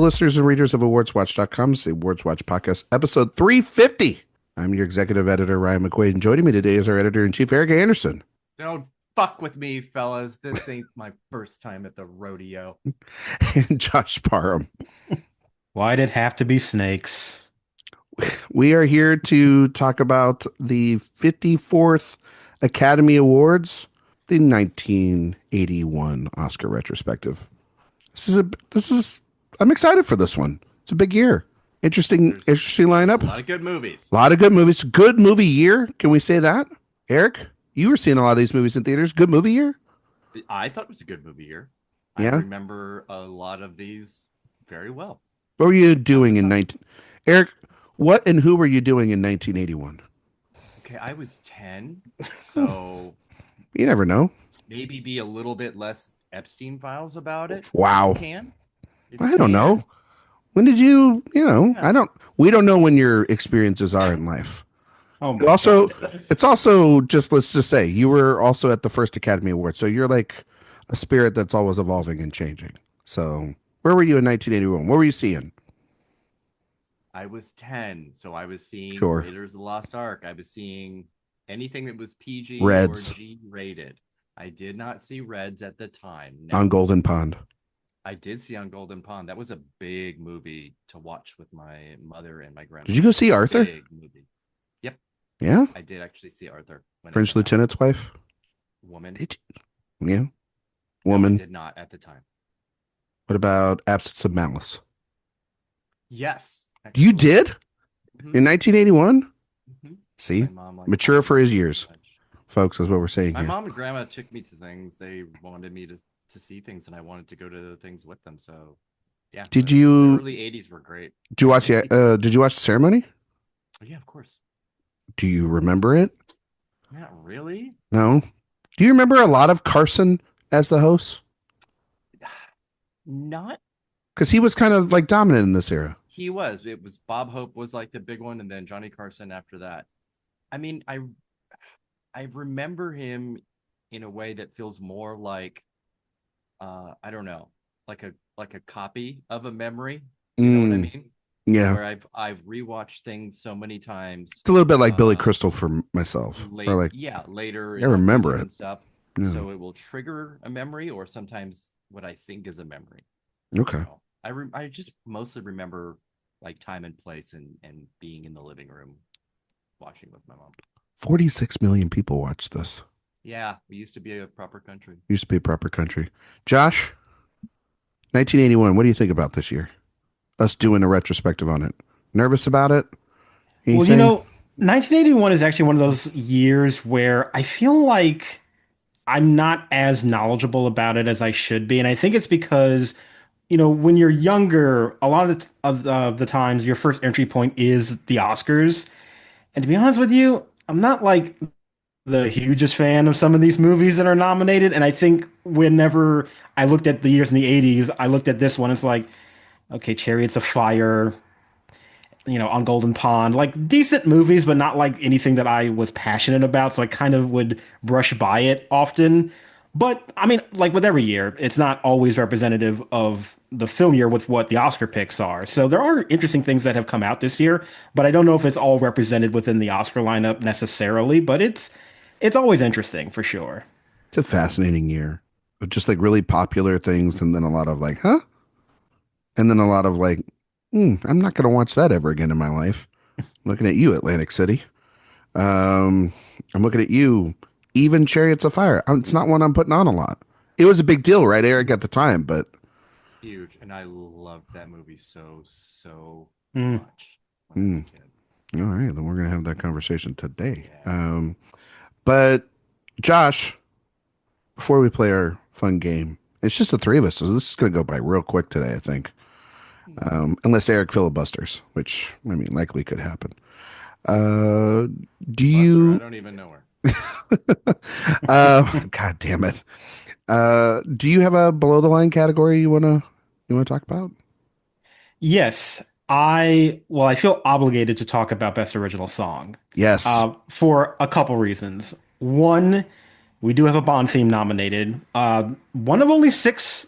listeners and readers of AwardsWatch.com. It's the Awards Watch Podcast, episode 350. I'm your executive editor, Ryan McQuade, and joining me today is our editor-in-chief, Erik Anderson. Don't fuck with me, fellas. This ain't my first time at the rodeo. And Josh Parham. Why'd it have to be snakes? We are here to talk about the 54th Academy Awards, the 1981 Oscar retrospective. I'm excited for this one. It's a big year. Interesting lineup. A lot of good movies. A lot of good movies. Good movie year. Can we say that? Erik, you were seeing a lot of these movies in theaters. Good movie year? I thought it was a good movie year. Yeah. I remember a lot of these very well. What were you doing in Erik, what and who were you doing in 1981? Okay, I was 10, so you never know. Maybe be a little bit less Epstein files about it. Wow. I don't know. When did you, we don't know when your experiences are in life. Oh, it's also just, let's just say you were also at the first Academy Award. So you're like a spirit that's always evolving and changing. So where were you in 1981? What were you seeing? I was 10, so I was seeing Sure. Raiders of the Lost Ark. I was seeing anything that was PG Reds. or G rated. I did not see Reds at the time. No. On Golden Pond. I did see On Golden Pond. That was a big movie to watch with my mother and my grandmother. Did you go see Arthur? Big movie. Yep. Yeah? I did actually see Arthur. French Lieutenant's wife? Woman. Did you? Yeah. Woman. No, I did not at the time. What about Absence of Malice? Yes. Actually. You did? Mm-hmm. In 1981? Mm-hmm. See? Mature for his years. Folks, is what we're saying my here. mom and grandma took me to things. They wanted me to see things, and I wanted to go to the things with them. So, yeah. Did the you? Early '80s were great. Did you watch Did you watch the ceremony? Oh, yeah, of course. Do you remember it? Not really. No. Do you remember a lot of Carson as the host? Not. Because he was kind of like dominant in this era. He was. It was Bob Hope was like the big one, and then Johnny Carson after that. I mean, I remember him in a way that feels more like, I don't know, like a copy of a memory. You know what I mean? Yeah. Where I've rewatched things so many times. It's a little bit like Billy Crystal for myself. Later. I remember it. And stuff. Yeah. So it will trigger a memory, or sometimes what I think is a memory. Okay. So I just mostly remember like time and place and being in the living room watching with my mom. 46 million people watched this. Yeah, we used to be a proper country. Josh, 1981, what do you think about this year? Us doing a retrospective on it. Nervous about it? Anything? Well, 1981 is actually one of those years where I feel like I'm not as knowledgeable about it as I should be. And I think it's because, when you're younger, a lot of the times your first entry point is the Oscars. And to be honest with you, I'm not like the hugest fan of some of these movies that are nominated. And I think whenever I looked at the years in the 80s, I looked at this one, it's like, okay, Chariots of Fire, On Golden Pond, like decent movies, but not like anything that I was passionate about. So I kind of would brush by it often. But I mean, like with every year, it's not always representative of the film year with what the Oscar picks are. So there are interesting things that have come out this year, but I don't know if it's all represented within the Oscar lineup necessarily, but it's always interesting for sure. It's a fascinating year. But just like really popular things, and then a lot of like, huh? And then a lot of like, I'm not going to watch that ever again in my life. I'm looking at you, Atlantic City. I'm looking at you, even Chariots of Fire. It's not one I'm putting on a lot. It was a big deal, right, Erik, at the time, but huge, and I loved that movie so much. All right, then we're gonna have that conversation today. Yeah. But Josh, before we play our fun game, it's just the three of us, so this is gonna go by real quick today, I think. Unless Erik filibusters, which I mean likely could happen. Do you? I don't even know her. God damn it. Do you have a below the line category you wanna talk about? Yes. I feel obligated to talk about Best Original Song. Yes. For a couple reasons. One, we do have a Bond theme nominated. One of only 6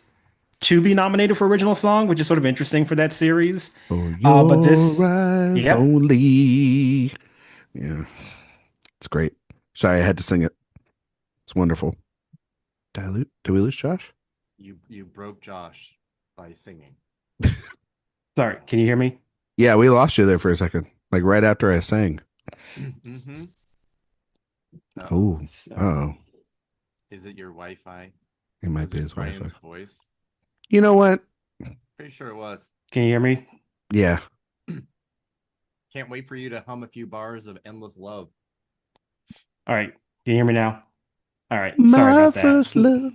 to be nominated for original song, which is sort of interesting for that series. For But this, your eyes yeah, only. Yeah, it's great. Sorry, I had to sing it. It's wonderful. Did we lose Josh? You broke Josh by singing. sorry, can you hear me? Yeah, we lost you there for a second. Like right after I sang. Mm-hmm. Oh, So, oh, Is it your Wi-Fi? it might Was be it his Wi-Fi. Brian's voice? You know what? Pretty sure it was. can you hear me? Yeah. Can't wait for you to hum a few bars of Endless Love. All right, can you hear me now? All right, sorry My about that. first love.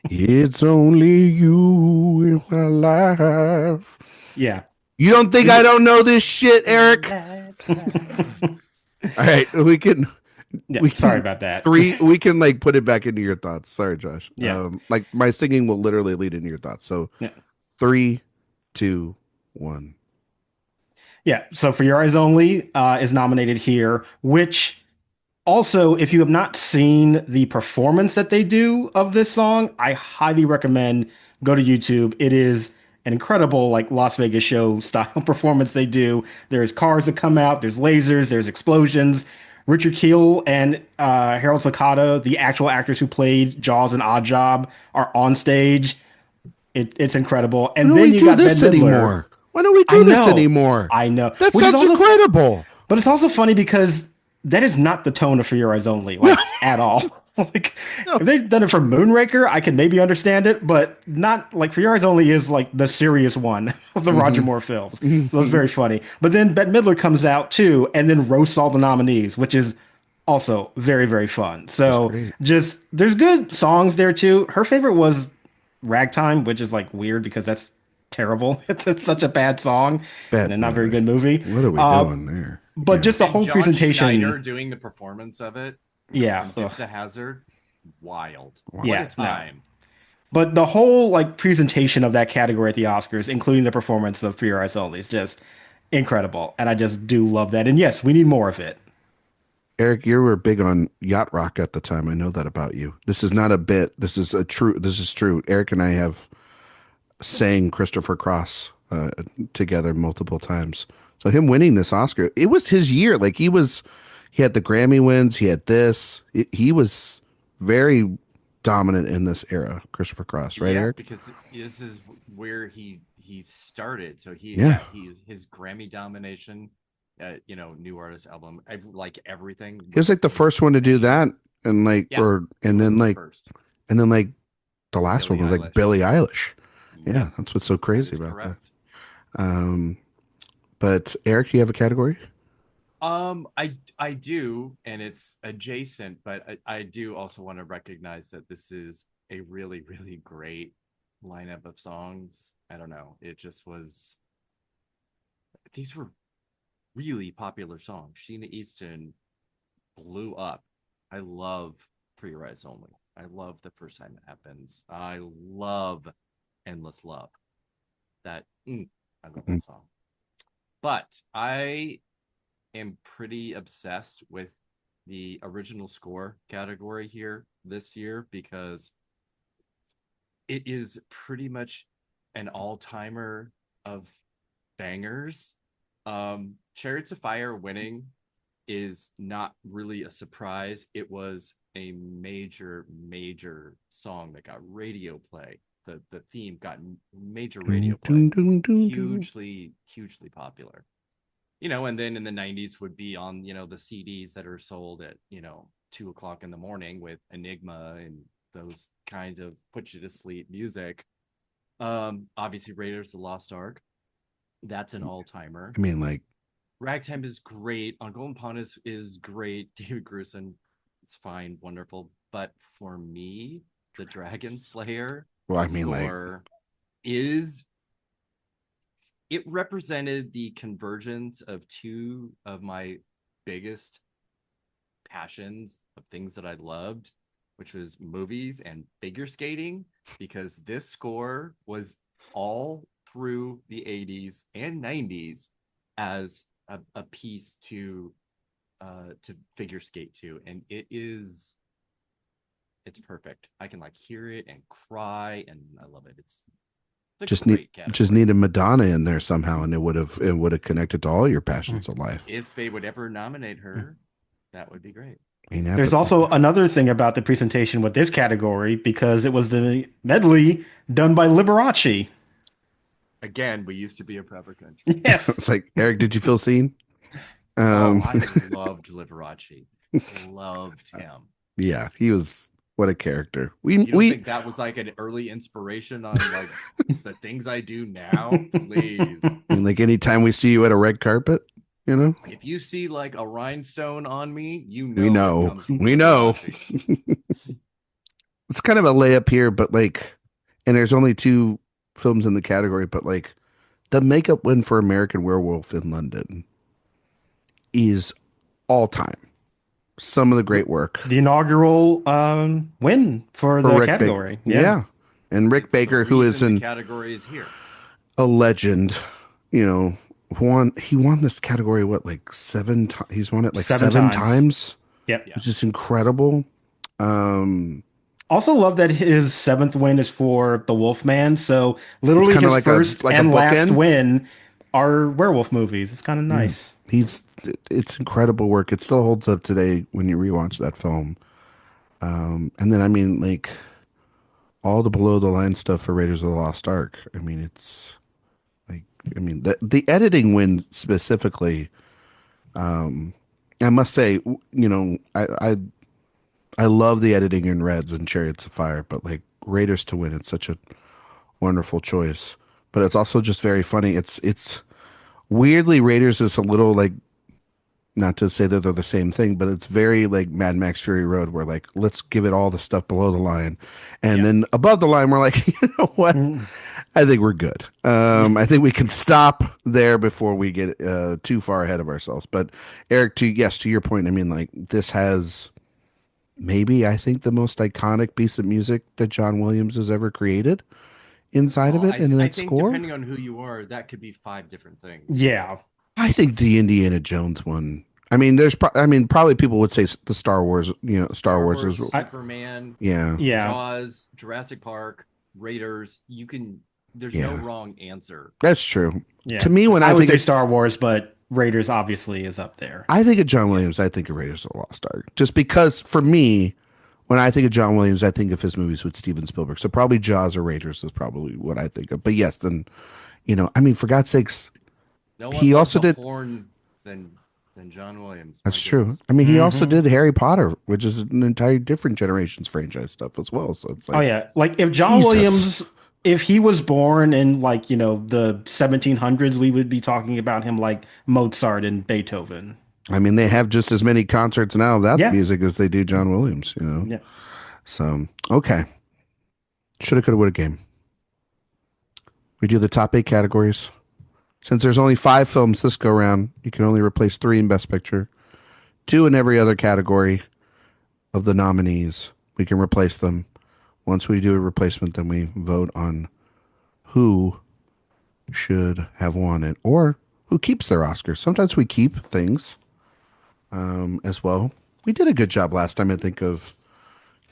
It's only you in my life. Yeah. You don't think I don't know this shit, Erik? All right, we can Sorry about that. we can like put it back into your thoughts. Sorry, Josh. Yeah. Like my singing will literally lead into your thoughts. So Yeah. 3, 2, 1. Yeah. So For Your Eyes Only is nominated here, which also, if you have not seen the performance that they do of this song, I highly recommend go to YouTube. It is an incredible like Las Vegas show style performance they do. There's cars that come out, there's lasers, there's explosions. Richard Kiel and Harold Sakata, the actual actors who played Jaws and Oddjob, are on stage. It's incredible. Why And don't then we you do got Bette this Midler. anymore? Why don't we I do this know. anymore? I know. That Which is sounds also incredible. but it's also funny because that is not the tone of For Your Eyes Only, like at all. Like No. if they'd done it for Moonraker, I could maybe understand it, but not like For Your Eyes Only is like the serious one of the Roger Moore films. So it's very funny. But then Bette Midler comes out too, and then roasts all the nominees, which is also very, very fun. That's So great. just there's good songs there too. Her favorite was Ragtime, which is like weird because that's terrible. It's such a bad song and Bette a not very Midler. good movie. What are we doing there? But Yeah. just the And whole John presentation. Schneider doing the performance of it Yeah. in Dukes of Hazzard, wild. What Yeah, a time. But the whole like presentation of that category at the Oscars, including the performance of For Your Eyes Only, is just incredible. And I just do love that. And yes, we need more of it. Erik, you were big on yacht rock at the time. I know that about you. This is not a bit. This is true. Erik and I have sang Christopher Cross together multiple times. So him winning this Oscar, it was his year. Like he had the Grammy wins. He had this. He was very dominant in this era. Christopher Cross, right, Yeah, Erik? because this is where he started. So Yeah. his Grammy domination, new artist album, like everything. He was like the first one to do that, and like, Yeah, or and he was then the like, first. and then like the last Billie one was like Eilish. Billie Eilish. Yeah, Yep, that's what's so that crazy is about correct. that. But Erik, do you have a category? I do, and it's adjacent, but I do also want to recognize that this is a really, really great lineup of songs. I don't know. It just was, these were really popular songs. Sheena Easton blew up. I love For Your Eyes Only. I love The First Time It Happens. I love Endless Love. I love that song. But I am pretty obsessed with the original score category here this year because it is pretty much an all-timer of bangers. Chariots of Fire winning is not really a surprise. It was a major song that got radio play. The theme got major radio play. Hugely popular. And then in the 90s would be on, the CDs that are sold at, 2:00 in the morning with Enigma and those kinds of put you to sleep music. Obviously Raiders of the Lost Ark. That's an all-timer. I mean, like, Ragtime is great. On Golden Pond is great. David Grusin, it's fine, wonderful. But for me, the Dragonslayer score is, it represented the convergence of two of my biggest passions of things that I loved, which was movies and figure skating, because this score was all through the 80s and 90s as a piece to figure skate to, and it is it's perfect. I can like hear it and cry, and I love it. It's a Just great just category. needed Madonna in there somehow, and it would have connected to all your passions of life. If they would ever nominate her, that would be great. I mean, There's also another thing about the presentation with this category because it was the medley done by Liberace. Again, we used to be a proper country. Yes. it's like, Eric, did you feel seen? Oh, I loved Liberace. Loved him. Yeah, he was what a character. You don't think that was like an early inspiration on like the things I do now? Please. Like anytime we see you at a red carpet, If you see like a rhinestone on me, you know we it know. comes from We know. Liberace. It's kind of a layup here, but like, and there's only 2 films in the category, but like, the makeup win for American Werewolf in London is all time. Some of the great work. The inaugural win for the Rick category. Baker. Yeah. And Rick It's the Baker, who is reason in the category is here. a legend, he won this category like 7 times. He's won it like 7 times. Yep. Which is incredible. Also love that his 7th win is for The Wolfman. So literally his like first a and last bookend. Win are werewolf movies. It's kind of nice. It's incredible work. It still holds up today when you rewatch that film. And then I mean, like, all the below the line stuff for Raiders of the Lost Ark. I mean, it's like, the editing win specifically. I must say, I love the editing in Reds and Chariots of Fire, but like Raiders to win, it's such a wonderful choice. But it's also just very funny. It's weirdly, Raiders is a little like, not to say that they're the same thing, but it's very like Mad Max Fury Road, where like, let's give it all the stuff below the line, and then above the line, we're like, you know what? I think we're good. I think we can stop there before we get too far ahead of ourselves. But Eric, to your point, I mean, like, this has maybe, I think, the most iconic piece of music that John Williams has ever created inside of it, and I that think score. depending on who you are, that could be 5 different things. Yeah. I think the Indiana Jones one. I mean, probably people would say the Star Wars. Star Wars is Superman. Yeah. Jaws, Jurassic Park, Raiders. There's no wrong answer. That's true. Yeah. To me, when I would think say of Star Wars, but Raiders obviously is up there. I think of John Williams, I think of Raiders of the Lost Ark. Just because, for me, when I think of John Williams, I think of his movies with Steven Spielberg. So probably Jaws or Raiders is probably what I think of. But yes, then, I mean, for God's sakes, no one he also did horn than John Williams. That's true. I mean, he also did Harry Potter, which is an entire different generation's franchise stuff as well. So it's like, oh yeah, like if John Williams, if he was born in like the 1700s, we would be talking about him like Mozart and Beethoven. I mean, they have just as many concerts now of that music as they do John Williams. Yeah. So okay, shoulda, coulda, woulda game. We do the top 8 categories. Since there's only 5 films this go round, you can only replace 3 in Best Picture, 2 in every other category of the nominees. We can replace them. Once we do a replacement, then we vote on who should have won it or who keeps their Oscars. Sometimes we keep things as well. We did a good job last time, I think, of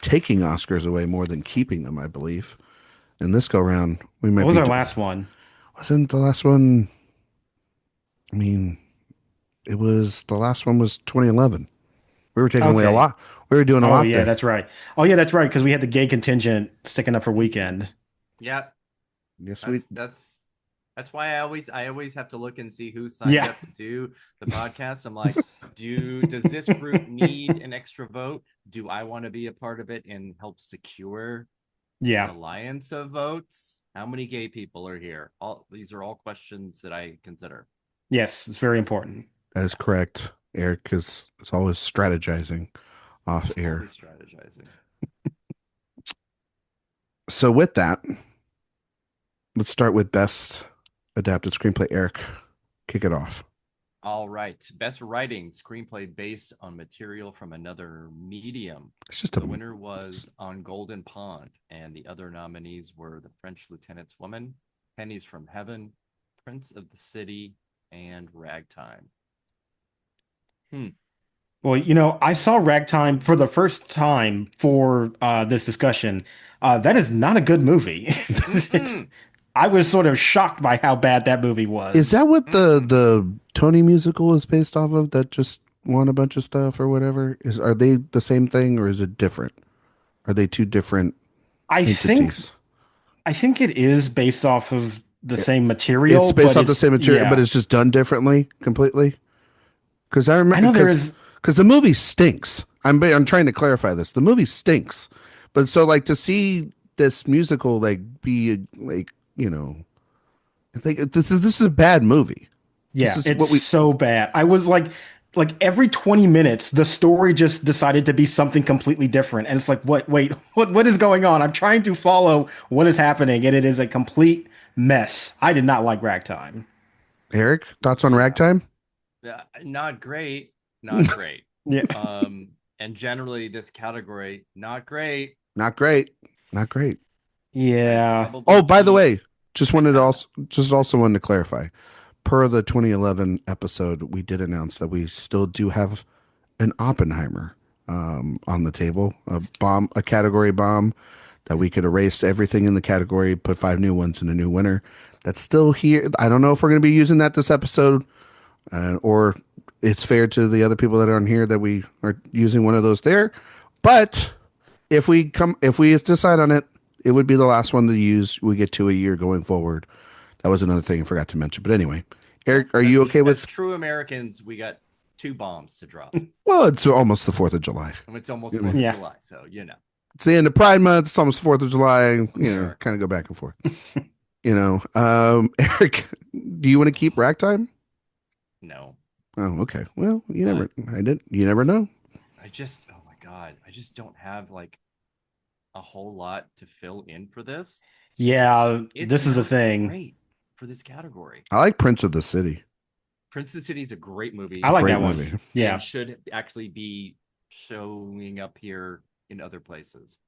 taking Oscars away more than keeping them, I believe. And this go round, we might. What was our last one? Wasn't the last one? I mean, the last one was 2011. We were taking away a lot. We were doing a lot. Oh yeah, there. that's right. Oh yeah, that's right. Because we had the gay contingent sticking up for Weekend. Yeah. Yes, that's why I always have to look and see who signed up to do the podcast. I'm like, does this group need an extra vote? Do I want to be a part of it and help secure an alliance of votes? How many gay people are here? These are all questions that I consider. Yes, it's very important. That is correct. Eric is always strategizing off air. Always strategizing. So with that, let's start with Best Adapted Screenplay. Eric, kick it off. All right. Best Writing Screenplay based on material from another medium. The winner was On Golden Pond, and the other nominees were The French Lieutenant's Woman, Pennies from Heaven, Prince of the City, and Ragtime. Well, I saw Ragtime for the first time for this discussion. That is not a good movie. It's, Mm-mm, I was sort of shocked by how bad that movie Is was. that what the mm-mm. the Tony musical is based off of? That just won a bunch of stuff or whatever? Are they the same thing or is it different? Are they two different I think entities? I think it is based off of the It- same It's material, based but off the it's same material, but yeah. it's just done differently, completely. Because I I remember, know there because is. the movie stinks. I'm trying to clarify this. The movie stinks, but so like to see this musical like be like I think this is a bad movie. This Yeah, is it's what we so bad. I was like every 20 minutes, the story just decided to be something completely different. And it's like, what, wait, what is going on? I'm trying to follow what is happening, and it is a complete mess. I did not like Ragtime. Eric thoughts on Yeah. Ragtime? Not great. Not great. Yeah. And generally this category, not great. Not great. Not great. I'd Yeah. Oh, probably by the keep way, just also wanted to clarify. Per the 2011 episode, we did announce that we still do have an Oppenheimer on the table, a category bomb that we could erase everything in the category, put five new ones and a new winner. That's still here. I don't know if we're going to be using that this episode, or it's fair to the other people that are on here that we are using one of those there. But if we decide on it, it would be the last one to use. We get two a year going forward. That was another thing I forgot to mention. But anyway, Well, Eric, are you okay as with? true Americans, we got two bombs to drop. Well, it's almost the 4th of July. And it's almost I 4th mean, of Yeah. July, so it's the end of Pride Month. It's almost 4th of July. Sure. Kind of go back and forth. Eric, do you want to keep Ragtime? No. Oh, okay. Well, you never know. Oh my God. I just don't have like a whole lot to fill in for this. Yeah. It's This is the not thing. great for this category. I like Prince of the City. Prince of the City is a great movie. I like Great that one. movie. Yeah. And should actually be showing up here in other places.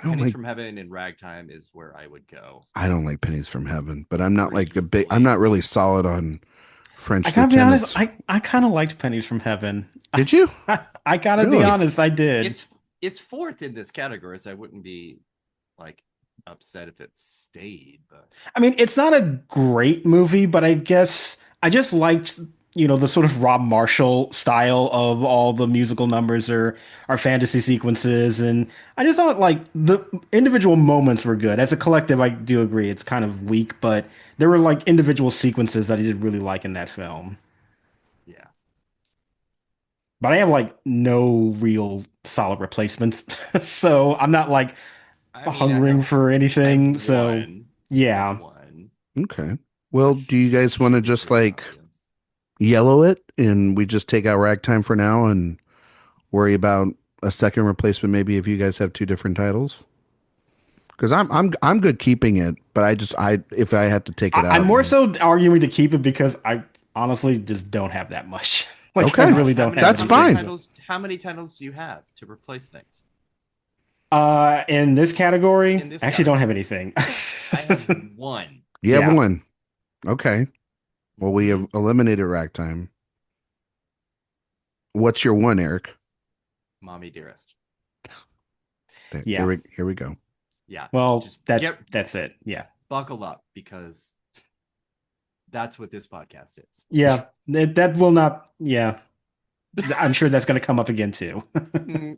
Pennies from Heaven and Ragtime is where I would go. I don't like Pennies from Heaven, but I'm not like a Pretty big. I'm not really please. solid on I French gotta be lieutenants. honest, I kind of liked Pennies from Heaven. Did you? I gotta be Really? honest, I did. It's fourth in this category, so I wouldn't be like upset if it stayed, but I mean, it's not a great movie, but I guess I just liked, the sort of Rob Marshall style of all the musical numbers or fantasy sequences, and I just thought like the individual moments were good. As a collective, I do agree it's kind of weak, but there were like individual sequences that I did really like in that film. yeah. But I have like no real solid replacements, so I'm not like I mean, hungering for I have anything. So one. I have yeah. one. Okay. Well, do you guys want to Should be just pretty like obvious. yellow it and we just take out Ragtime for now and worry about a second replacement maybe if you guys have two different titles? Because I'm good keeping it, but I if I had to take it I'm out. more so arguing to keep it because I honestly just don't have that much. Like I Okay. really don't have That's anything. fine. How many titles do you have to replace things? In this category, In this I actually don't have category. anything. I have one. You have Yeah. one. Okay. Well, we Mhm. have eliminated Ragtime. What's your one, Eric? Mommie Dearest. Yeah. Here we go. Yeah. Well, Just that's it. Yeah. buckle up because that's what this podcast is. Yeah. That will not. Yeah. I'm sure that's going to come up again too.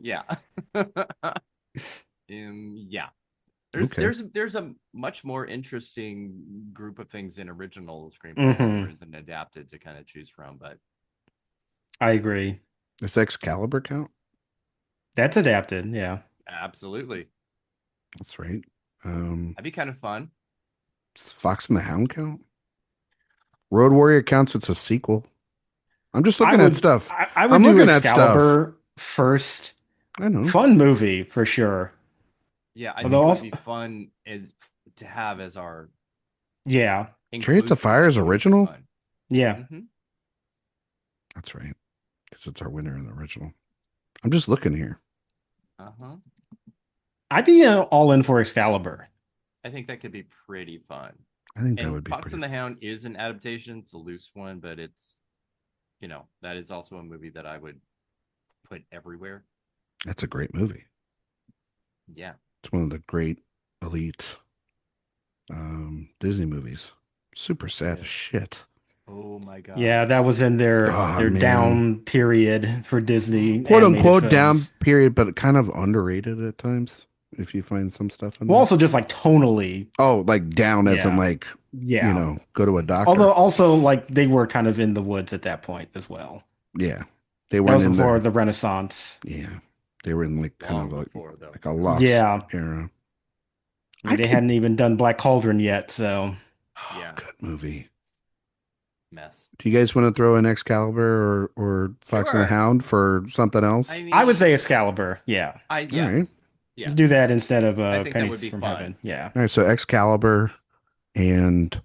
Yeah. Yeah. Okay. There's a much more interesting group of things in original screenplay Mhm. and adapted to kind of choose from, but I agree. Does Excalibur count? That's adapted. Yeah. absolutely. That's right. That'd be kind of fun. Does Fox and the Hound count? Road Warrior counts. It's a sequel. I'm just looking at stuff. I would I'm do looking at Excalibur first. I know. Fun movie for sure. Yeah, I Although think it would be fun to have as our Yeah. Chariots of inclusion. Fire I is think it would be original? fun. Yeah. Mhm. That's right. Because it's our winner in the original. I'm just looking here. Uh-huh. I'd be all in for Excalibur. I think that could be pretty fun. I think that And would be Fox pretty. and the Hound is an adaptation. It's a loose one, but it's that is also a movie that I would put everywhere. That's a great movie. Yeah. It's one of the great elite Disney movies. Super sad as shit. Oh my God. Yeah, that was in their Oh, their man. down period for Disney Quote animated unquote down films. period, but kind of underrated at times if you find some stuff in Well, there. also just like tonally, Oh, like down as in yeah, like, yeah. go to a doctor. Although also like they were kind of in the woods at that point as well. Yeah. They That weren't was in before there. the Renaissance. Yeah. They were in like kind Long of before, though. like a Lost Yeah. era. I mean, they hadn't even done Black Cauldron yet, so Oh, Yeah. good movie. Mess. Do you guys want to throw in Excalibur or Fox and the Sure. Hound for something else? I mean, I would say Excalibur. Yeah, right. yes. let's do that instead of I think that Pennies would be from fun. Heaven. Yeah. All right, so Excalibur and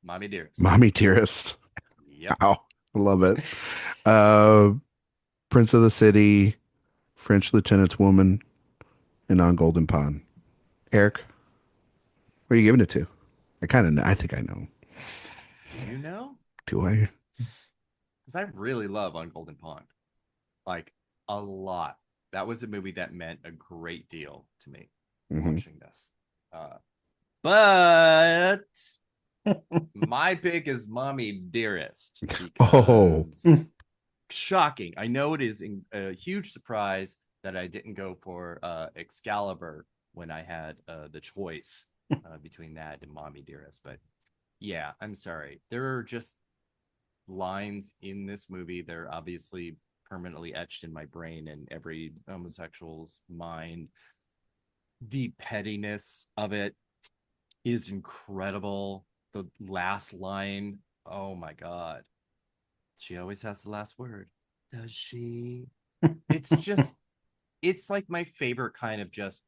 Mommie Dearest. Mommie Dearest. Yep. Wow. I love it. Prince of the City, French Lieutenant's Woman, and On Golden Pond. Erik, where are you giving it to? I kind of know. I think I know. Do you know? Do I? Because I really love On Golden Pond. Like, a lot. That was a movie that meant a great deal to me watching this. But my pick is Mommie Dearest. Oh. Shocking. I know it is a huge surprise that I didn't go for Excalibur when I had the choice between that and Mommie Dearest. But yeah, I'm sorry. There are just lines in this movie. They're obviously permanently etched in my brain and every homosexual's mind. The pettiness of it is incredible. The last line, oh my God. She always has the last word. Does she? It's like my favorite kind of just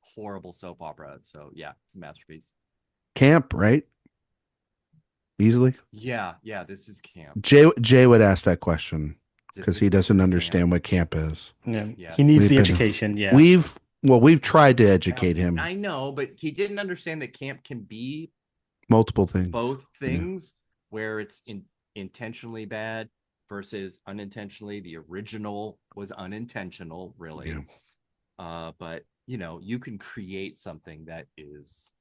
horrible soap opera. So yeah, it's a masterpiece. Camp, right? Easily. Yeah, this is camp. Jay would ask that question because he doesn't This is understand camp. what camp is. Yeah. Yes. He needs We've the been- education. Yeah. We've tried to educate him I know, but he didn't understand that camp can be multiple things. both things where it's intentionally bad versus unintentionally. The original was unintentional, really. Yeah. But you can create something that is,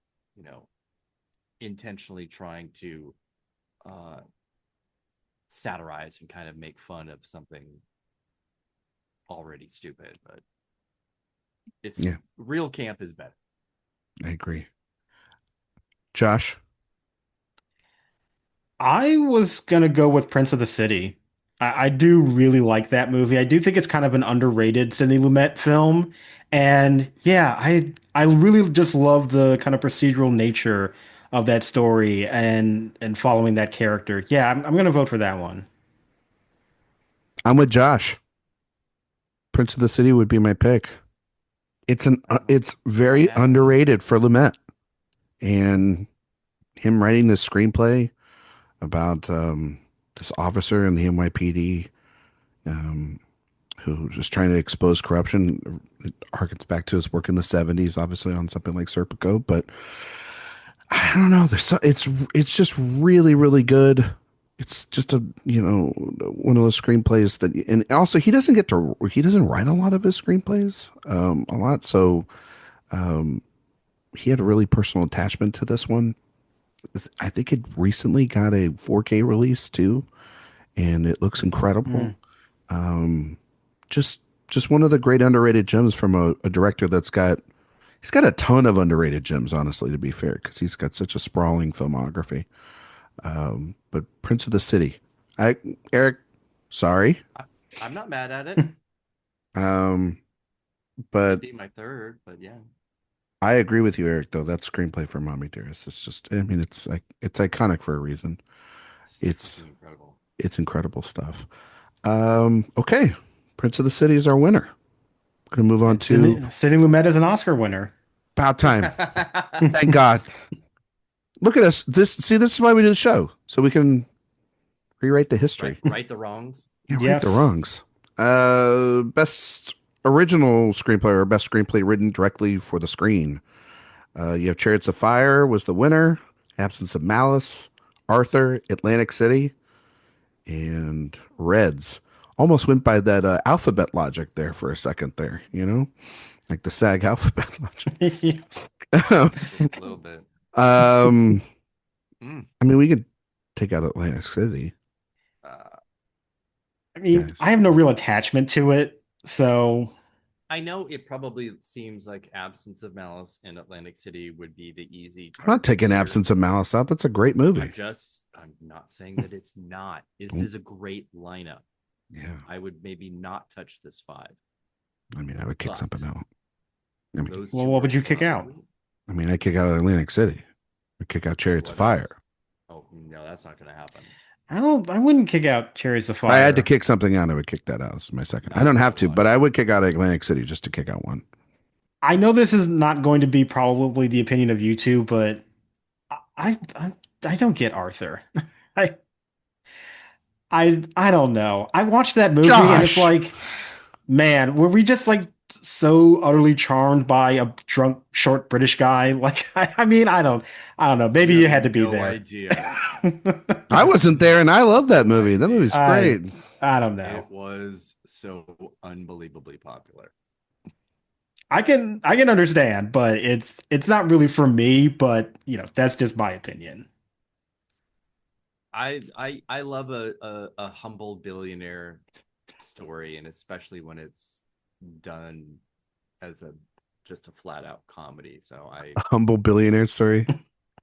intentionally trying to satirize and kind of make fun of something already stupid. But it's real camp is better. I agree. Josh? I was gonna go with Prince of the City. I do really like that movie. I do think it's kind of an underrated Sidney Lumet film. And yeah, I really just love the kind of procedural nature of that story and following that character. Yeah, I'm gonna vote for that one. I'm with Josh. Prince of the City would be my pick. It's very underrated for Lumet, and him writing this screenplay about this officer in the NYPD who was trying to expose corruption. It harkens back to his work in the 70s, obviously on something like Serpico, but I don't know. It's just really, really good. It's just one of those screenplays that, and also he doesn't write a lot of his screenplays, a lot. So, he had a really personal attachment to this one. I think it recently got a 4K release too, and it looks incredible. Just one of the great underrated gems from a director he's got a ton of underrated gems, honestly, to be fair, because he's got such a sprawling filmography. But Prince of the City, Erik, sorry. I'm not mad at it. But It'd be my third, but yeah. I agree with you, Erik, though. That screenplay for Mommie Dearest, it's just, I mean, it's iconic for a reason. It's incredible. It's incredible stuff. Okay. Prince of the City is our winner. We're going to move on to Sidney Lumet is an Oscar winner. About time. Thank God. Look at us. This is why we do the show. So we can rewrite the history. Right the wrongs. Yeah, right the wrongs. Best original screenplay or best screenplay written directly for the screen. You have Chariots of Fire was the winner. Absence of Malice, Arthur, Atlantic City, and Reds. Almost went by that alphabet logic there for a second there, like the SAG alphabet logic. A little bit. I mean, we could take out Atlantic City. I mean, Yes. I have no real attachment to it, so I know it probably seems like Absence of Malice in Atlantic City would be the easy. I'm not taking Absence of Malice out. That's a great movie. I'm not saying that it's not. This is a great lineup. Yeah. I would maybe not touch this 5. I mean, I would kick something out. I mean, Those well, two what are would you kick out? probably- I mean, I kick out Atlantic City. I kick out Chariots of Fire. Oh no, that's not going to happen. I wouldn't kick out Chariots of Fire. If I had to kick something out, I would kick that out as my second. I don't have to, but I would kick out Atlantic City just to kick out one. I know this is not going to be probably the opinion of you two, but I don't get Arthur. I I don't know. I watched that movie and it's Josh! like, man, were we just like so utterly charmed by a drunk short British guy? Like, I mean, I don't know. Maybe you had to be no there. idea. I wasn't there, and I love that movie. That movie's great. I don't know. It was so unbelievably popular. I can understand, but it's not really for me. But that's just my opinion. I love a humble billionaire story, and especially when it's done as just a flat out comedy. So Humble billionaire story.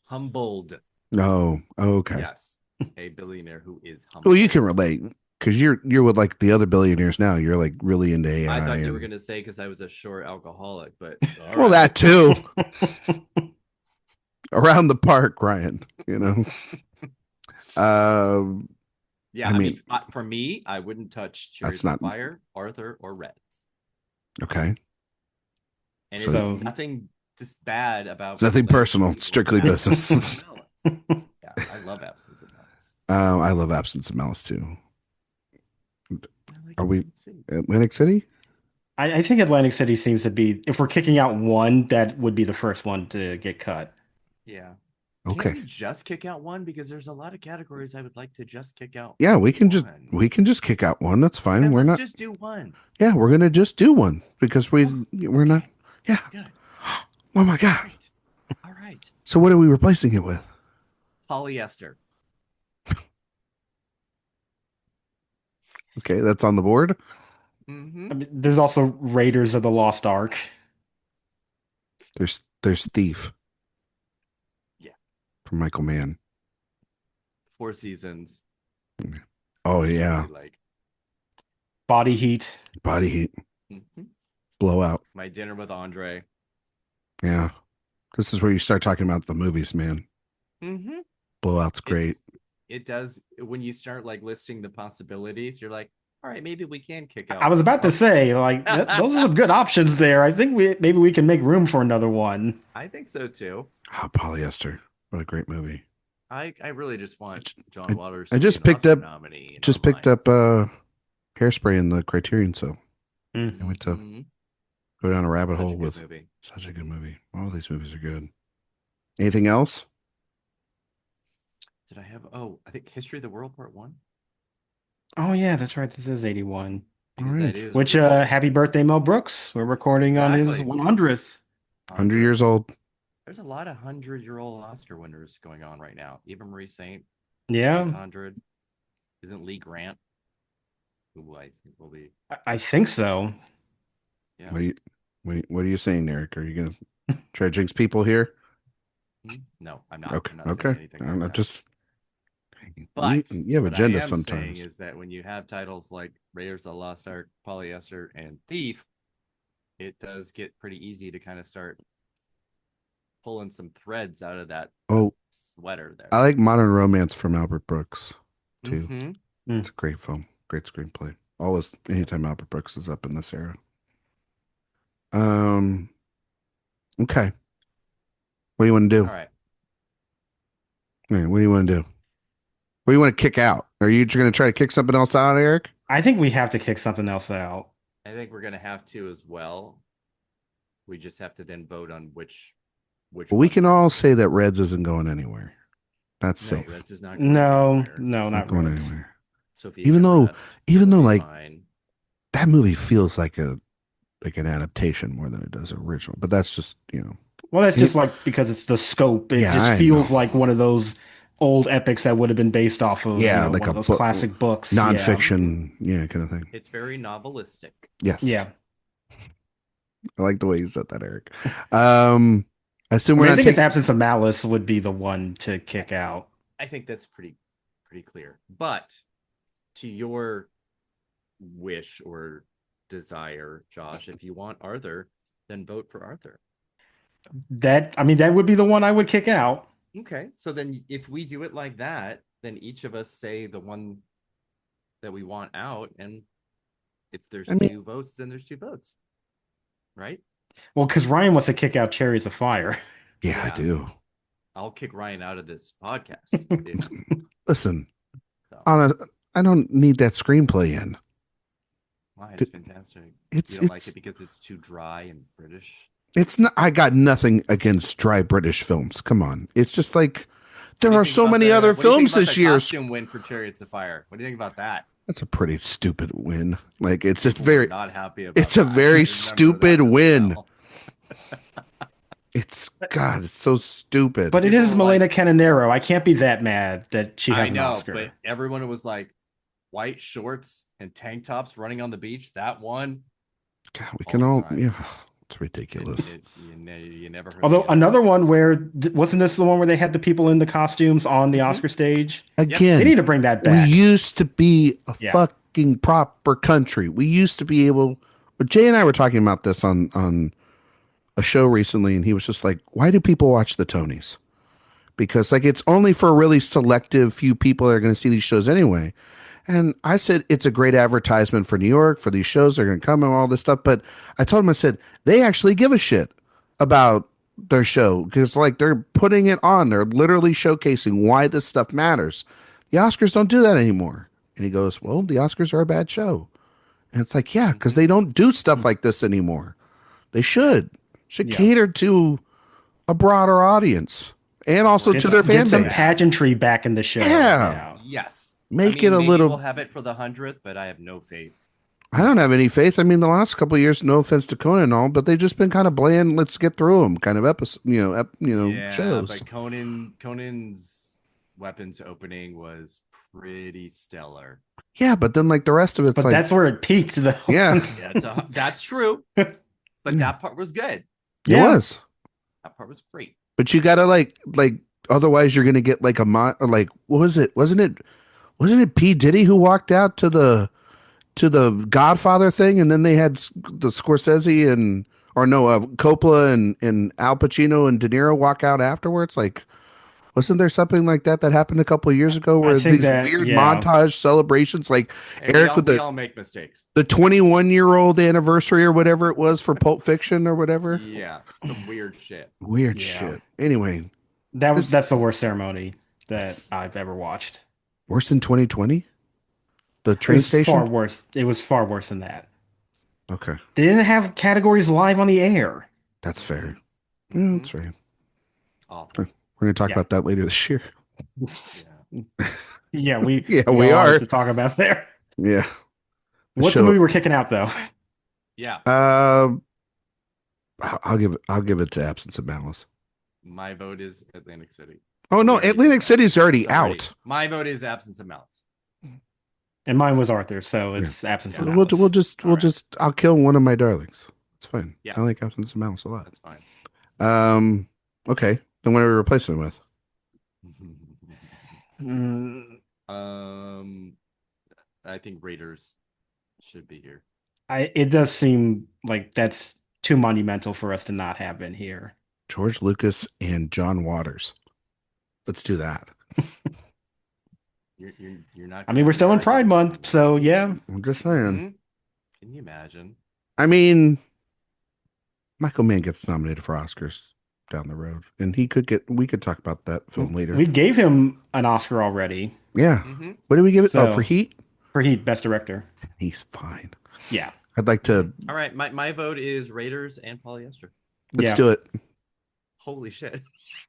humbled. No, okay. Yes, a billionaire who is humble. Well, you can relate because you're with like the other billionaires now. You're like really into AI. I thought you were gonna say because I was a short alcoholic, but well, that too. Around the park, Ryan. Yeah, I mean, for me, I wouldn't touch Chariots of Fire, Arthur, or Reds. Okay. And it's nothing just bad about. It's nothing personal. Strictly business. Yeah, I love Absence of Malice. I love Absence of Malice too. Are we Atlantic City? I think Atlantic City seems to be, if we're kicking out one, that would be the first one to get cut. Yeah. Okay. Can we just kick out one? Because there's a lot of categories I would like to just kick out. Yeah, we can just kick out one. That's fine. Yeah, let's just do one. Yeah, we're gonna just do one because we're not. Yeah. Good. Oh my god. All right. So what are we replacing it with? Polyester. Okay, that's on the board. Mm-hmm. I mean, there's also Raiders of the Lost Ark. There's Thief. Yeah. From Michael Mann. 4 Seasons. Oh yeah. Like Body Heat. Body Heat. Mm-hmm. Blowout. My Dinner with Andre. Yeah. This is where you start talking about the movies, man. Mm-hmm. Blowout's great. It does. When you start like listing the possibilities, you're like, all right, maybe we can kick out. I was about to say, like, those are some good options there. I think maybe we can make room for another one. I think so too. Oh, Polyester. What a great movie. I really just want John Waters. I just picked up Hairspray in the Criterion, so I went to go down a rabbit hole with such a good movie. All these movies are good. Anything else? Did I have? Oh, I think History of the World Part 1. Oh yeah, that's right. This is 81. All right. Which happy birthday, Mel Brooks. We're recording on his 100th. 100 years old. There's a lot of 100-year-old Oscar winners going on right now. Eva Marie Saint. Yeah. 100. Isn't Lee Grant? Who I think will be. I think so. Yeah. What are you saying, Erik? Are you gonna try to jinx people here? No, I'm not. Okay. I'm not saying anything like I'm that. just. But you have agenda sometimes. Saying is that when you have titles like Raiders of the Lost Ark, Polyester, and Thief, it does get pretty easy to kind of start pulling some threads out of that sweater there. I like Modern Romance from Albert Brooks too. Mm-hmm. It's a great film, great screenplay. Always, anytime Albert Brooks is up in this era. Okay. What do you want to do? All right. What do you want to do? What do you want to kick out? Are you going to try to kick something else out, Erik? I think we have to kick something else out. I think we're going to have to as well. We just have to then vote on which. Well, we can all say that Reds isn't going anywhere. That's safe. Reds is not going anywhere. Not going Reds. anywhere. Sophia Even though, Rest, even though, will be like fine. that movie feels like an adaptation more than it does original. But that's just Well, that's just it, like because it's the scope. It yeah, just I feels know. like one of those old epics that would have been based off of, Yeah, like one a of those book, classic books. Yeah. nonfiction, yeah, kind of thing. It's very novelistic. Yes, Yeah. I like the way you said that, Eric. I assume I we're mean, I not think its taking. Absence of Malice would be the one to kick out. I think that's pretty clear. But to your wish or desire, Josh, if you want Arthur, then vote for Arthur. I mean, that would be the one I would kick out. Okay, so then if we do it like that, then each of us say the one that we want out, and if there's I mean, 2 votes, then there's 2 votes, right? Well, because Ryan wants to kick out Chariots of Fire. yeah, I Yeah. do. I'll kick Ryan out of this podcast. Listen, So, I don't need that screenplay in. why? It's fantastic. It's You don't like it because it's too dry and British? It's not. I got nothing against dry British films. Come on, it's just like there What do you are think so about many the- other what do you think films about this the year. Costume win for Chariots of Fire. What do you think about that? That's a pretty stupid win. Like it's just People were very. not happy about. It's a that. I very remember stupid that as win. well. It's God. It's so stupid. But it People is were Milena like- Canonero. I can't be that mad that she has I an know, Oscar. but everyone was like, white shorts and tank tops running on the beach. That one. God, we all can the all. time. Yeah, it's ridiculous. You never heard Although the other. another one where wasn't this the one where they had the people in the costumes on the Oscar stage? Again, They need to bring that we back. used to be a Yeah. fucking proper country. We used to be able. Jay and I were talking about this on a show recently, and he was just like, "Why do people watch the Tonys?" Because like it's only for a really selective few people that are going to see these shows anyway. And I said it's a great advertisement for New York for these shows. They're going to come and all this stuff. But I told him, I said they actually give a shit about their show because like they're putting it on. They're literally showcasing why this stuff matters. The Oscars don't do that anymore. And he goes, "Well, the Oscars are a bad show." And it's like, yeah, because they don't do stuff like this anymore. They should Yeah. cater to a broader audience and also Get to their fan some base. pageantry back in the show. Yeah. Yes. Make it a maybe little. We'll have it for the 100th, but I have no faith. I don't have any faith. I mean, the last couple of years, no offense to Conan and all, but they've just been kind of bland. Let's get through them kind of episode, Yeah, shows. but Conan's weapons opening was pretty stellar. Yeah, but then like the rest of it's But like, that's where it peaked, though. yeah, Yeah, that's true. But that part was good. it was. That part was great. But you gotta like otherwise you're gonna get like like what was it? Wasn't it P Diddy who walked out to the Godfather thing, and then they had the Scorsese and Coppola and Al Pacino and De Niro walk out afterwards? Like, wasn't there something like that happened a couple of years ago where think these that, weird yeah. montage celebrations, like Hey, Eric with we all make mistakes. the 21-year-old anniversary or whatever it was for Pulp Fiction or whatever? Yeah, some weird shit. Weird Yeah. shit. Anyway, That's the worst ceremony that I've ever watched. worse than 2020? The It train was station? far worse. It was far worse than that. Okay, They didn't have categories live on the air. that's fair. Yeah, Mhm. that's fair. Awful. We're going to talk Yeah. about that later this year. Yeah. Yeah, we Yeah, got we a lot are. to talk about there. Yeah. What's show- the movie we're kicking out though? Yeah. I'll give it to Absence of Malice. My vote is Atlantic City. Oh no, Already Atlantic did that. City's already It's already- out. My vote is Absence of Malice. And mine was Arthur, so it's Absence of We'll Malice. All right. I'll kill one of my darlings. It's fine. Yeah. I like Absence of Malice a lot. That's fine. Okay. Then what are we replacing it with? Mm, I think Raiders should be here. it does seem like that's too monumental for us to not have in here. George Lucas and John Waters. Let's do that. You're not. I mean, we're still in Pride Month, so yeah. I'm just saying. Mhm. Can you imagine? I mean, Michael Mann gets nominated for Oscars down the road, and we could talk about that film later. We gave him an Oscar already Yeah. Mm-hmm. What did we give it? So- For Heat? for Heat, Best Director. He's fine. Yeah. I'd like to. All right, my vote is Raiders and Polyester. Let's do it. Holy shit!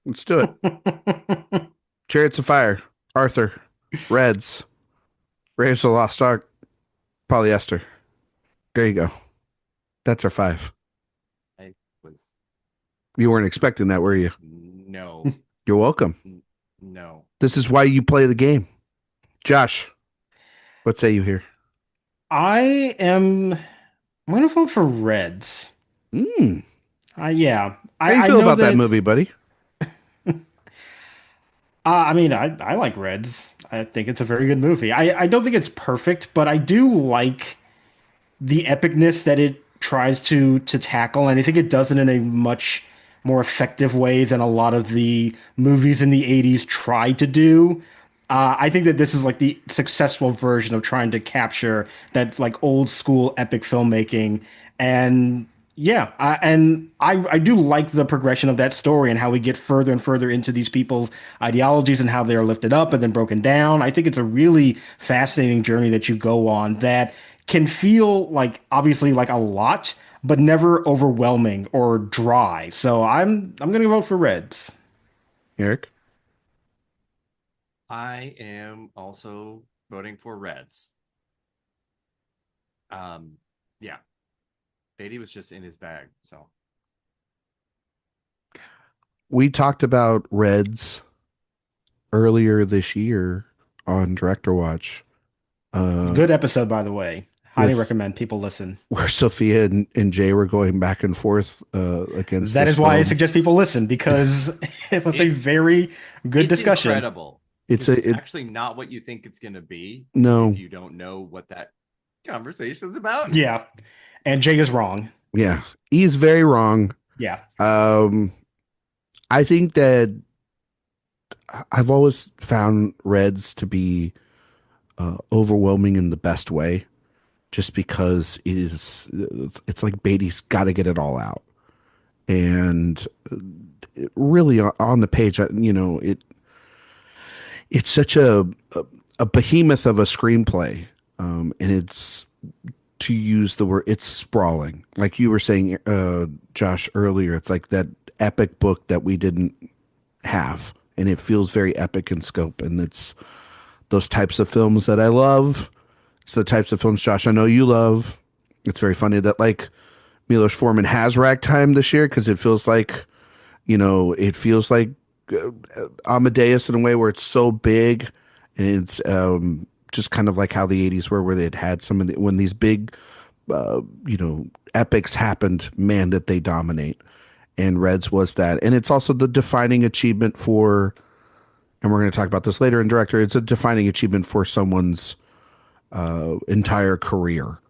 Let's do it. Chariots of Fire. Arthur. Reds. Raiders of the Lost Ark, Polyester. There you go. That's our five. I was You weren't expecting that, were you? no, You're welcome. no. This is why you play the game. Josh, what say you here? I am. I'm gonna vote for Reds. Mm. Yeah, How you I feel know about that that. movie, buddy? I mean, I like Reds. I think it's a very good movie. I don't think it's perfect, but I do like the epicness that it tries to tackle, and I think it does it in a much more effective way than a lot of the movies in the 80s try to do. I think that this is like the successful version of trying to capture that like old school epic filmmaking. And yeah, I do like the progression of that story and how we get further and further into these people's ideologies and how they are lifted up and then broken down. I think it's a really fascinating journey that you go on that can feel like obviously like a lot, but never overwhelming or dry. So I'm gonna vote for Reds. Eric? I am also voting for Reds. Yeah, Beatty was just in his bag. So We talked about Reds earlier this year on Director Watch. Good episode, by the way. Highly With recommend people listen. where Sophia and Jay were going back and forth against That this is why I film. suggest people listen because it was a it's very good it's discussion. incredible It's because it's it actually not what you think it's going to be no, if you don't know what that conversation is about. Yeah. And Jay is wrong. yeah, he's very wrong. Yeah. Um, I think that I've always found Reds to be overwhelming in the best way, just because it's like Beatty's got to get it all out, and really on the page, it's such a behemoth of a screenplay, and it's to use the word it's sprawling, like you were saying, Josh, earlier. It's like that epic book that we didn't have, and it feels very epic in scope, and it's those types of films that I love. It's the types of films, Josh, I know you love. It's very funny that like Milos Forman has ragtime this year because it feels like uh, Amadeus in a way where it's so big, and it's just kind of like how the 80s were, where it had some of the, when these big, epics happened, man, that they dominate. And Reds was that. And it's also the defining achievement for, and we're going to talk about this later in director, it's a defining achievement for someone's entire career,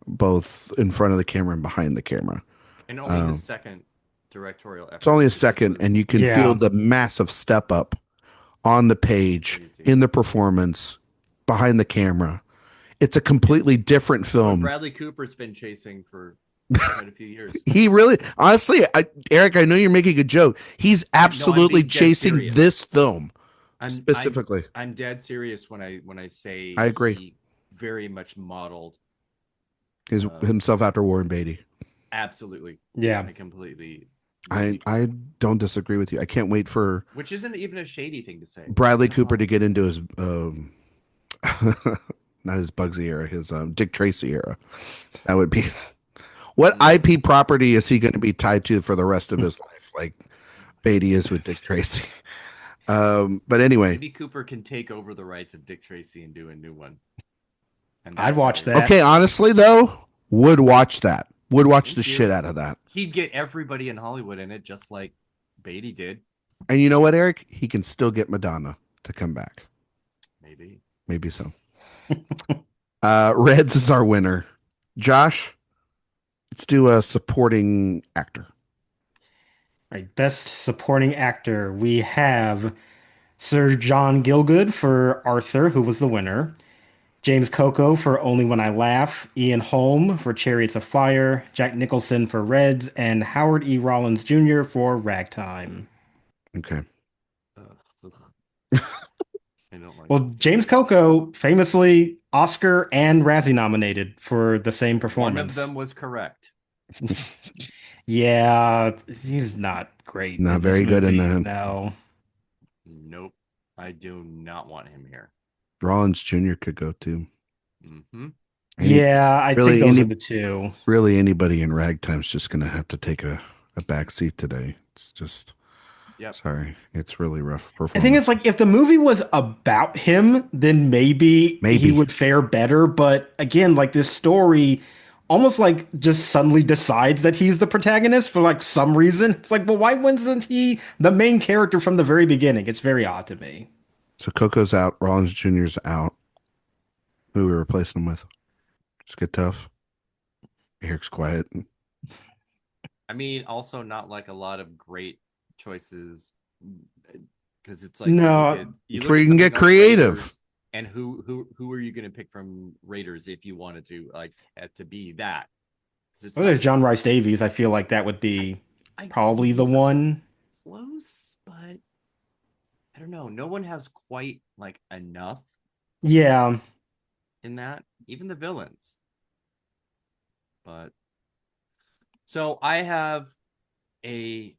both in front of the camera and behind the camera. And only his second directorial effort. It's only a This second, and was you can feel Yeah. the massive step up on the page, crazy. in the performance, behind the camera. It's a completely different What film. Bradley Cooper's been chasing for quite a few years. He really, honestly, Eric, I know you're making a joke. He's absolutely being dead chasing serious. this film I'm specifically. I'm dead serious when I say I agree. he very much modeled Himself after Warren Beatty. absolutely. Yeah. I completely I don't disagree with you. I can't wait for which isn't even a shady thing to say. Bradley Cooper to get into his not his Bugsy era, his Dick Tracy era. That would be what IP property is he going to be tied to for the rest of his life? Like Beatty is with Dick Tracy. But anyway, Maybe Cooper can take over the rights of Dick Tracy and do a new one. And I'd that's watch how he- that. okay, honestly though, would watch that. Would watch the Thank you. shit out of that. He'd get everybody in Hollywood in it, just like Beatty did. And you know what, Eric? He can still get Madonna to come back. Maybe. Maybe so. Reds is our winner. Josh, let's do a supporting actor. All right, best supporting actor. We have Sir John Gielgud for Arthur, who was the winner. James Coco for Only When I Laugh. Ian Holm for Chariots of Fire. Jack Nicholson for Reds, and Howard E. Rollins Jr. for Ragtime. Okay. Ugh. I don't like Well, this James movie. Coco famously Oscar and Razzie nominated for the same One performance. of them was correct. Yeah, he's not great. Not in very this good in movie, that. No. Nope. I do not want him here. Rollins Jr. could go too. Mm-hmm. Any Yeah, I think really those are any the two. really anybody in ragtime's just gonna have to take a back seat today. It's just Yep. sorry. It's really rough I think it's like performances. if the movie was about him, then maybe he Maybe. would fare better. But again, like this story almost like just suddenly decides that he's the protagonist for like some reason. It's like, well, why wasn't he the main character from the very beginning? It's very odd to me. So Coco's out, Rollins Jr.'s out. Who we replacing him with? Just get tough. Eric's quiet. I mean, also not like a lot of great choices because it's like No, you It's look where at you can something get like creative. Raiders, and who are you going to pick from Raiders if you wanted to like to be that? 'Cause it's oh, there's like John Rice Davies. I feel like that would I be I probably the one. close, but I don't know. No one has quite like enough Yeah. in that, even the villains. But so I have a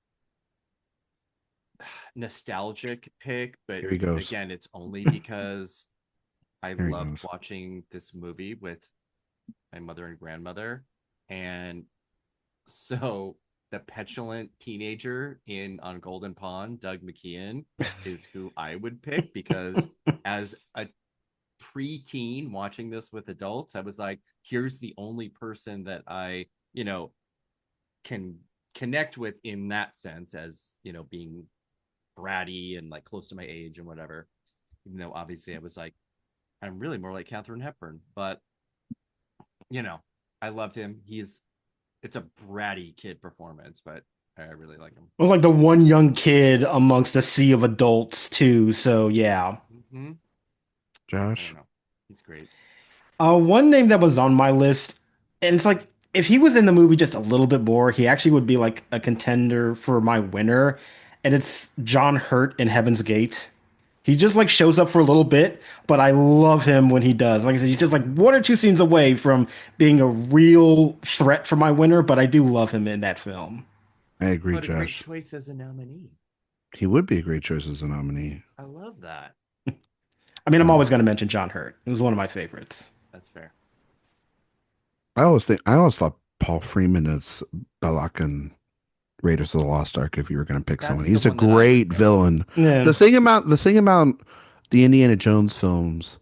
nostalgic pick, but Here he goes. again, it's only because I Here he loved goes. watching this movie with my mother and grandmother. And so the petulant teenager in On Golden Pond, Doug McKeon, is who I would pick because as a preteen watching this with adults, I was like, here's the only person that I, can connect with in that sense as, being bratty and like close to my age and whatever. Even though obviously I was like, I'm really more like Katharine Hepburn, but you know, I loved him. It's a bratty kid performance, but I really like him. It was like the one young kid amongst a sea of adults too. So yeah. Mm-hmm. I don't Josh. know. He's great. One name that was on my list, and it's like if he was in the movie just a little bit more, he actually would be like a contender for my winner. And it's John Hurt in Heaven's Gate. He just like shows up for a little bit, but I love him when he does. Like I said, he's just like one or two scenes away from being a real threat for my winner, but I do love him in that film. I agree, What a great Josh. choice as a nominee. He would be a great choice as a nominee. I love that. I mean, I'm Um, always going to mention John Hurt. It was one of my favorites. That's fair. I always thought Paul Freeman is Belloc in Raiders of the Lost Ark. If you were going to pick someone, That's the he's a one that I would great go. villain. Yeah. The thing about the Indiana Jones films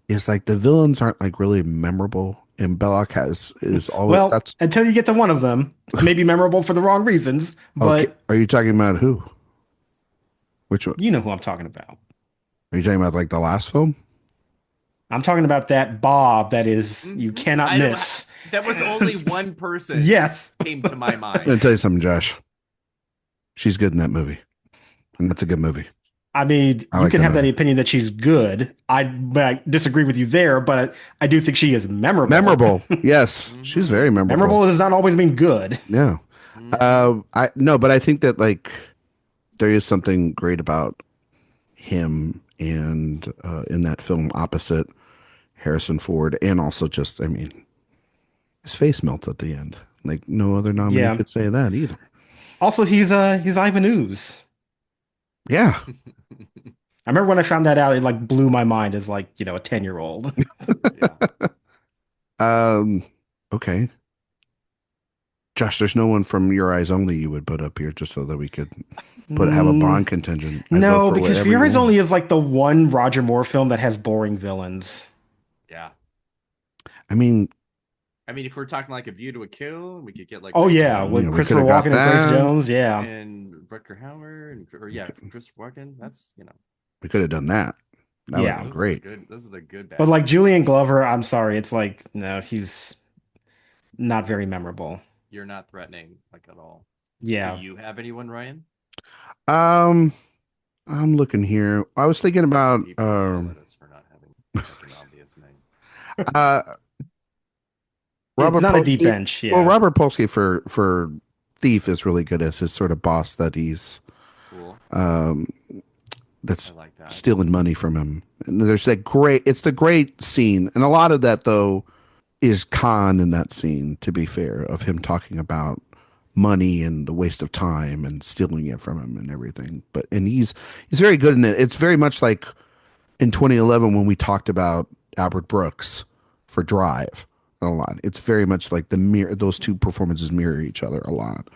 is like the villains aren't like really memorable, and Belloc is always Well, that's until you get to one of them, maybe memorable for the wrong reasons, okay. but Are you talking about who? Which one? you know who I'm talking about. Are you talking about like the last film? I'm talking about that Bob that is you cannot I don't. miss. That was only one person. Yes. Came to my I'm mind. gonna tell you something, Josh. She's good in that movie, and that's a good movie. I mean, I you like can that have that movie. opinion that she's good. I disagree with you there, but I do think she is memorable. Memorable, yes, she's very memorable. Memorable does not always mean good. Yeah. I no, but I think that like there is something great about him and in that film opposite Harrison Ford, and also just I mean his face melts at the end. Like no other nominee Yeah. could say that either. Also, he's Ivan Ooze. Yeah. I remember when I found that out, it like blew my mind as like, a 10-year-old. Yeah. Okay. Josh, there's no one from Your Eyes Only you would put up here just so that we could have a Bond contingent. I'd No, vote for because whatever you Fury's want. Only is like the one Roger Moore film that has boring villains. Yeah. I mean, If we're talking like A View to a Kill, we could get like Oh Ray yeah, Jones with we Christopher could've got Walken and Grace that. Jones. Yeah. and Rutger Hauer and Christopher Walken. That's we could have done that. That would Yeah. have been those great. Are the good. Those are the good. But like baddies. Julian Glover, I'm sorry, it's like no, he's not very memorable. You're not threatening like at all. Yeah. Do you have anyone, Ryan? Um, I'm looking here. I was thinking about People yell at us for not having like, an obvious name. uh Robert It's not a deep Polsky. bench. Well, Yeah. Robert Polsky for Thief is really good as his sort of boss that he's Cool. um that's I like that. stealing money from him. And there's it's the great scene, and a lot of that though is Khan in that scene. To be fair, of him talking about money and the waste of time and stealing it from him and everything. And he's very good in it. It's very much like in 2011 when we talked about Albert Brooks for Drive a lot. It's very much like the mirror. Those two performances mirror each other a lot.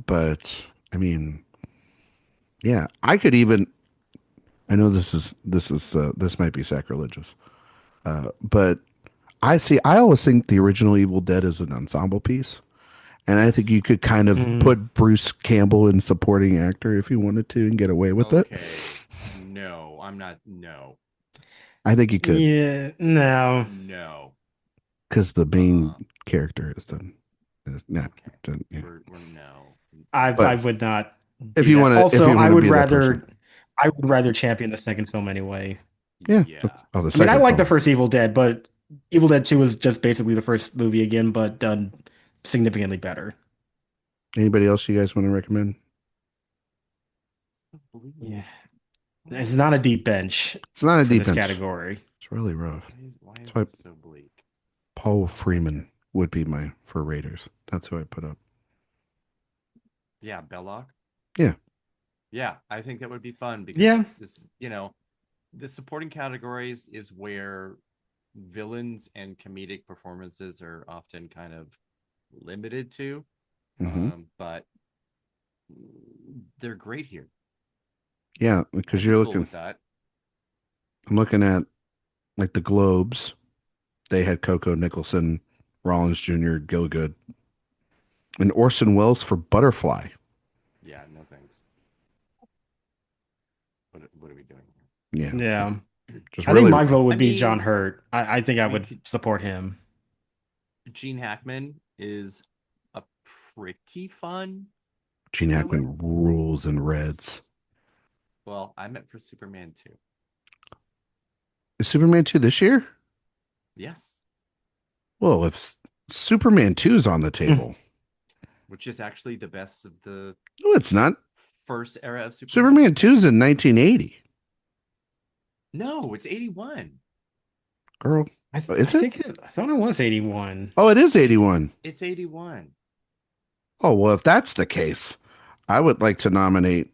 But I mean, yeah, I could even. I know this might be sacrilegious, but I see. I always think the original Evil Dead is an ensemble piece, and I think you could kind of put Bruce Campbell in supporting actor if you wanted to and get away with it. Okay. No, I'm not. No. I think you could. Yeah, no. No. Because the main character is the. Yeah. We're no. I would not. If you want to, also, if you I wanna would be that rather. person. I would rather champion the second film anyway. Yeah. Yeah. Oh, the I mean, second I like the film. first Evil Dead, but Evil Dead 2 is just basically the first movie again, but done significantly better. Anybody else you guys want to recommend? Yeah. It's not a deep bench It's not a for deep this bench. category. It's really rough. Why is why- it so bleak? Paul Freeman would be my for Raiders. That's who I put up. Yeah, Belloc. Yeah. Yeah, I think that would be fun because Yeah. this, the supporting categories is where villains and comedic performances are often kind of limited to. But they're great here. Yeah, because I'd you're be cool looking. with that. I'm looking at like the Globes. They had Coco Nicholson, Rollins Jr., Gilgood, and Orson Welles for Butterfly. Yeah, no thanks. What are we doing Yeah. Yeah. Just I really, think my vote would I be mean- John Hurt. I think I we would could- support him. Gene Hackman is a pretty fun. Gene Hackman rules in Reds. Well, I meant for Superman 2. Is Superman 2 this year? Yes, Well, if Superman 2 is on the table. which is actually the best of the No, it's not. first era of Superman. Superman 2 is in 1980. No, it's 81. Girl. I Is it? think I thought it was 81. Oh, it is 81. It's 81. Oh, well, if that's the case, I would like to nominate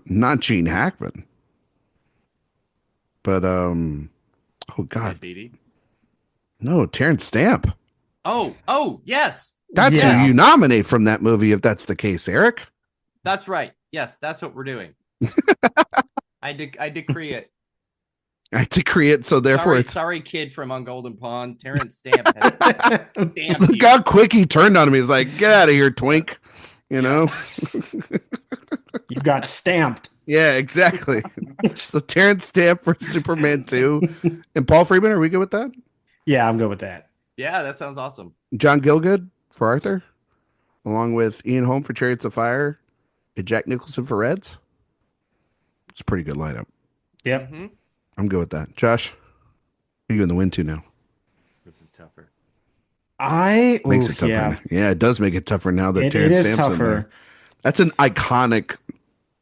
not Gene Hackman, but oh God, Ed Beatty. no, Terrence Stamp. Oh, yes. That's Yeah. who you nominate from that movie if that's the case, Eric. That's right. Yes, that's what we're doing. I decree it. I decree it, so therefore it's Sorry, kid from On Golden Pond. Terrence Stamp has stamped look you. how quick he turned on him. He's like, get out of here, twink. You know? You got stamped. Yeah, exactly. So Terrence Stamp for Superman 2. And Paul Freeman, are we good with that? Yeah, I'm good with that. Yeah, that sounds awesome. John Gielgud for Arthur, along with Ian Holm for Chariots of Fire and Jack Nicholson for Reds. It's a pretty good lineup. Yep. Mhm. I'm good with that. Josh, who are you in the win to now? This is tougher. Makes it tougher. Yeah. Yeah, it does make it tougher now that It Terrence is Stamp's in tougher. there. That's an iconic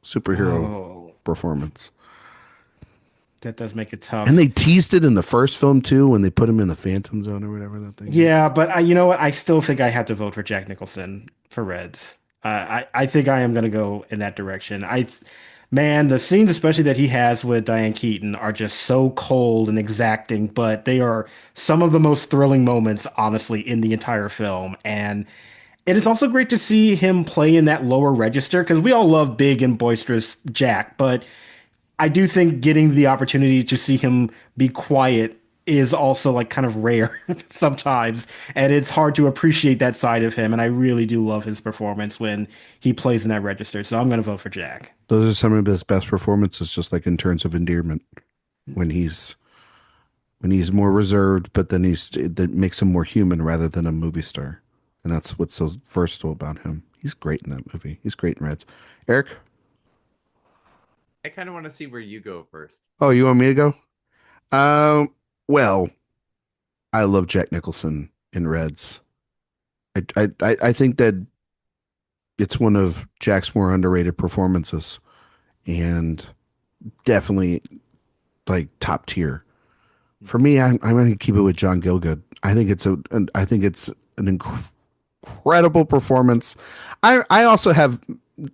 superhero Oh, performance. that does make it tough. And they teased it in the first film too when they put him in the Phantom Zone or whatever that thing. Yeah, but you know what? I still think I have to vote for Jack Nicholson for Reds. I think I am going to go in that direction. Man, the scenes, especially that he has with Diane Keaton, are just so cold and exacting, but they are some of the most thrilling moments, honestly, in the entire film. And it's also great to see him play in that lower register because we all love big and boisterous Jack, but I do think getting the opportunity to see him be quiet is also like kind of rare sometimes, and it's hard to appreciate that side of him. And I really do love his performance when he plays in that register. So I'm going to vote for Jack. Those are some of his best performances, just like in terms of endearment, when he's more reserved, but then that makes him more human rather than a movie star, and that's what's so versatile about him. He's great in that movie. He's great in Reds. Eric, I kind of want to see where you go first. oh, you want me to go? Well, I love Jack Nicholson in Reds. I think that it's one of Jack's more underrated performances, and definitely like top tier. For me, I'm going to keep it with John Gielgud. I think it's an incredible performance. I also have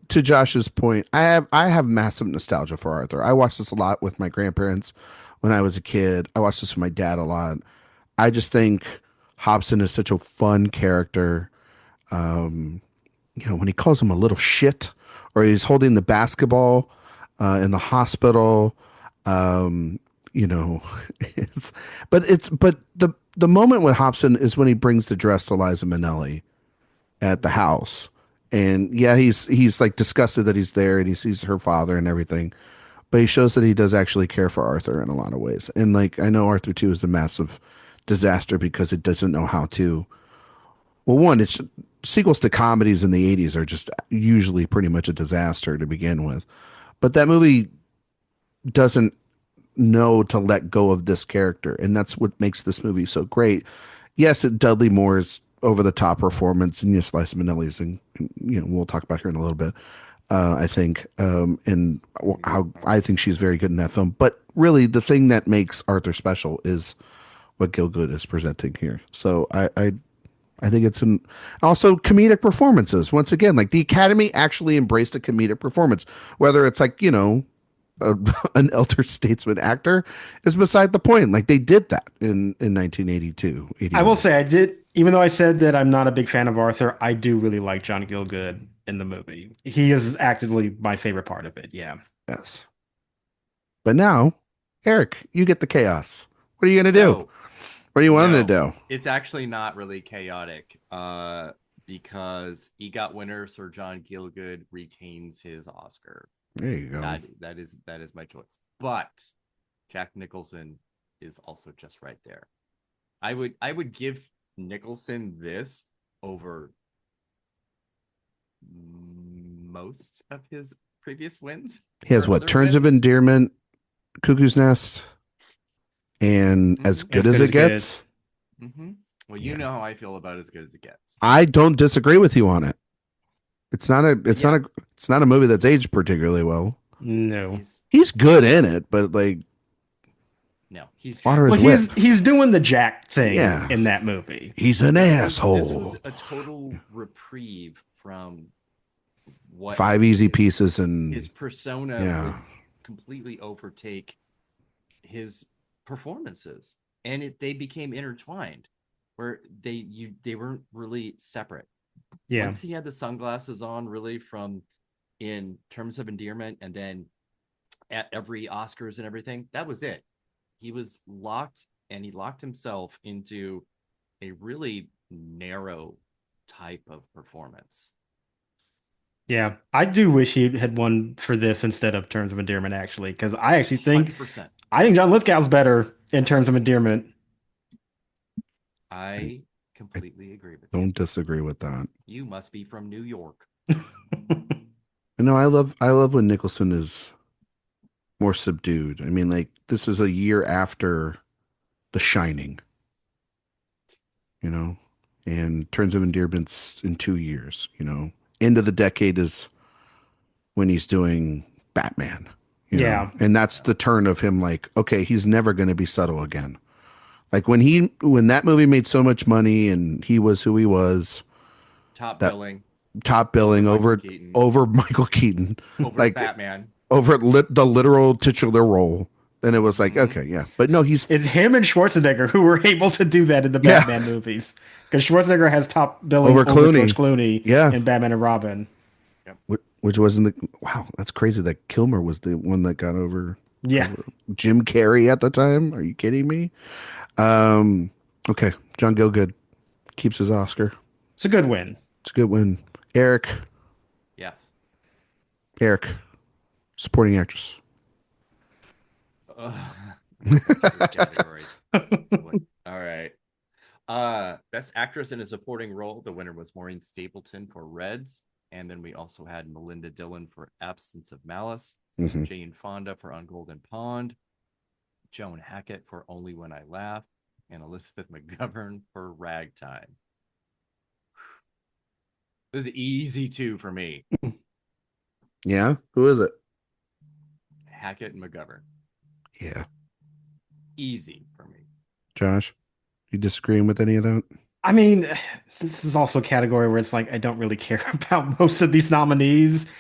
to Josh's point, I have massive nostalgia for Arthur. I watched this a lot with my grandparents when I was a kid. I watched this with my dad a lot. I just think Hobson is such a fun character. When he calls him a little shit, or he's holding the basketball in the hospital, um, you know, it's, but the moment with Hobson is when he brings the dress to Liza Minnelli at the house. And yeah, he's like disgusted that he's there and he sees her father and everything. But he shows that he does actually care for Arthur in a lot of ways. And like I know Arthur 2 is a massive disaster because it doesn't know how to. Well, one, it's sequels to comedies in the 80s are just usually pretty much a disaster to begin with. But that movie doesn't know to let go of this character, and that's what makes this movie so great. Yes, Dudley Moore's over the top performance, and yes, Liza Minnelli's, and we'll talk about her in a little bit. I think, and how I think she's very good in that film. But really, the thing that makes Arthur special is what Gielgud is presenting here. So I think it's also comedic performances. Once again, like the Academy actually embraced a comedic performance, whether it's like a, an elder statesman actor is beside the point. Like they did that in 1982. I will say I did, even though I said that I'm not a big fan of Arthur, I do really like John Gielgud in the movie. He is actively my favorite part of it. Yeah. Yes. But now, Erik, you get the chaos. What are you going to do? What do you want him to do? It's actually not really chaotic because EGOT winner Sir John Gielgud retains his Oscar. There you go. That is my choice. But Jack Nicholson is also just right there. I would give Nicholson this over most of his previous wins. He has what? Terms of Endearment, Cuckoo's Nest, and As Good as It Gets. Mm-hmm. Well, you know how I feel about As Good as It Gets. I don't disagree with you on it. It's not a movie that's aged particularly well. No, he's good in it, but like, no, he's doing the Jack thing in that movie. He's an asshole. This was a total reprieve from what Five Easy Pieces and his persona would completely overtake his performances, and they became intertwined, where they weren't really separate. Yeah. Once he had the sunglasses on, really, from in Terms of Endearment, and then at every Oscars and everything, that was it. He was locked, and he locked himself into a really narrow type of performance. Yeah, I do wish he had won for this instead of Terms of Endearment, actually, because I actually think 100%. I think John Lithgow's better in Terms of Endearment. I completely agree with Don't disagree with that. You must be from New York. No, I love when Nicholson is more subdued. I mean, like this is a year after The Shining, and Terms of Endearment's in 2 years. End of the decade is when he's doing Batman. And that's the turn of him. Like, okay, he's never going to be subtle again. Like when that movie made so much money and he was who he was, top billing over Michael Keaton, over like Batman, over the literal titular role. Then it was like, okay, yeah, but no, it's him and Schwarzenegger who were able to do that in the Batman movies, because Schwarzenegger has top billing over George Clooney, in Batman and Robin. Yep. Which wasn't wow, that's crazy that Kilmer was the one that got over Jim Carrey at the time. Are you kidding me? Okay, John Gielgud keeps his Oscar. It's a good win. Erik. Yes. Erik, supporting actress. All right. Best actress in a supporting role. The winner was Maureen Stapleton for Reds. And then we also had Melinda Dillon for Absence of Malice, Jane Fonda for On Golden Pond, Joan Hackett for Only When I Laugh, and Elizabeth McGovern for Ragtime. This is easy too for me. Yeah? Who is it? Hackett and McGovern. Yeah. Easy for me. Josh, you disagreeing with any of that? I mean, this is also a category where it's like I don't really care about most of these nominees. Yeah.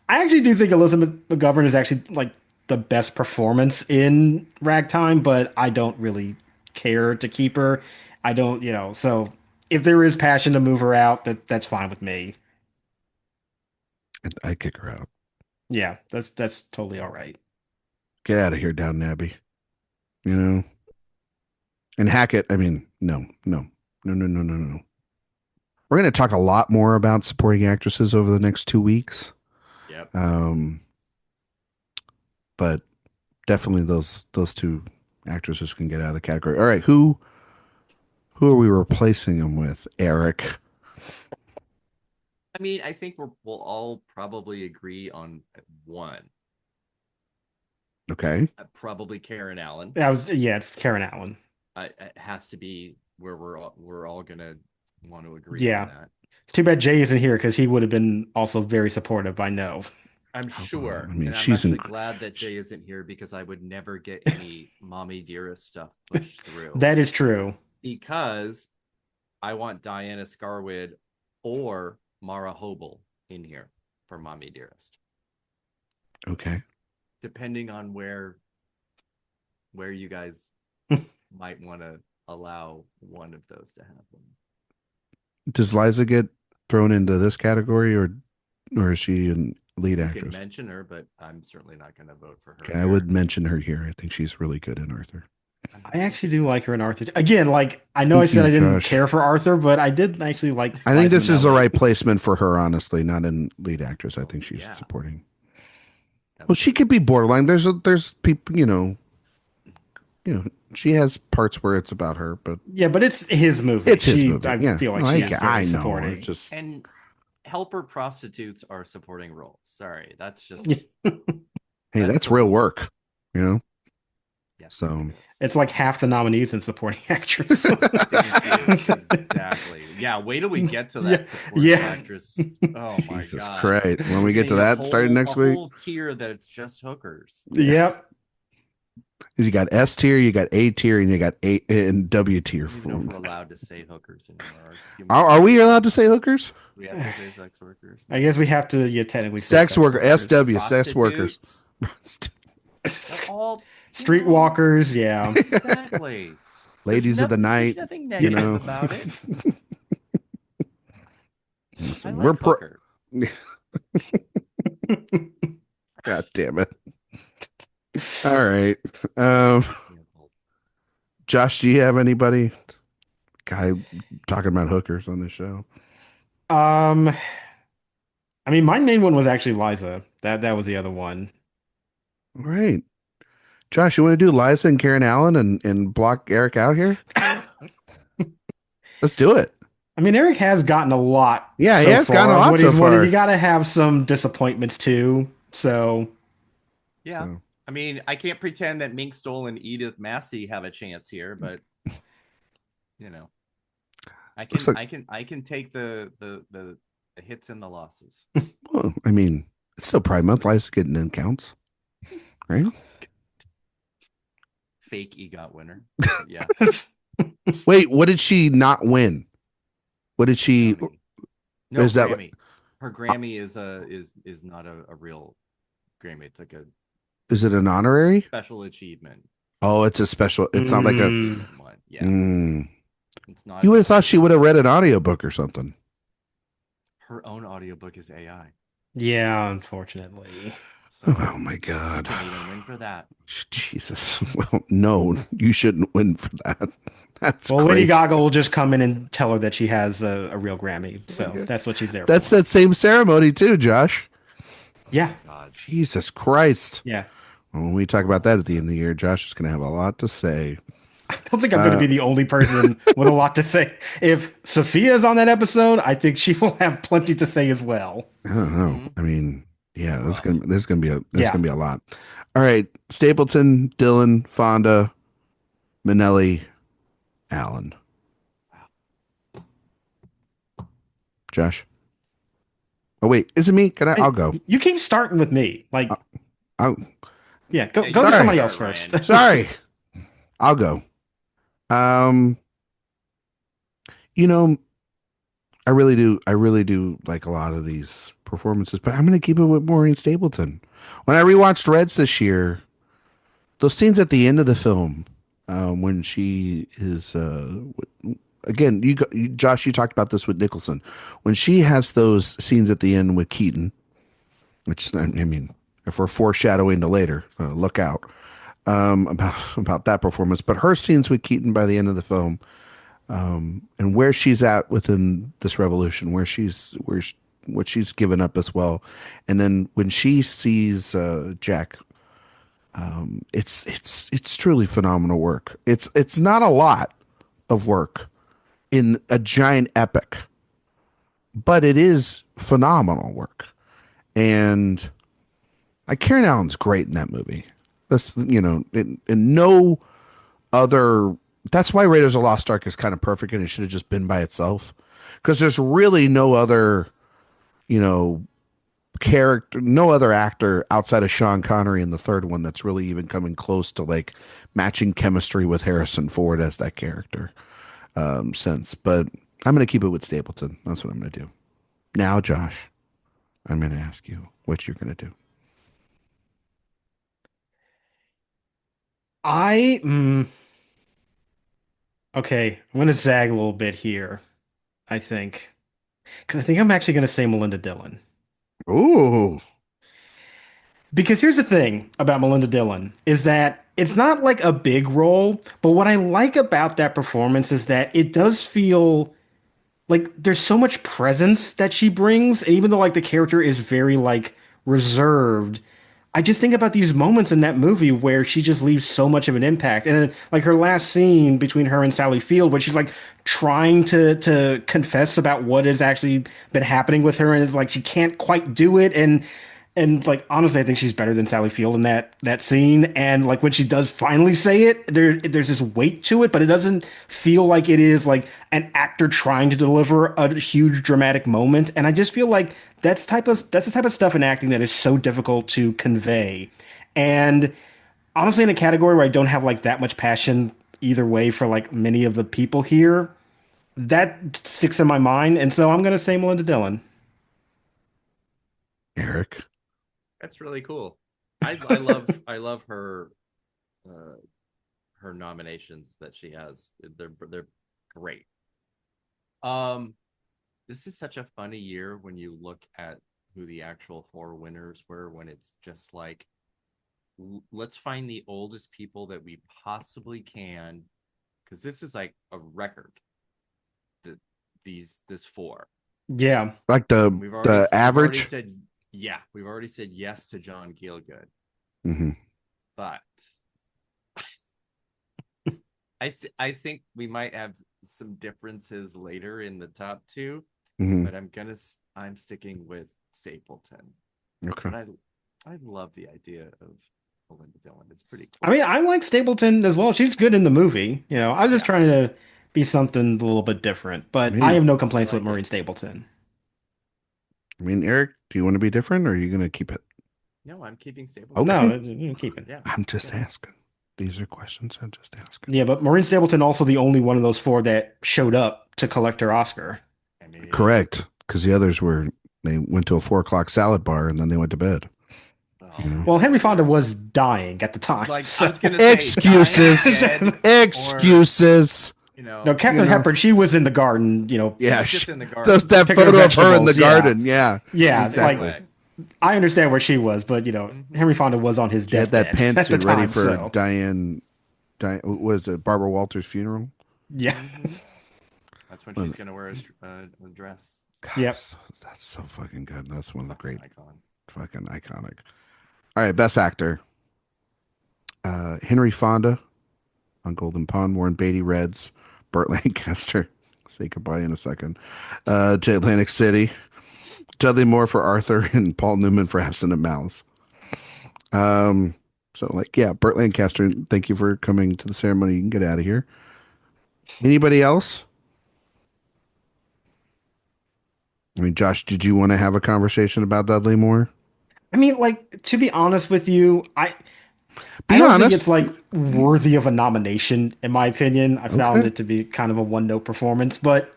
I actually do think Elizabeth McGovern is actually like the best performance in Ragtime, but I don't really care to keep her. I don't, so if there is passion to move her out, that's fine with me. I kick her out. Yeah, that's totally all right. Get out of here, Downton Abbey. You know? And Hackett, I mean, no, no, no, no, no, no, no. We're going to talk a lot more about supporting actresses over the next 2 weeks. Yep. But definitely those two actresses can get out of the category. All right, who are we replacing them with? Erik. I mean, I think we'll all probably agree on one. Okay. Probably Karen Allen. It's Karen Allen. It has to be where we're all gonna want to agree Yeah. on that. It's too bad Jay isn't here because he would have been also very supportive. I know. I'm sure. I mean, and I'm she's actually glad that Jay isn't here because I would never get any Mommie Dearest stuff pushed through. That is true. Because I want Diana Scarwood or Mara Hobel in here for Mommie Dearest. Okay. Depending on where you guys might want to allow one of those to happen. Does Liza get thrown into this category, or is she a lead You actress? can mention her, but I'm certainly not going to vote for her. Okay, I would mention her here. I think she's really good in Arthur. I actually do like her in Arthur. Again, like I know I said I didn't care for Arthur, but I did actually like. I think this is the right placement for her, honestly, not in lead actress. I think she's supporting. Well, she could be borderline. There's people, she has parts where it's about her, but yeah, but it's his movie. It's his movie. I feel like I know. supporting. Just and helper prostitutes are supporting roles. Sorry, that's just. Hey, that's real work, Yes, so it's like half the nominees in supporting actress. Exactly. Yeah. Wait till we get to that supporting actress. Oh my Jesus god! Christ! When we get to that, starting next week, whole tier that it's just hookers. Yep. You got S tier, you got A tier, and you got A and W tier. I don't know if we're allowed to say hookers anymore. Are we allowed to say hookers? We have to say sex workers. I guess we have to. Yeah, technically. Sex worker, SW, sex workers. All Streetwalkers, yeah. Exactly. Ladies of the night. There's nothing negative about it. Listen, I like hooker. God damn it. All right. Josh, do you have anybody? Guy talking about hookers on this show. I mean, my main one was actually Liza. That was the other one. All right. Josh, you want to do Liza and Karen Allen and block Erik out here? Let's do it. I mean, Erik has gotten a lot. Yeah, he has gotten a lot so far. You got to have some disappointments too. So, yeah. So. I mean, I can't pretend that Mink Stole and Edith Massey have a chance here, but I can take the hits and the losses. Well, I mean, it's still Pride Month. Liza's getting in counts, right? Fake EGOT winner. Yeah. Wait, what did she not win? What did she? No, is Grammy. Her Grammy is not a real Grammy. It's like a. Is it an honorary? Special achievement. Oh, it's a special. It's not like a one. Yeah. It's not. You would have thought she would have read an audiobook or something. Her own audiobook is AI. Yeah, unfortunately. So, oh my God. You can't even win for that. Jesus. Well, no, you shouldn't win for that. That's well, crazy. Lady Gaga will just come in and tell her that she has a real Grammy. So that's what she's there That's for. That same ceremony too, Josh. Yeah. God. Jesus Christ. Yeah. Well, when we talk about that at the end of the year, Josh is going to have a lot to say. I don't think I'm going to be the only person with a lot to say. If Sophia is on that episode, I think she will have plenty to say as well. I don't know. Mm-hmm. I mean, yeah, there's gonna be a lot. All right, Stapleton, Dylan, Fonda, Minnelli, Allen. Josh. Oh wait, is it me? I'll go. You keep starting with me. Like, go to somebody else first. Sorry, I'll go. you know, I really do like a lot of these performances, but I'm going to keep it with Maureen Stapleton. When I rewatched Reds this year, those scenes at the end of the film, when she is, again, Josh, you talked about this with Nicholson, when she has those scenes at the end with Keaton, which I mean, if we're foreshadowing to later, look out about that performance. But her scenes with Keaton by the end of the film, and where she's at within this revolution, what she's given up as well, and then when she sees Jack, it's truly phenomenal work. It's not a lot of work in a giant epic, but it is phenomenal work. And like Karen Allen's great in that movie. That's in no other. That's why Raiders of the Lost Ark is kind of perfect, and it should have just been by itself, because there's really no other, you know, character, no other actor outside of Sean Connery in the third one that's really even coming close to like matching chemistry with Harrison Ford as that character. Since, but I'm going to keep it with Stapleton. That's what I'm going to do. Now, Josh, I'm going to ask you what you're going to do. I okay, I'm gonna zag a little bit here, I think. Because I think I'm actually gonna say Melinda Dillon. Ooh, Because here's the thing about Melinda Dillon is that it's not like a big role, but what I like about that performance is that it does feel like there's so much presence that she brings, and even though like the character is very like reserved, I just think about these moments in that movie where she just leaves so much of an impact. And then, like her last scene between her and Sally Field, where she's like trying to confess about what has actually been happening with her, and it's like she can't quite do it. And like honestly, I think she's better than Sally Field in that scene. And like when she does finally say it, there's this weight to it, but it doesn't feel like it is like an actor trying to deliver a huge dramatic moment. And I just feel like that's the type of stuff in acting that is so difficult to convey. And honestly, in a category where I don't have like that much passion either way for like many of the people here, that sticks in my mind. And so I'm gonna say Melinda Dillon. Erik. That's really cool. I love her uh her nominations that she has. They're great. Um this is such a funny year when you look at who the actual four winners were, when it's just like let's find the oldest people that we possibly can, because this is like a record that this four. Yeah. Like We've already the we've already average. said yeah, we've already said yes to John Gielgud, Hmm. but I think we might have some differences later in the top two, Hmm. but I'm sticking with Stapleton. Okay. But I love the idea of Melinda Dillon. It's pretty I cool. mean, I like Stapleton as well. She's good in the movie. I was just Yeah, trying to be something a little bit different, but I Maybe. have no I complaints with like it. Maureen Stapleton. I mean, Erik, do you want to be different, or are you going to keep it? No, I'm keeping Stapleton. Okay. No, you keep it. Yeah, I'm just yeah. asking. These are questions I'm just asking. Yeah, but Maureen Stapleton also the only one of those four that showed up to collect her Oscar. I mean, Correct, because the others they went to a 4 o'clock salad bar and then they went to bed. You well, know. Well, Henry Fonda was dying at the time, like I so was gonna say, dying, Excuses. dead, or Excuses. no, You Catherine know. Hepburn, she was in the garden, she Yeah. was just in the garden. That picking her photo of her in the vegetables. Yeah, garden. Yeah. yeah, Same like Exactly. way. I understand where she was, but Mhm. Henry Fonda was on his She had that deathbed at the pantsuit ready time, for so Diane, was it Barbara Walters' funeral? yeah, Mhm. That's when Was she's it? gonna wear a dress. God, yep. that's so fucking good. That's one of the Fucking great, icon. fucking iconic. All right, best actor. Henry Fonda on Golden Pond, Warren Beatty, Reds, Burt Lancaster. Say goodbye in a second. To Atlantic City, Dudley Moore for Arthur, and Paul Newman for Absent and Malice. So like, yeah, Burt Lancaster, thank you for coming to the ceremony. You can get out of here. Anybody else? I mean, Josh, did you want to have a conversation about Dudley Moore? I mean, like to be honest with you, I Be don't think it's honest. like worthy of a nomination, in my opinion. I found Okay. it to be kind of a one note performance, but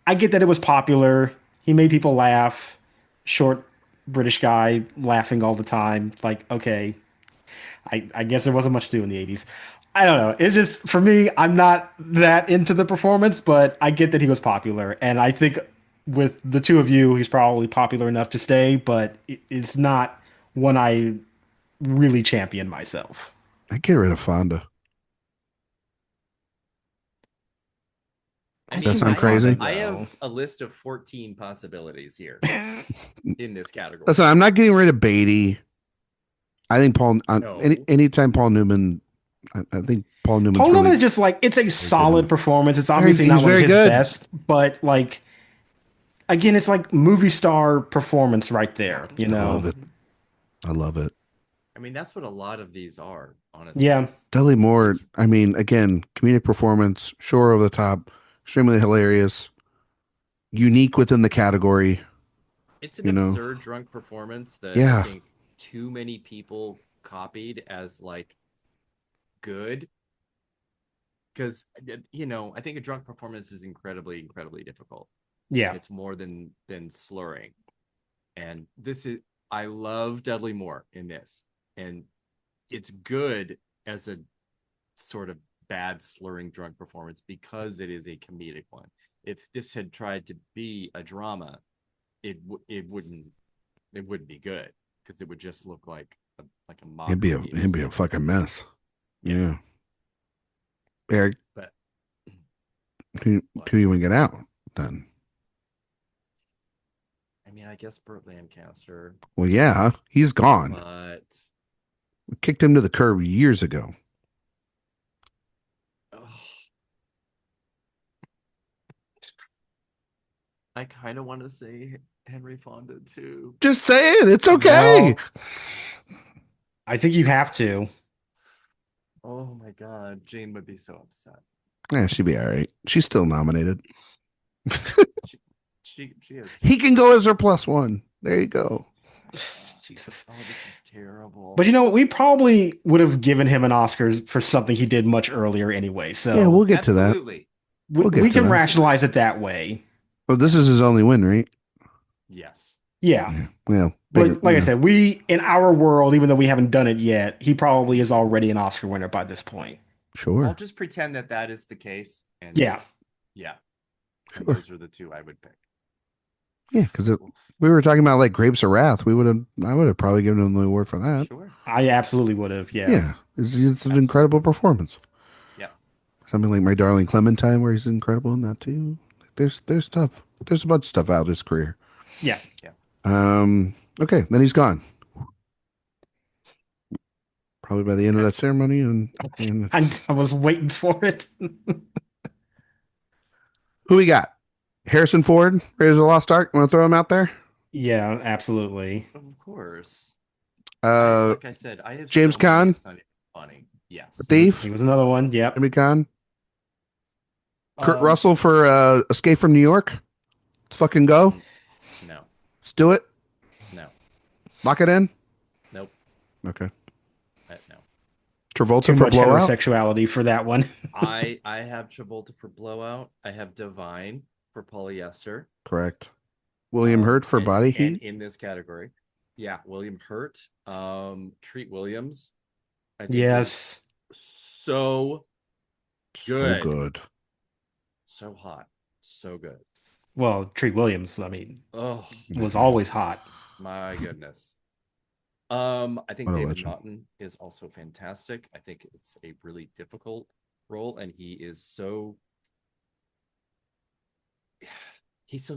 I get that it was popular. He made people laugh. Short British guy laughing all the time. Like, okay, I guess there wasn't much to do in the 80s. I don't know. It's just for me, I'm not that into the performance, but I get that he was popular. And I think with the two of you, he's probably popular enough to stay, but it's not one I really champion myself. I get rid of Fonda. I I Does that mean, think sound I have crazy? McQuade, I though. have a list of 14 possibilities here in this category. Listen, I'm not getting rid of Beatty. I think Paul. No. Anytime Paul Newman, I think Paul Newman's Paul Newman really is just like it's a very good in solid it. performance. It's Very, obviously he's not one of very his good. best, but like again, it's like movie star performance right there, you I love know? it. I love it. I mean, that's what a lot of these are, Yeah. honestly. Dudley Moore. It's I mean, again, comedic performance, sure over the top, extremely hilarious, unique within the category. it's an You know. absurd drunk performance that I Yeah. think too many people copied as like good because I think a drunk performance is incredibly difficult, and Yeah. it's more than slurring. And this is I love Dudley Moore in this, and it's good as a sort of bad slurring drunk performance because it is a comedic one. If this had tried to be a drama, it wouldn't be good because it would just look like a mockery. It'd be a fucking mess. Yeah, Yeah. Eric, but who you want to get out then? I mean, I guess Burt Lancaster, Well, yeah, he's gone. but We kicked him to the curb years ago. oh, I kind of want to say Henry Fonda too. Just say it. It's okay. No, I think you have to. Oh my God, Jane would be so upset. Yeah, she'd be all right. She's still nominated. She she is. He can go as her plus one. There you go. Jesus. Oh, this is terrible. But we probably would have given him an Oscar for something he did much earlier anyway. Yeah, we'll So get to that. Absolutely. We'll get we to can that. rationalize it that way. Well, this is his only win, right? Yes. Yeah. Yeah. Well, But like I yeah, said, in our world, even though we haven't done it yet, he probably is already an Oscar winner by this point. I'll sure, just pretend that is the case, and Yeah. yeah, and sure. those are the two I would pick. Yeah, because we were talking about like Grapes of Wrath. I would have probably given him the award for that. Sure. I absolutely would have. Yeah. Yeah, it's an incredible performance. Yeah. Something like My Darling Clementine, where he's incredible in that too. There's stuff. There's a bunch of stuff out of his career. Yeah. Yeah. Okay, then he's gone. Probably by the end of that ceremony, and I was waiting for it. who we got? Harrison Ford, Raiders of the Lost Ark. Want to throw him out there? Yeah, absolutely. Of course. Uh, Like I said, I have James so many, Caan? it's not even funny. Yes. Thief, He was another one. Yep. Jimmy Caan, Kurt Um, Russell for Escape from New York. Let's fucking go. No. Let's do it. No. Lock it in. Nope. Okay. No. Travolta Too for much Blowout. heterosexuality for that one. I have Travolta for Blowout. I have Divine for Polyester. Correct. William Hurt for Body and Heat. in this category. Yeah, William Hurt. Treat Williams. I think Yes. is so good. So good. So hot. So good. Well, Treat Williams, I mean, Oh was always hot. my goodness. I think What a David legend. Naughton is also fantastic. I think it's a really difficult role, and he's so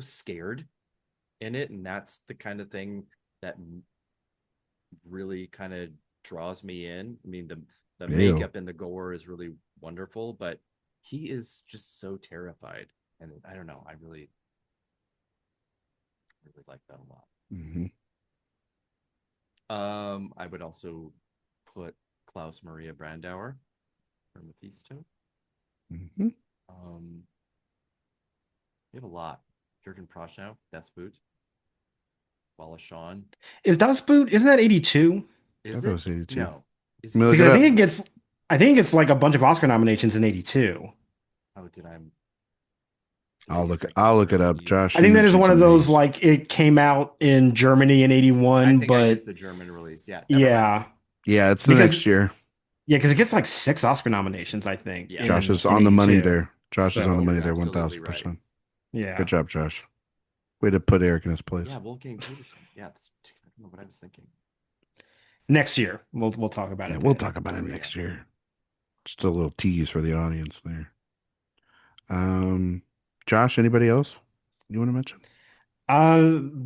scared in it, and that's the kind of thing that really kind of draws me in. I mean, the Ew. makeup and the gore is really wonderful, but he is just so terrified, and I don't know. I really like that a lot. Mm-hmm. I would also put Klaus Maria Brandauer for Mephisto. Mm-hmm. We have a lot. Jürgen Prochnow, Death's Boot. Wallace Shawn. Is Das Boot, isn't that 82? Is thought it it? was 82. No. Is Let me he? look Because it up. I think it's like a bunch of Oscar nominations in '82. Oh, did I? I'll Give me a look. second I'll look here. it up. Josh, I you think that is mentioned one of some those names. like it came out in Germany in I '81, think I but missed the German release. Yeah, never mind. yeah, Yeah, it's the because next year. because it gets like 6 Oscar nominations, I think, Yeah, Josh is in on the money '82. there. Josh is on the So money you're there. absolutely right. 1000%. Good yeah. job, Josh. Way to put Erik in his place. Yeah, Wolfgang Peterson. Yeah, I don't know what I was thinking. Next year, we'll talk about Yeah, it we'll then. talk about There him we next go. year. Just a little tease for the audience there. Um, Josh, anybody else you want to mention?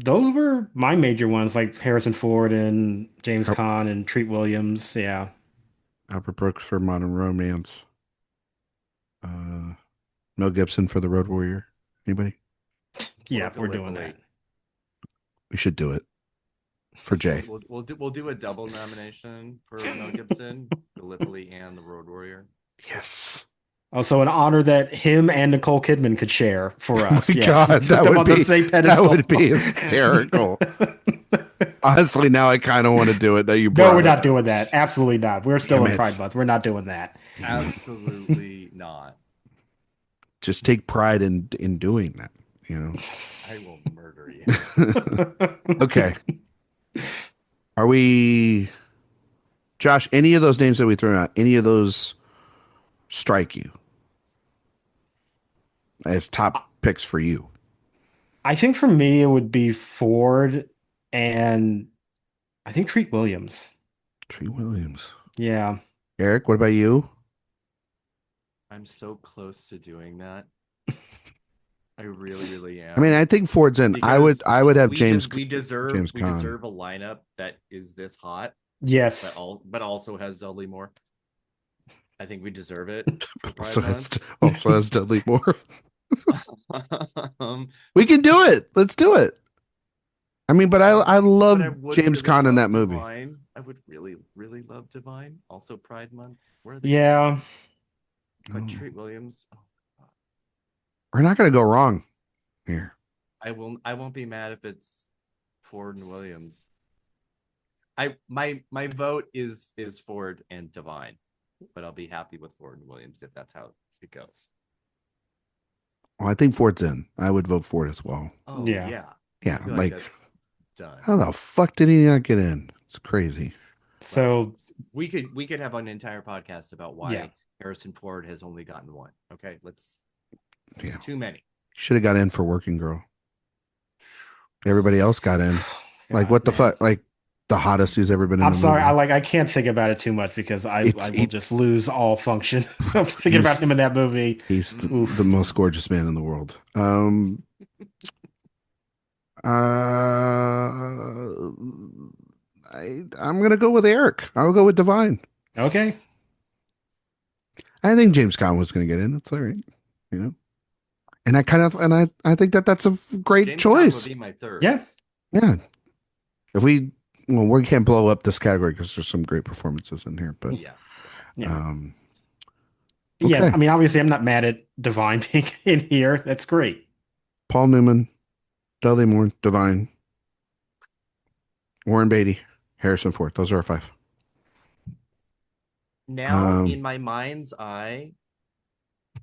Those were my major ones, like Harrison Ford and James Al- Caan and Treat Williams. Yeah. Albert Brooks for Modern Romance. Uh, Mel Gibson for The Road Warrior. Anybody? Yeah, Or we're doing Gallipoli. that. We should do it for Jay. We'll do a double nomination for Mel Gibson, Gallipoli, and The Road Warrior. Yes. Also, an honor that him and Nicole Kidman could share for Oh us. my Yes. God, Put them on the same pedestal. that would be hysterical. Honestly, now I kind of want to do it. That you No, brought we're it. not doing that. Absolutely not. We're still Damn in it. Pride Month. We're not doing that. Absolutely not. Just take pride in doing that. You know. I will murder you. Okay. Are we, Josh? Any of those names that we threw out? Any of those strike you as top picks for you? I think for me, it would be Ford and I think Treat Williams. Tree Williams. Yeah. Erik, what about you? I'm so close to doing that. I really, really am. I mean, I think Ford's in. Because I would have we James we deserve James we Caan. deserve a lineup that is this hot, Yes. but also has Dudley Moore. I think we deserve it for Pride Also has, Month. also has Dudley Moore. um, We can do it. Let's do it. I mean, but I love but I would James really Caan in love that movie. Divine. I would really, really love Divine. Also Pride Month. Worthy. Yeah. But Oh, Treat Williams. Oh, God. we're not going to go wrong here. I won't be mad if it's Ford and Williams. My vote is Ford and Divine, but I'll be happy with Ford and Williams if that's how it goes. Well, I think Ford's in. I would vote Ford as well. Oh Yeah. yeah. Yeah, I feel like that's done. how the fuck did he not get in? It's crazy. So We could have an entire podcast about why Yeah. Harrison Ford has only gotten one. Okay, let's Yeah, too many. should have got in for Working Girl. Everybody else got in. Like God, what the man. fuck? Like the hottest he's ever been in I'm a sorry. movie. I can't think about it too much because I It's- will just lose all function of thinking He's- about him in that movie. He's Oof. the most gorgeous man in the world. I'm gonna go with Erik. I'll go with Divine. Okay. I think James Caan was gonna get in. It's all right, you know. And I think that's a great James Caan choice. would be my third. Yeah. Yeah. If we can't blow up this category because there's some great performances in here, but Yeah. Yeah. um, Yeah. okay. I mean, obviously, I'm not mad at Divine being in here. That's great. Paul Newman, Dudley Moore, Divine, Warren Beatty, Harrison Ford. Those are our five. Now in my mind's eye,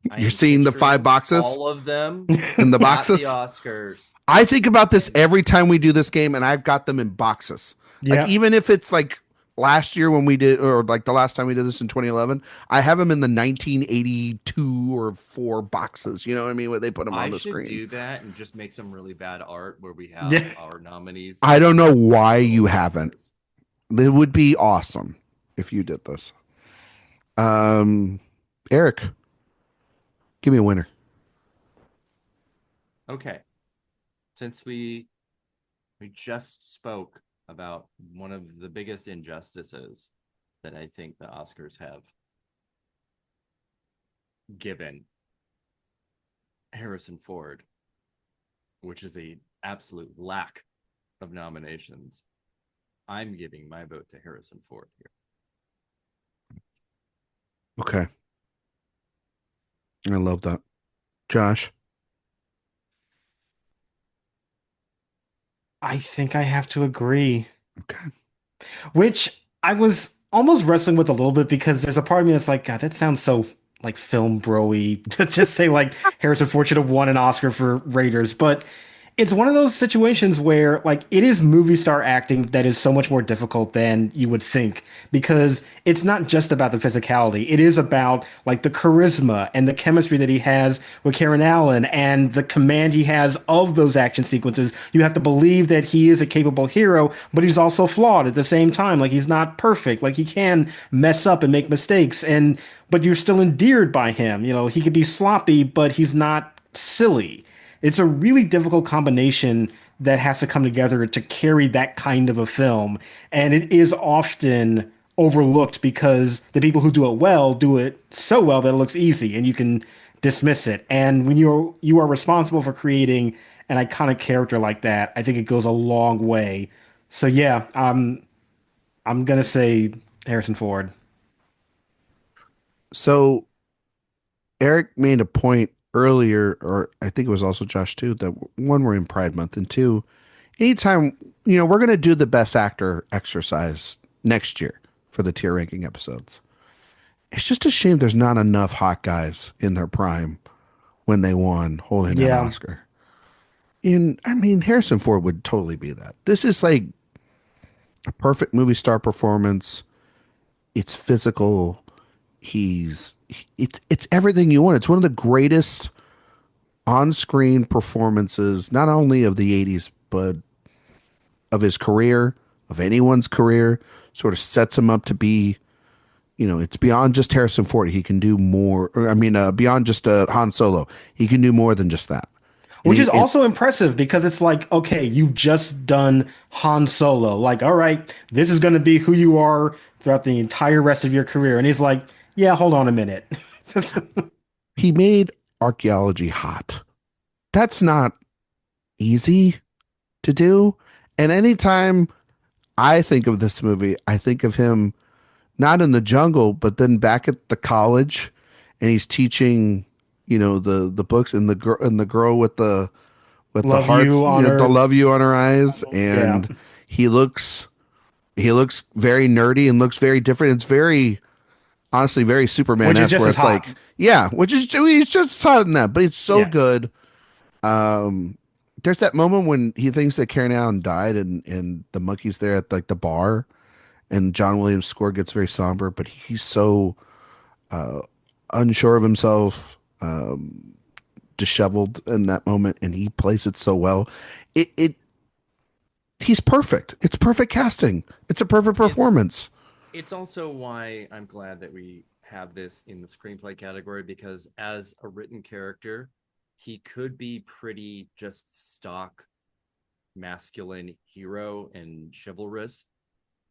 I You're am seeing the picturing 5 boxes all of them in the at boxes. the Oscars. I think about this every time we do this game, and I've got them in boxes. Yeah. Like even if it's like last year when we did, or like the last time we did this in 2011, I have them in the 1982 or 4 boxes. You know what I mean? Where they put them on I the should screen. do that and just make some really bad art where we have Yeah. our nominees. I don't know why in you little haven't. boxes. It would be awesome if you did this. Erik, give me a winner. Okay. Since we just spoke about one of the biggest injustices that I think the Oscars have given Harrison Ford, which is a absolute lack of nominations, I'm giving my vote to Harrison Ford here. Okay. I love that. Josh. I think I have to agree. Okay. Which I was almost wrestling with a little bit because there's a part of me that's like, God, that sounds so like film bro-y to just say like Harrison Ford should have won an Oscar for Raiders. But it's one of those situations where like it is movie star acting that is so much more difficult than you would think because it's not just about the physicality. It is about like the charisma and the chemistry that he has with Karen Allen and the command he has of those action sequences. You have to believe that he is a capable hero, but he's also flawed at the same time. Like he's not perfect. Like he can mess up and make mistakes and but you're still endeared by him. You know, he could be sloppy, but he's not silly. It's a really difficult combination that has to come together to carry that kind of a film. And it is often overlooked because the people who do it well do it so well that it looks easy and you can dismiss it. And when you are responsible for creating an iconic character like that, I think it goes a long way. So yeah, I'm gonna say Harrison Ford. So Erik made a point earlier, or I think it was also Josh too, that one, we're in Pride Month, and two, anytime, we're going to do the best actor exercise next year for the tier ranking episodes. It's just a shame there's not enough hot guys in their prime when they won holding that Yeah. Oscar. And I mean, Harrison Ford would totally be that. This is like a perfect movie star performance. It's physical. It's everything you want. It's one of the greatest on-screen performances, not only of the 80s, but of his career, of anyone's career. Sort of sets him up to be, it's beyond just Harrison Ford. He can do more. Or, I mean, beyond just Han Solo. He can do more than just that. And Which he, is also impressive because it's like, okay, you've just done Han Solo. Like, all right, this is going to be who you are throughout the entire rest of your career. And he's like, yeah, hold on a minute. he made archaeology hot. That's not easy to do. And anytime I think of this movie, I think of him not in the jungle, but then back at the college, and he's teaching, the books, and the girl with the Love hearts, you on the Earth. love you on her eyes, Yeah. and he looks he looks very nerdy and looks very different. It's very honestly very Which is Superman-esque, just where as it's hot. like, yeah, which is he's just hot in that, but it's so Yeah. good. There's that moment when he thinks that Karen Allen died, and the monkey's there at like the bar, and John Williams' score gets very somber, but he's so unsure of himself, disheveled in that moment, and he plays it so well. It he's perfect. It's perfect casting. It's a perfect It's performance. it's also why I'm glad that we have this in the screenplay category because as a written character, he could be pretty just stock masculine hero and chivalrous.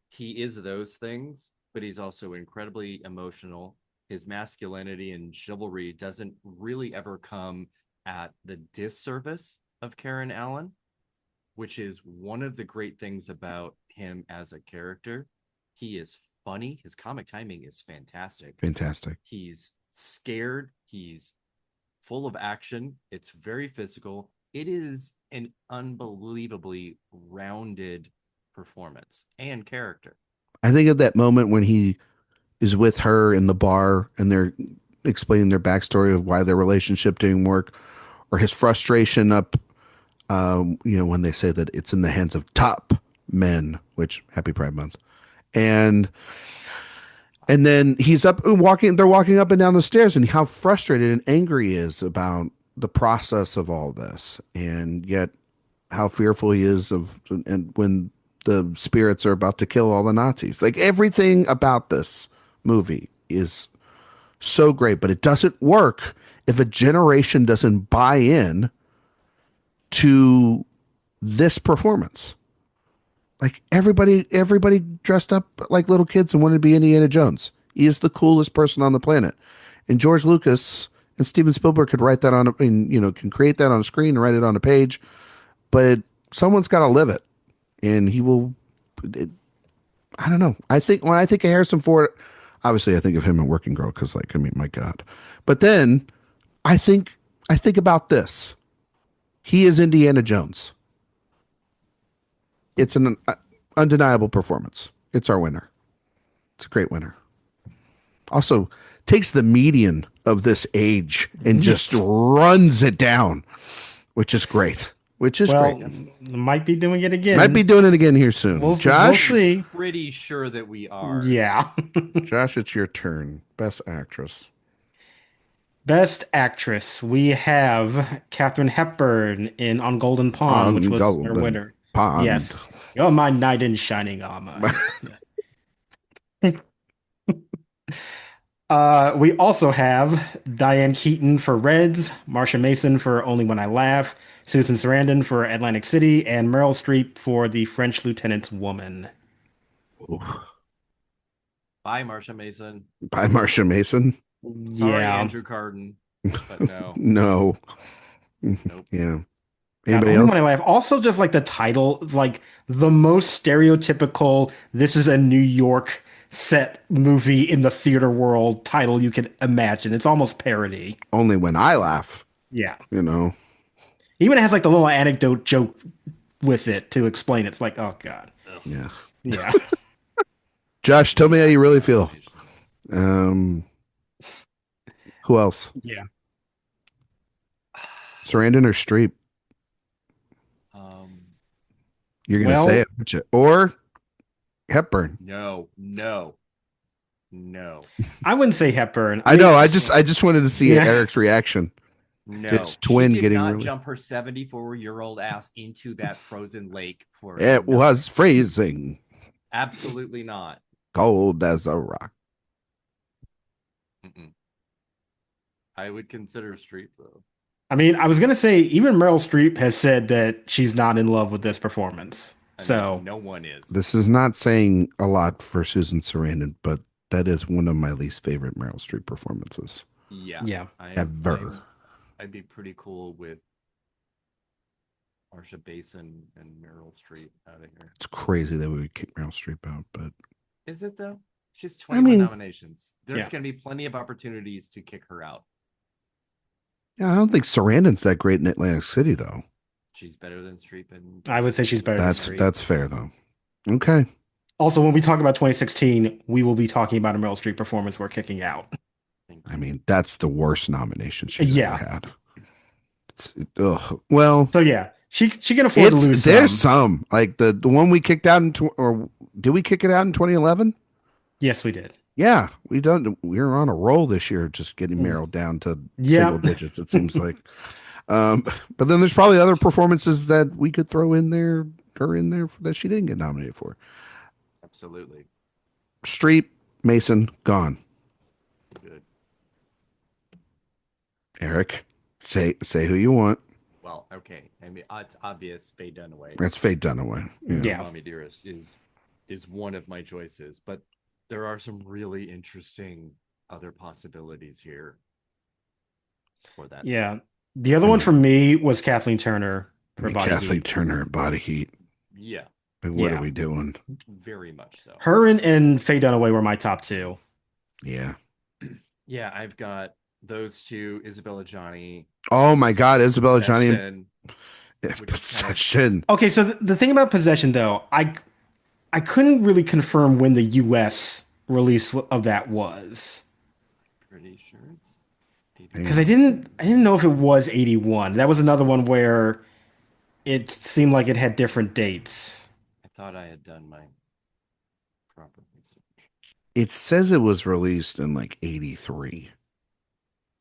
He is those things, but he's also incredibly emotional. His masculinity and chivalry doesn't really ever come at the disservice of Karen Allen, which is one of the great things about him as a character. He is funny. His comic timing is fantastic. Fantastic. He's scared. He's full of action. It's very physical. It is an unbelievably rounded performance and character. I think of that moment when he is with her in the bar and they're explaining their backstory of why their relationship didn't work, or his frustration up, when they say that it's in the hands of top men, which happy Pride Month. And then he's up and walking, they're walking up and down the stairs, and how frustrated and angry he is about the process of all this. And yet how fearful he is of, and when the spirits are about to kill all the Nazis. Like everything about this movie is so great, but it doesn't work if a generation doesn't buy in to this performance. Like everybody dressed up like little kids and wanted to be Indiana Jones. He is the coolest person on the planet. And George Lucas and Steven Spielberg could write that on, can create that on a screen and write it on a page, but someone's got to live it. And he will, it, I don't know. I think when I think of Harrison Ford, obviously I think of him in Working Girl because, like, I mean, my God. But then I think about this. He is Indiana Jones. It's an undeniable performance. It's our winner. It's a great winner. Also, takes the median of this age and just runs it down, which is great. Which is Well, great. might be doing it again. Might be doing it again here soon. Josh? We'll see. Pretty sure that we are. Yeah. Josh, it's your turn. Best actress. Best actress. We have Katharine Hepburn in On Golden Pond, which was our winner. Pond. Yes. You're my knight in shining armor. We also have Diane Keaton for Reds, Marsha Mason for Only When I Laugh, Susan Sarandon for Atlantic City, and Meryl Streep for The French Lieutenant's Woman. Bye, Marsha Mason. By Marsha Mason. Sorry, Yeah. Andrew Carden, but no. No. Nope. Yeah. God, Anybody Only else? When I Laugh. Also, just like the title, like the most stereotypical, this is a New York set movie in the theater world title you could imagine. It's almost parody. Only When I Laugh. Yeah. You know. Even has like the little anecdote joke with it to explain it. It's like, oh God. Yeah. Yeah. Josh, tell me how you really feel. Who else? Yeah. Sarandon or Streep? You're gonna Well- say it, aren't you? Or Hepburn? No. I wouldn't say Hepburn. I know. mean, I just wanted to see Yeah. Eric's reaction. No. His twin She did getting not really- jump her 74-year-old ass into that frozen lake for It was freezing, absolutely not. cold as a rock. Mm-mm. I would consider Streep though. I mean, I was gonna say even Meryl Streep has said that she's not in love with this performance. I So mean, no one is. This is not saying a lot for Susan Sarandon, but that is one of my least favorite Meryl Streep performances. Yeah. Ever. I'd be pretty cool with Marsha Basin and Meryl Streep out of here. It's crazy that we would kick Meryl Streep out, but Is it though? She's I 21 mean- nominations. There's Yeah. going to be plenty of opportunities to kick her out. yeah, I don't think Sarandon's that great in Atlantic City, though. She's better than Streep, and I would say she's better than Streep. That's fair, though. Okay. Also, when we talk about 2016, we will be talking about a Meryl Streep performance we're kicking out. I mean, that's the worst nomination she's Yeah. ever had. Well, So yeah, she can afford to lose there's some. some like the one we kicked out or did we kick it out in 2011? Yes, we did. Yeah, we're on a roll this year, just getting Meryl down to Yeah. single digits. It seems like, but then there's probably other performances that we could throw in there, that she didn't get nominated for. absolutely Streep, Mason, gone. good. Eric, say who you want. Well, okay. I mean, it's obvious. Faye Dunaway. That's Faye Dunaway. Yeah. Mommie Dearest is one of my choices, but there are some really interesting other possibilities here for that. Yeah. The other one for me was Kathleen Turner I for mean, Body Kathleen Heat. Turner and Body Heat. Yeah, Like, what Yeah. are we doing? very much so. Her and Faye Dunaway were my top two. Yeah. Yeah, I've got those two, Isabella Johnny. Oh my God, Isabella Johnny in Possession, which is kind of- Possession. Okay, so the thing about Possession, though, I couldn't really confirm when the U.S. release of that was Pretty sure it's because I didn't know if it was 81. That was another one where it seemed like it had different dates. I thought I had done my proper research. It says it was released in like 83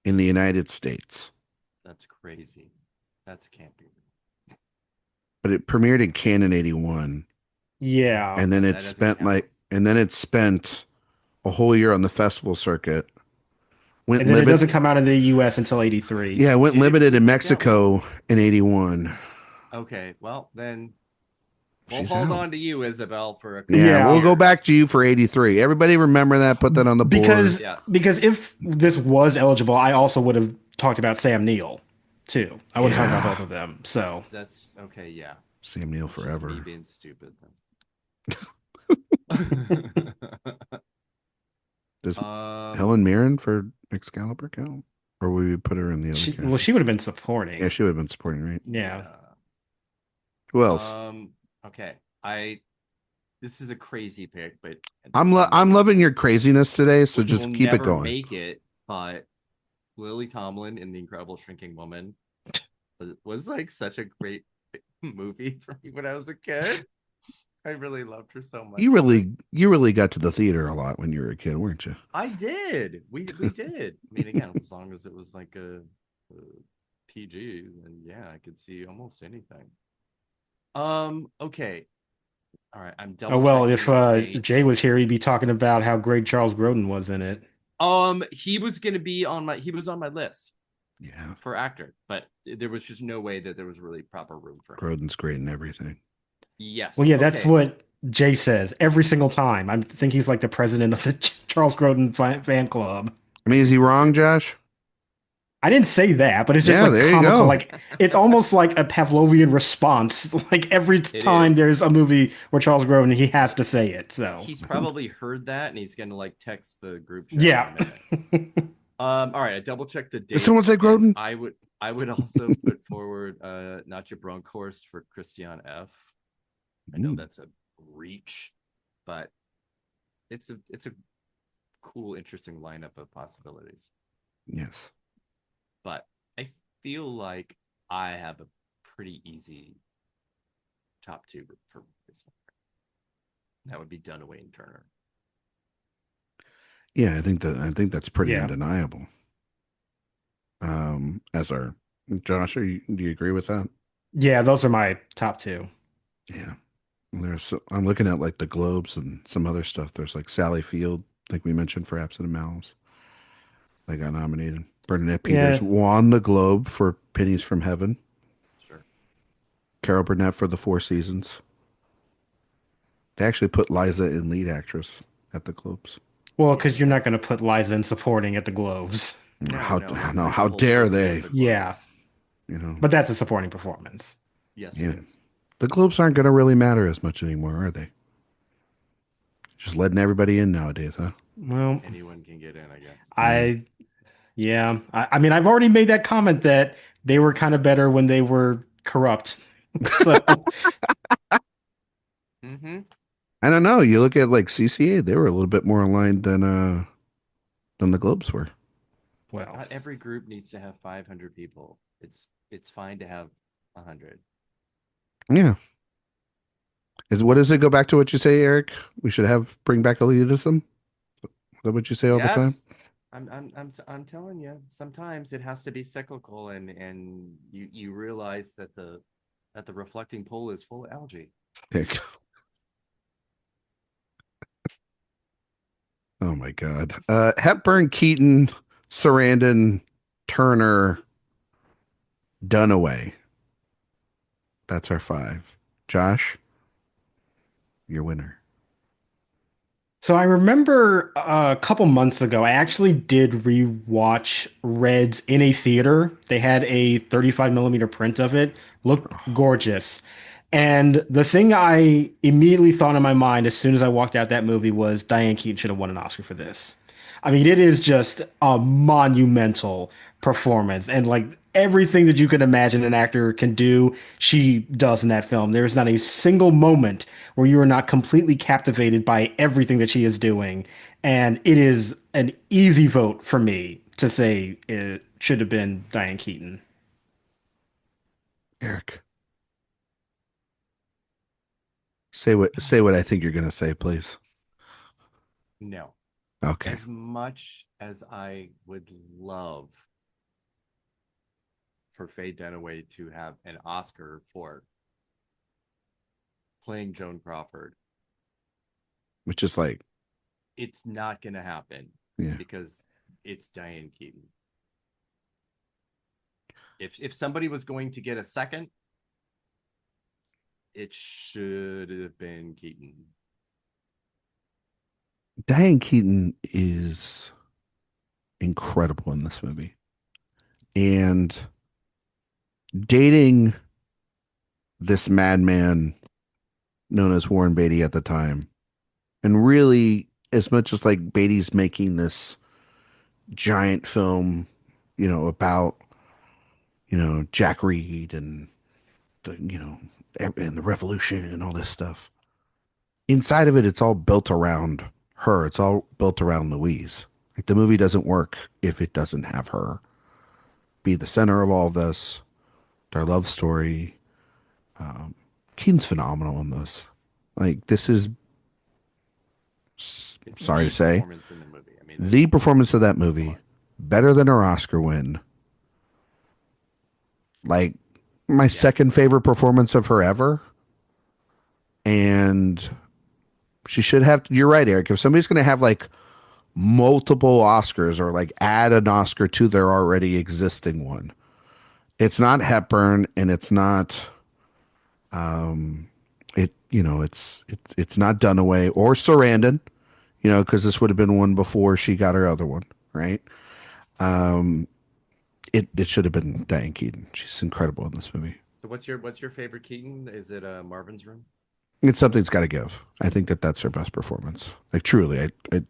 in the United States, That's crazy. That can't be real. but it premiered in Cannes in 81. Yeah, And then that it doesn't spent count. a whole year on the festival circuit. Went and then it limited. doesn't come out in the U.S. until 83. Yeah, it went Did it limited in really Mexico in 81. Okay, well then we'll She's hold out. on to you, Isabel, for a Yeah, Yeah. we'll go back to you for 83. Everybody remember that. Put that on the board. because Yes. because if this was eligible, I also would have talked about Sam Neill too. I would have talked about both of them. So That's okay. Yeah, Sam Neill It's just forever. me being stupid. Does Then. Helen Mirren for Excalibur count? Or would we put her in the other category? she would have been supporting. Yeah, she would have been supporting, right? Yeah. Who else? Okay. I this is a crazy pick, but I'm loving your craziness today, so will just keep it never going. make it. But Lily Tomlin in The Incredible Shrinking Woman was like such a great movie for me when I was a kid. I really loved her so much. You really got to the theater a lot when you were a kid, weren't you? I did. We did. I mean, again, as long as it was like a PG, then yeah, I could see almost anything. Okay. All right. I'm Oh double well, checking if the date. Jay was here, he'd be talking about how great Charles Grodin was in it. He was gonna be on my list Yeah. for actor, but there was just no way that there was really proper room for him. Grodin's great in everything. Yes. Well, yeah, that's Okay. what Jay says every single time. I think he's like the president of the Charles Grodin fan club. I mean, is he wrong, Josh? I didn't say that, but it's just Yeah, like there you comical. go. Like it's almost like a Pavlovian response. Like every It time is. there's a movie where Charles Grodin, he has to say it. So He's probably heard that and he's gonna like text the group chat yeah. in a minute. All right, I double checked the Did someone dates. say Grodin? I would also put forward Nacho Bronkhorst for Christian F. I know that's a reach, but it's a cool, interesting lineup of possibilities. Yes. But I feel like I have a pretty easy top two for this one. That would be Dunaway and Turner. Yeah, I think that's pretty Yeah. undeniable. As our Josh, do you agree with that? Yeah, those are my top two. Yeah. I'm looking at like the Globes and some other stuff. There's like Sally Field, like we mentioned for Absent Mouths. They got nominated. Bernadette Peters Yeah. won the Globe for Pennies from Heaven. Sure. Carol Burnett for The Four Seasons. They actually put Liza in lead actress at the Globes. Well, Yeah, because you're not going to put Liza in supporting at the Globes. How it's no, like how the whole dare purpose of they? the Yeah. Globes. You know. But that's a supporting performance. Yes, Yeah. it is. The Globes aren't going to really matter as much anymore, are they? Just letting everybody in nowadays, huh? Well, Anyone can get in, I guess. yeah. I mean, I've already made that comment that they were kind of better when they were corrupt. So, Mm-hmm. I don't know. You look at like CCA, they were a little bit more aligned than the Globes were. well, Not every group needs to have 500 people. It's fine to have 100. Yeah. What does it go back to what you say, Erik? We should bring back elitism? Is that what you say all the time? Yes. I'm telling you, sometimes it has to be cyclical and you realize that the reflecting pool is full of algae. Heck. Oh my God. Hepburn, Keaton, Sarandon, Turner, Dunaway. That's our five. Josh, your winner. so I remember a couple months ago, I actually did rewatch Reds in a theater. They had a 35 millimeter print of it. Looked gorgeous. And the thing I immediately thought in my mind as soon as I walked out that movie was Diane Keaton should have won an Oscar for this. I mean, it is just a monumental performance. And like everything that you could imagine an actor can do, she does in that film. There is not a single moment where you are not completely captivated by everything that she is doing. And it is an easy vote for me to say it should have been Diane Keaton. Erik, say what I think you're gonna say, please. No. Okay. As much as I would love for Faye Dunaway to have an Oscar for playing Joan Crawford, Which is like, it's not going to happen yeah. because it's Diane Keaton. If somebody was going to get a second, it should have been Keaton. Diane Keaton is incredible in this movie. And dating this madman known as Warren Beatty at the time, and really, as much as like Beatty's making this giant film, about, Jack Reed and the, and the revolution and all this stuff. inside of it, it's all built around her. It's all built around Louise. Like the movie doesn't work if it doesn't have her be the center of all of this. Their love story. Keaton's phenomenal in this. Like this is It's sorry the to say performance in the movie. I mean, the performance of that movie better than her Oscar win. Like my second favorite performance of her ever. And she should have. You're right, Eric. If somebody's going to have like multiple Oscars or like add an Oscar to their already existing one, it's not Hepburn and it's not it's not Dunaway or Sarandon, because this would have been one before she got her other one, right? It should have been Diane Keaton. She's incredible in this movie. so what's your favorite Keaton? Is it Marvin's Room? It's Something's Got to Give. I think that's her best performance. Like truly, I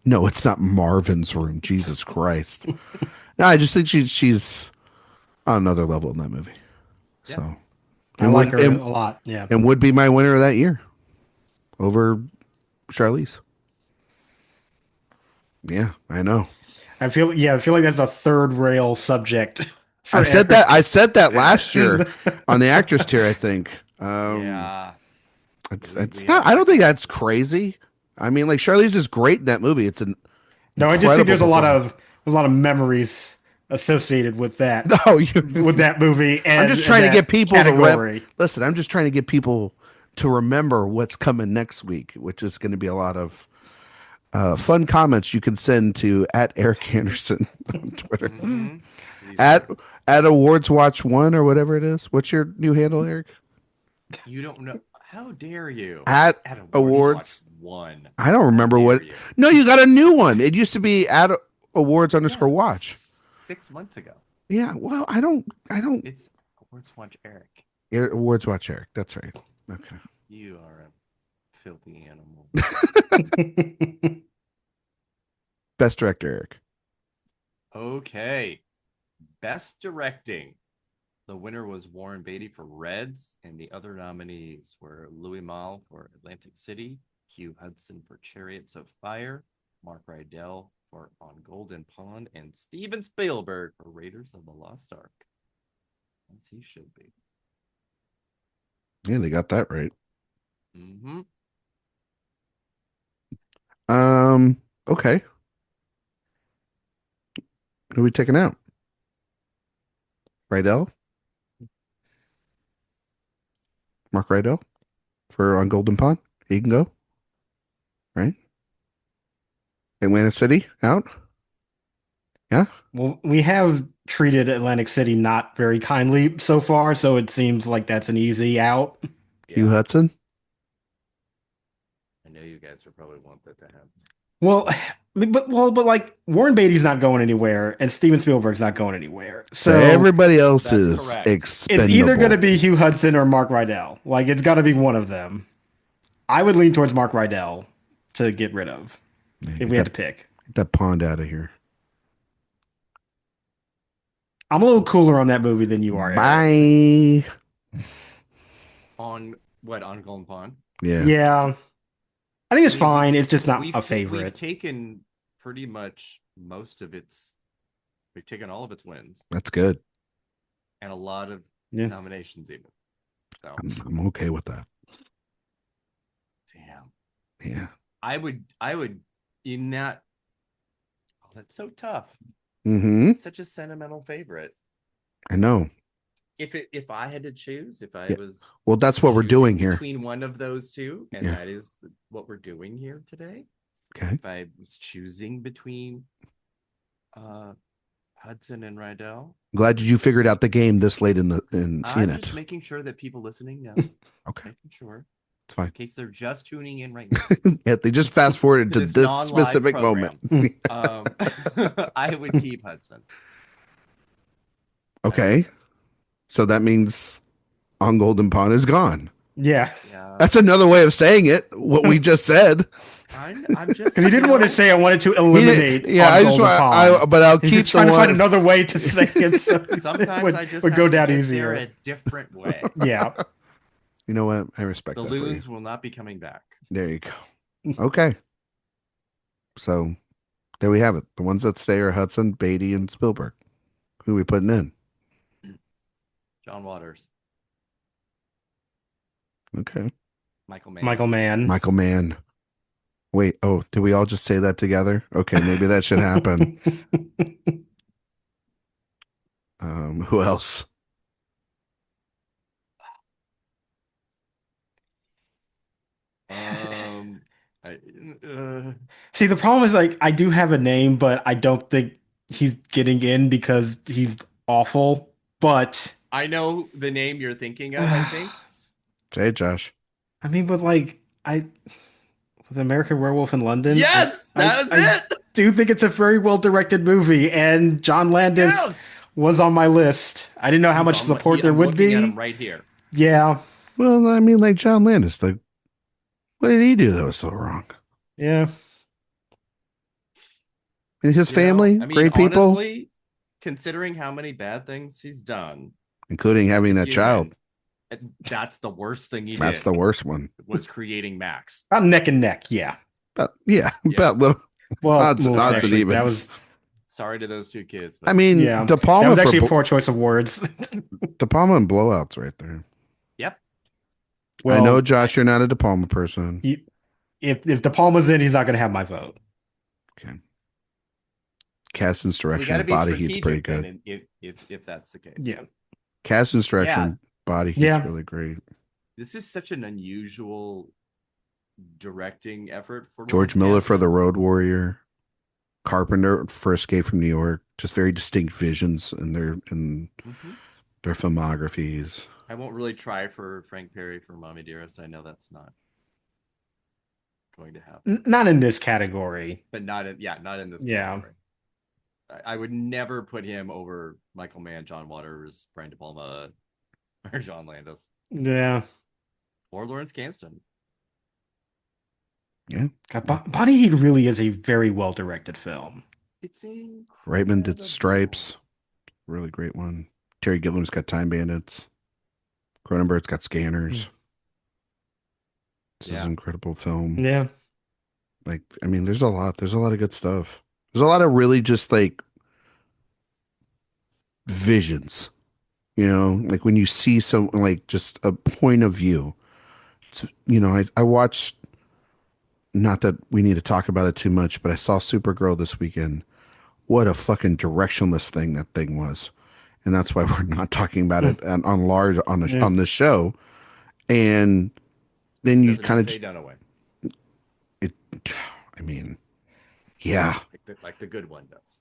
no, it's not Marvin's Room. Jesus Christ. No, I just think she's on another level in that movie. Yeah. So, I like her a lot. Yeah. and would be my winner of that year over Charlize. Yeah, I know. I feel like that's a third rail subject. I said that last year on the actress tier, I think. Yeah. It's not. I don't think that's crazy. I mean, like Charlize is great in that movie. It's an No, I just think there's a lot incredible of memories associated with that No, with that movie. And I'm just trying to that get people category. listen. I'm just trying to get people to remember what's coming next week, which is going to be a lot of fun comments you can send to at Eric Anderson on Twitter, Mhm. at AwardsWatch1 or whatever it is. What's your new handle, Eric? You don't know. How dare you? At Awards Awards. one. I don't remember How what. dare you? No, you got a new one. It used to be at Awards_watch. 6 months ago. Yeah. Well, I don't. It's AwardsWatch Erik. AwardsWatch Eric. That's right. Okay. You are a filthy animal. Best director, Eric. Okay. Best directing. The winner was Warren Beatty for Reds, and the other nominees were Louis Malle for Atlantic City, Hugh Hudson for Chariots of Fire, Mark Rydell for On Golden Pond, and Steven Spielberg for Raiders of the Lost Ark. As he should be. Yeah, they got that right. Mm-hmm. Okay. Who are we taking out? Rydell? Mark Rydell for On Golden Pond? He can go. Right? Atlantic City out? Yeah? Well, we have treated Atlantic City not very kindly so far, so it seems like that's an easy out. Hugh Hudson? I know you guys would probably want that to happen. Well, but like Warren Beatty's not going anywhere, and Steven Spielberg's not going anywhere. So everybody else That's is correct. expendable. it's either going to be Hugh Hudson or Mark Rydell. Like it's got to be one of them. I would lean towards Mark Rydell to get rid of if we had to pick. Get that pond out of here. I'm a little cooler on that movie than you are. Eric. Bye. On Golden Pond? Yeah. Yeah. I think it's I mean, fine. It's just not We've a favorite. taken pretty much most of its. We've taken all of its wins That's good. and a lot of Yeah. nominations, even. So, I'm okay with that. damn. Yeah. I would in that. Oh, that's so tough. Mm-hmm. It's such a sentimental favorite. I know. If I had to choose, if I Yeah. was Well, that's what we're choosing doing here. between one of those two, and Yeah. that is what we're doing here today. Okay. If I was choosing between Hudson and Rydell, Glad you figured out the game this late in I'm it. just making sure that people listening know. Okay. Making sure, It's fine. in case they're just tuning in right now. Yeah, they just fast forwarded to This this non-live specific program. moment. I would keep Hudson. Okay. So that means On Golden Pond is gone. Yeah. Yeah, That's another way of saying it. What we just said. I'm just Because he didn't want to say I wanted to eliminate. Yeah, On I just Golden want. Pond. But I'll He's keep just trying the to find one. another way to say it. So Sometimes would, I just would have go to down get easier. there a different way. Yeah. You know what? I respect The that for you. loons will not be coming back. There you go. Okay. So there we have it. The ones that stay are Hudson, Beatty, and Spielberg. Who are we putting in? John Waters, Okay. Michael Mann. Michael Mann. Michael Mann. Wait, did we all just say that together? Okay, maybe that should happen. Who else? See, the problem is like I do have a name, but I don't think he's getting in because he's awful. But I know the name you're thinking of, I think. Say it, Josh. I mean, but like with American Werewolf in London. Yes, that was it. Do think it's a very well directed movie, and John Landis was on my list. I didn't know how much support there would be. At him right here. Yeah. Well, I mean, like John Landis, like, what did he do that was so wrong? Yeah. And his family, great people. Honestly, considering how many bad things he's done, including having that child. That's the worst thing he did. That's the worst one. Was creating Max. About neck and neck, yeah. About little. Well, odds and evens. That was. Sorry to those two kids. But I mean, De Palma. That was actually a poor choice of words. De Palma and blowouts right there. Yep. Well, I know, Josh, you're not a De Palma person. If De Palma's in, he's not going to have my vote. Okay. Casting's direction and body heat's pretty good. If that's the case. Yeah. Casting's direction, body heat's really great. This is such an unusual directing effort for George Miller for The Road Warrior, Carpenter for Escape from New York. Just very distinct visions in their filmographies. I won't really try for Frank Perry for Mommie Dearest. I know that's not going to happen. Not in this category. But not in this category. I would never put him over Michael Mann, John Waters, Brian De Palma, or John Landis. Yeah. Or Lawrence Kanston. Yeah. God, Body Heat really is a very well-directed film. It's incredible. Reitman did Stripes. Really great one. Terry Gilliam's got Time Bandits. Cronenberg's got Scanners. This is an incredible film. Yeah. Like, I mean, there's a lot of good stuff. There's a lot of really just like visions, you know, like when you see some, like just a point of view. It's, you know, I watched, not that we need to talk about it too much, but I saw Supergirl this weekend. What a fucking directionless thing that thing was. And that's why we're not talking about it on this show. And then you kind of done away. I mean, yeah, like the good one does.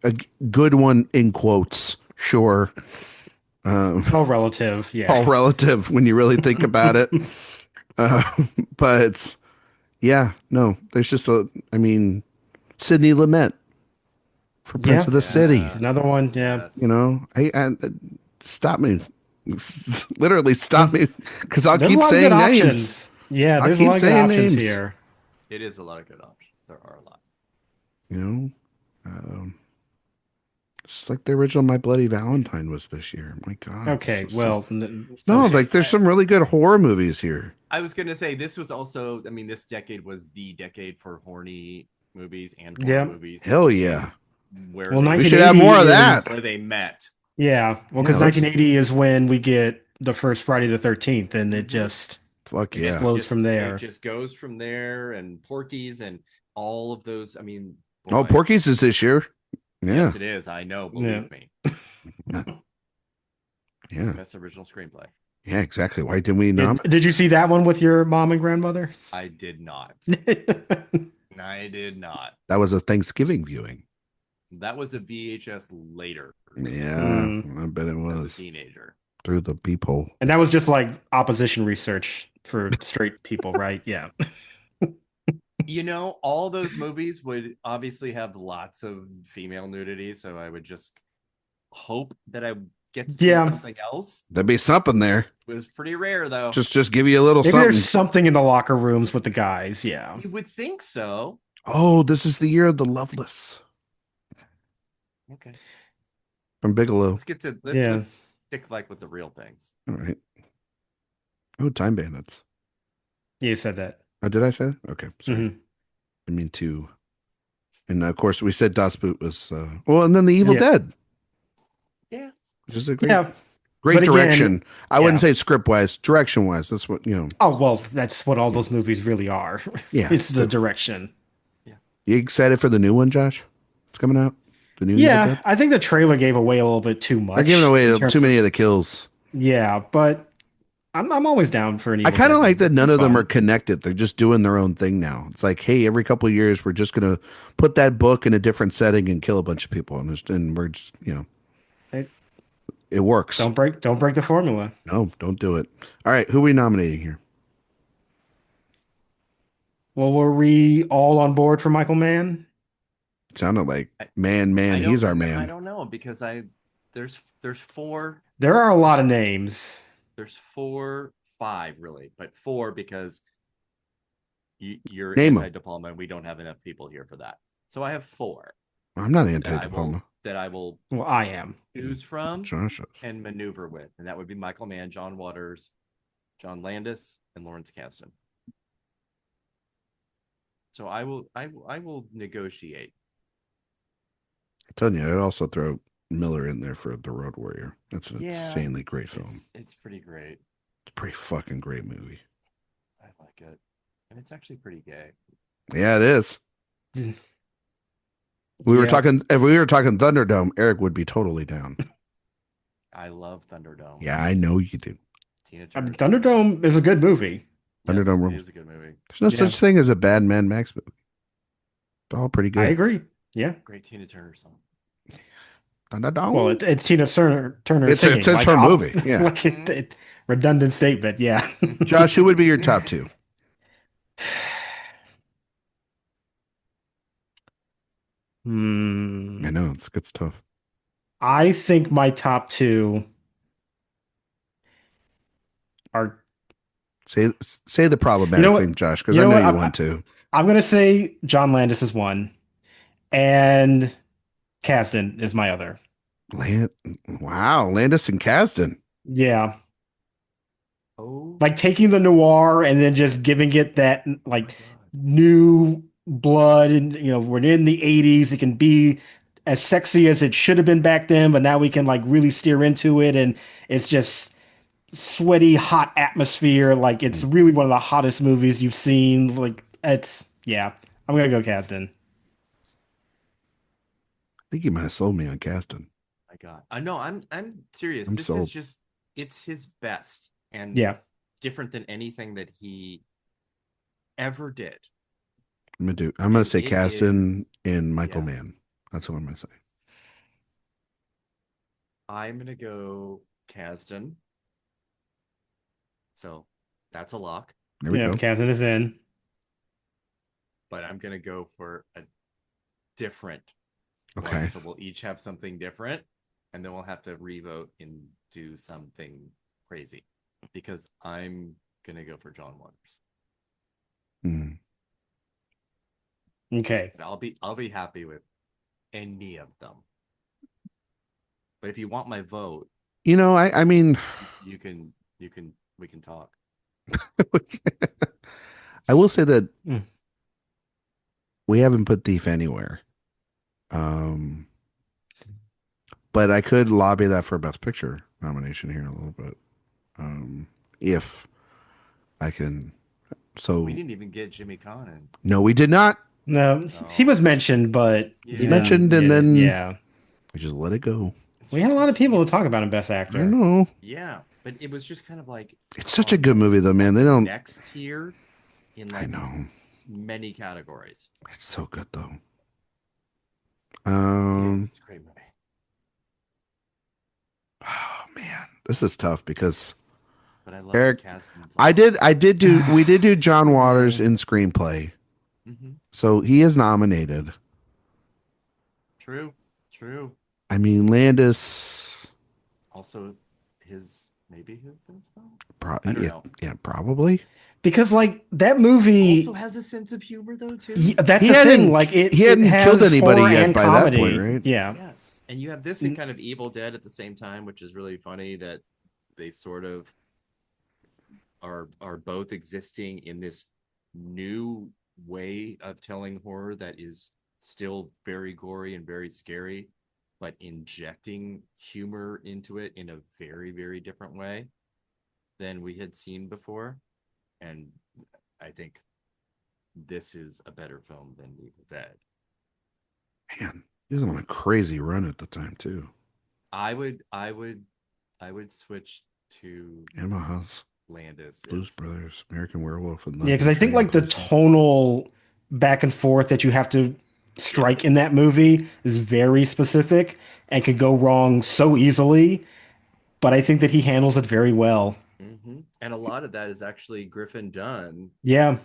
A good one in quotes, sure. All relative, yeah. All relative when you really think about it. But it's, there's just Sidney Lumet for Prince of the City. Another one, yeah. You know, I stop me. Literally stop me, because I'll keep saying names. Options. Yeah, there's a lot of good options here. It is a lot of good options. There are a lot. You know, it's like the original My Bloody Valentine was this year. My God. Okay, well, like there's some really good horror movies here. I was gonna say this was also. I mean, this decade was the decade for horny movies and horror movies. Hell yeah. We should have more of that. Where they met. Yeah, well, because 1980 is when we get the first Friday the 13th, and it just explodes from there. It just goes from there, and Porky's and all of those. I mean, Porky's is this year. Yeah. Yes, it is. I know. Believe me. Yeah. Best original screenplay. Yeah, exactly. Why didn't we know? Did you see that one with your mom and grandmother? I did not. I did not. That was a Thanksgiving viewing. That was a VHS later. Yeah, I bet it was. As a teenager. Through the peephole. And that was just like opposition research for straight people, right? Yeah. You know, all those movies would obviously have lots of female nudity, so I would just hope that I get to see something else. There'd be something there. It was pretty rare, though. Just give you a little Maybe something. There's something in the locker rooms with the guys, yeah. You would think so. Oh, this is the year of the Loveless. Okay. From Bigelow. Let's get to stick like with the real things. All right. Oh, Time Bandits. You said that. Oh, did I say that? Okay, sorry. Mhm. I mean 2. And of course, we said Das Boot was well, and then The Evil Yeah. Dead. Yeah. Which is a great, Yeah. great But again, direction. I yeah. wouldn't say script wise, direction wise. That's what Oh, well, that's what all those movies really are. Yeah, It's the direction. You excited for the new one, Josh? It's coming out. The new Evil Yeah, Dead. I think the trailer gave away a little bit too much. They're giving away in terms too many of the kills. Yeah, but I'm always down for an I Evil kind of Dead like that movie. none It's of them fun. are connected. They're just doing their own thing now. It's like, hey, every couple of years, we're just going to put that book in a different setting and kill a bunch of people. And we're just, it works. Don't break the formula. No, don't do it. All right. Who are we nominating here? Well, were we all on board for Michael Mann? Sounded like, I man, don't he's our remember- I man. don't know because there's 4. There are a lot of names. There's 5 really, but 4 because you're Name 'em. anti-diploma and we don't have enough people here for that. So I have 4 I'm not that anti-diploma. I will Well, I am. choose from Josh is. and maneuver with, and that would be Michael Mann, John Waters, John Landis, and Lawrence Kasdan. So I will negotiate. I'm telling you, I'd also throw Miller in there for The Road Warrior. That's an Yeah, insanely great film. It's pretty great. It's a pretty fucking great movie. I like it, and it's actually pretty gay. Yeah, it is. We were Yeah. talking. If we were talking Thunderdome, Erik would be totally down. I love Thunderdome. Yeah, I know you do. Tina I mean, Turner. Thunderdome is a good movie. Thunderdome Yes, rules. it is a good movie. There's no Yeah. such thing as a bad Mad Max movie. It's all pretty good. I agree. Yeah. Great Tina Turner song. Thunderdome. Well, it's Tina Turner It's singing. her I'll- movie, yeah. like redundant statement. Yeah. Josh, who would be your top 2? Hmm. I know it's tough. I think my top 2 are. Say the problematic You know what? thing, Josh, because You I know know what? you I'm- want to. I'm gonna say John Landis is one, and Kasdan is my other. Wow, Landis and Kasdan. Yeah, Oh, like taking the noir and then just giving it that like my God. new blood, and we're in the 80s. It can be as sexy as it should have been back then, but now we can like really steer into it, and it's just sweaty, hot atmosphere. Like it's really one of the hottest movies you've seen. Like yeah. I'm gonna go Kasdan. I think you might have sold me on Kasdan. My God. I know. I'm serious. I'm This sold. is just it's his best and Yeah. different than anything that he ever did. I'm gonna say It Kasdan is- and Michael yeah. Mann. That's what I'm gonna say. I'm gonna go Kasdan. So that's a lock. There we Yeah, go. Kasdan is in. But I'm gonna go for a different one. Okay. So we'll each have something different, and then we'll have to revote and do something crazy. Because I'm gonna go for John Waters. Hmm. Okay. And I'll be happy with any of them. But if you want my vote, I mean, we can talk. I will say that Mm. we haven't put Thief anywhere. But I could lobby that for Best Picture nomination here a little bit. If I can. So We didn't even get Jimmy Kahn in. no, we did not. No, he was mentioned, but Yeah. he Mentioned didn't and get it. then- yeah, We just let it go. It's we had a just- lot of people to talk about in Best I Actor. don't know. Yeah, but it was just kind of like It's such a good movie though, man. They don't. next tier in I like know. many categories. It's so good though. It's a great movie. Oh man, this is tough because But I love Erik, Kasdan's we did do John Waters in screenplay, so he is nominated. True. I mean, Landis, Also, maybe his best film. probably, I don't know. yeah, probably. Because like that movie, Also has a sense of humor though too. that's He the hadn't- thing. Like he hadn't has killed anybody horror yet and by that comedy. point, right? Yeah, Yes, And you have this in kind of Evil Dead at the same time, which is really funny that they sort of are both existing in this new way of telling horror that is still very gory and very scary, but injecting humor into it in a very, very different way than we had seen before. And I think this is a better film than Evil Dead. Man, he was on a crazy run at the time too. I would switch to Animal House, Landis. Blues Brothers, American Werewolf, and Yeah, because I think like the tonal back and forth that you have to strike in that movie is very specific and could go wrong so easily. But I think that he handles it very well. And a lot of that is actually Griffin Dunn. Yeah.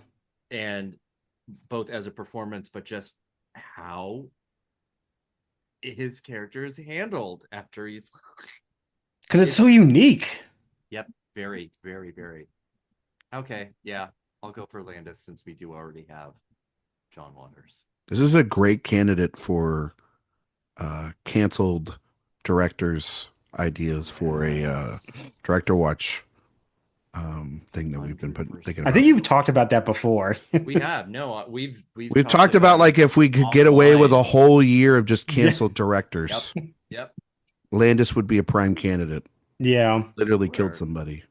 And both as a performance, but just how his character is handled after he's because it's so unique. Yep, very, very, very. Okay, yeah, I'll go for Landis since we do already have John Waters. This is a great candidate for canceled directors' ideas for a director watch thing that we've been thinking about. I think you've talked about that before. We have. No, we've talked about like if we could get away with a whole year of just canceled directors. Yep. Landis would be a prime candidate. Yeah. Literally killed somebody.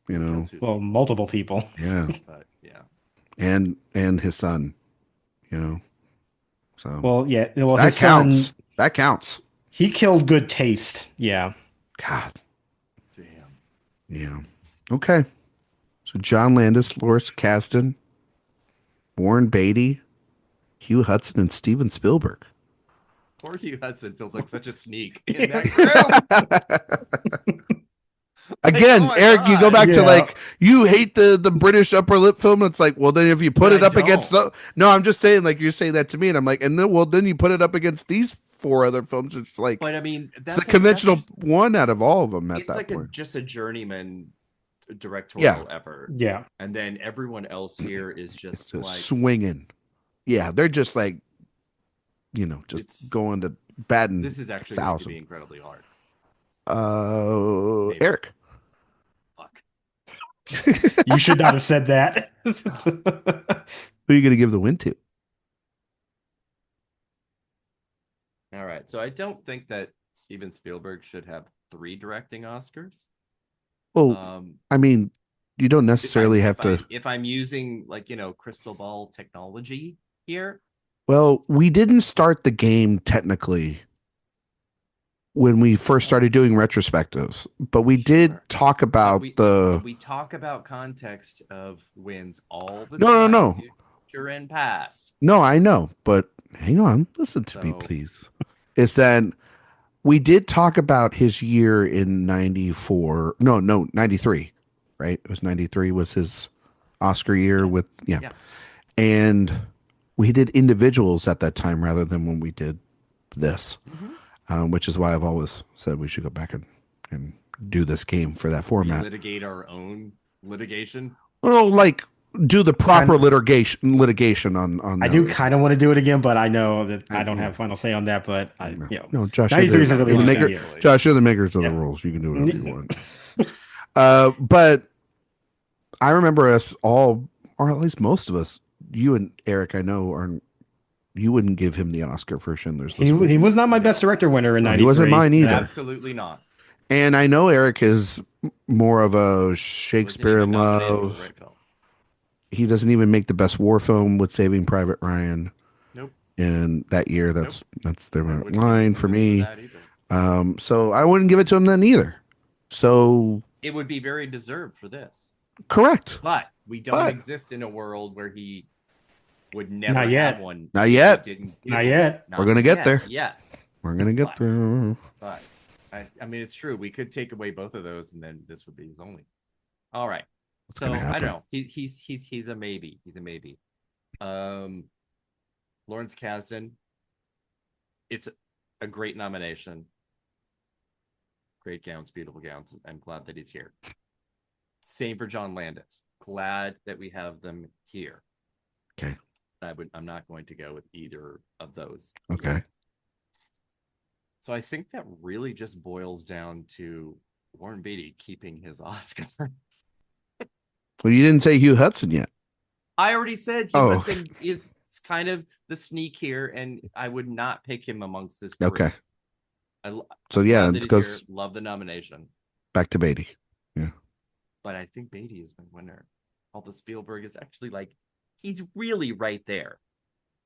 You know. Well, multiple people. Yeah. But, yeah. And his son. You know. So. Well, yeah. Well, that his counts. son, that counts. He killed good taste. Yeah. God. Damn. Yeah. Okay. So John Landis, Loris Kasdan, Warren Beatty, Hugh Hudson, and Steven Spielberg. Poor Hugh Hudson feels like such a sneak in that group. Again, Erik, you go back to like you hate the British upper lip film. It's like, well, then if you put it up against the I'm just saying, like you're saying that to me, and I'm like, and then you put it up against these 4 other films. It's like, but I mean, that's the conventional one out of all of them. At that point, just a journeyman directorial effort. Yeah, and then everyone else here is just like swinging. Yeah, they're just like, just going to batting. This is actually going to be incredibly hard. Erik. You should not have said that. Who are you going to give the win to? All right. So I don't think that Steven Spielberg should have 3 directing Oscars. Well, I mean, you don't necessarily have to. If I'm using crystal ball technology here. Well, we didn't start the game technically when we first started doing retrospectives, but we did talk about we talk about context of wins all the time. No. Future and past. No, I know, but hang on, listen to me, please. Is that we did talk about his year in 94. No, 93, right? It was 93 was his Oscar year with and we did individuals at that time rather than when we did this. Which is why I've always said we should go back and do this game for that format. Litigate our own litigation. Well, like do the proper litigation on. I do kind of want to do it again, but I know that I don't have final say on that. But no, Josh, 93 is really maker. Josh, you're the makers of the rules. You can do whatever you want. But I remember us all, or at least most of us, you and Erik, I know, aren't. You wouldn't give him the Oscar for Schindler's List. He was not my best director winner in 93. He wasn't mine either. Absolutely not. And I know Erik is more of a Shakespeare in Love. He doesn't even make the best war film with Saving Private Ryan. Nope. In that year, that's their line for me. So I wouldn't give it to him then either. So it would be very deserved for this. Correct. But we don't exist in a world where he would never not yet. have one. Not yet. Not yet. We're going to get there. Yes. We're going to get there. But I mean, it's true. We could take away both of those and then this would be his only. All right. So I don't know. He's a maybe. He's a maybe. Lawrence Kasdan. It's a great nomination. Great gowns, beautiful gowns. I'm glad that he's here. Same for John Landis. Glad that we have them here. Okay. I'm not going to go with either of those. Okay. So I think that really just boils down to Warren Beatty keeping his Oscar. Well, you didn't say Hugh Hudson yet. I already said Hugh Oh. Hudson is kind of the sneak here, and I would not pick him amongst this group. Okay. So yeah, it it goes love the nomination. back to Beatty. Yeah. But I think Beatty is my winner. Although Spielberg is actually like, he's really right there.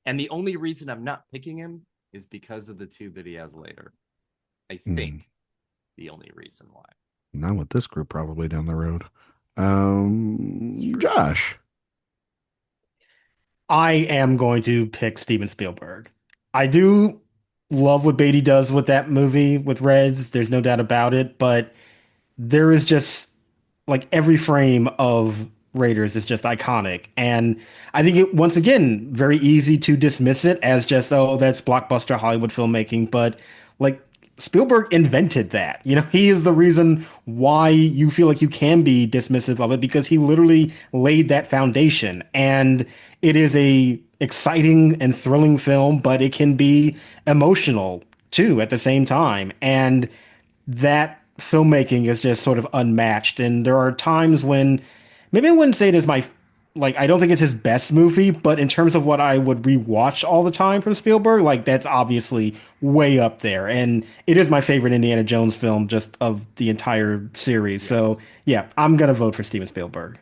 And the only reason I'm not picking him is because of the two that he has later. I think the only reason why. Not with this group, probably down the road. Josh. I am going to pick Steven Spielberg. I do love what Beatty does with that movie with Reds. There's no doubt about it, but there is just like every frame of Raiders is just iconic. And I think it, once again, very easy to dismiss it as just, oh, that's blockbuster Hollywood filmmaking. But like Spielberg invented that. You know, he is the reason why you feel like you can be dismissive of it because he literally laid that foundation. And it is a exciting and thrilling film, but it can be emotional too at the same time. And that filmmaking is just sort of unmatched. And there are times when maybe I wouldn't say it is my like I don't think it's his best movie, but in terms of what I would rewatch all the time from Spielberg, like that's obviously way up there. And it is my favorite Indiana Jones film just of the entire series. Yes. So yeah, I'm gonna vote for Steven Spielberg.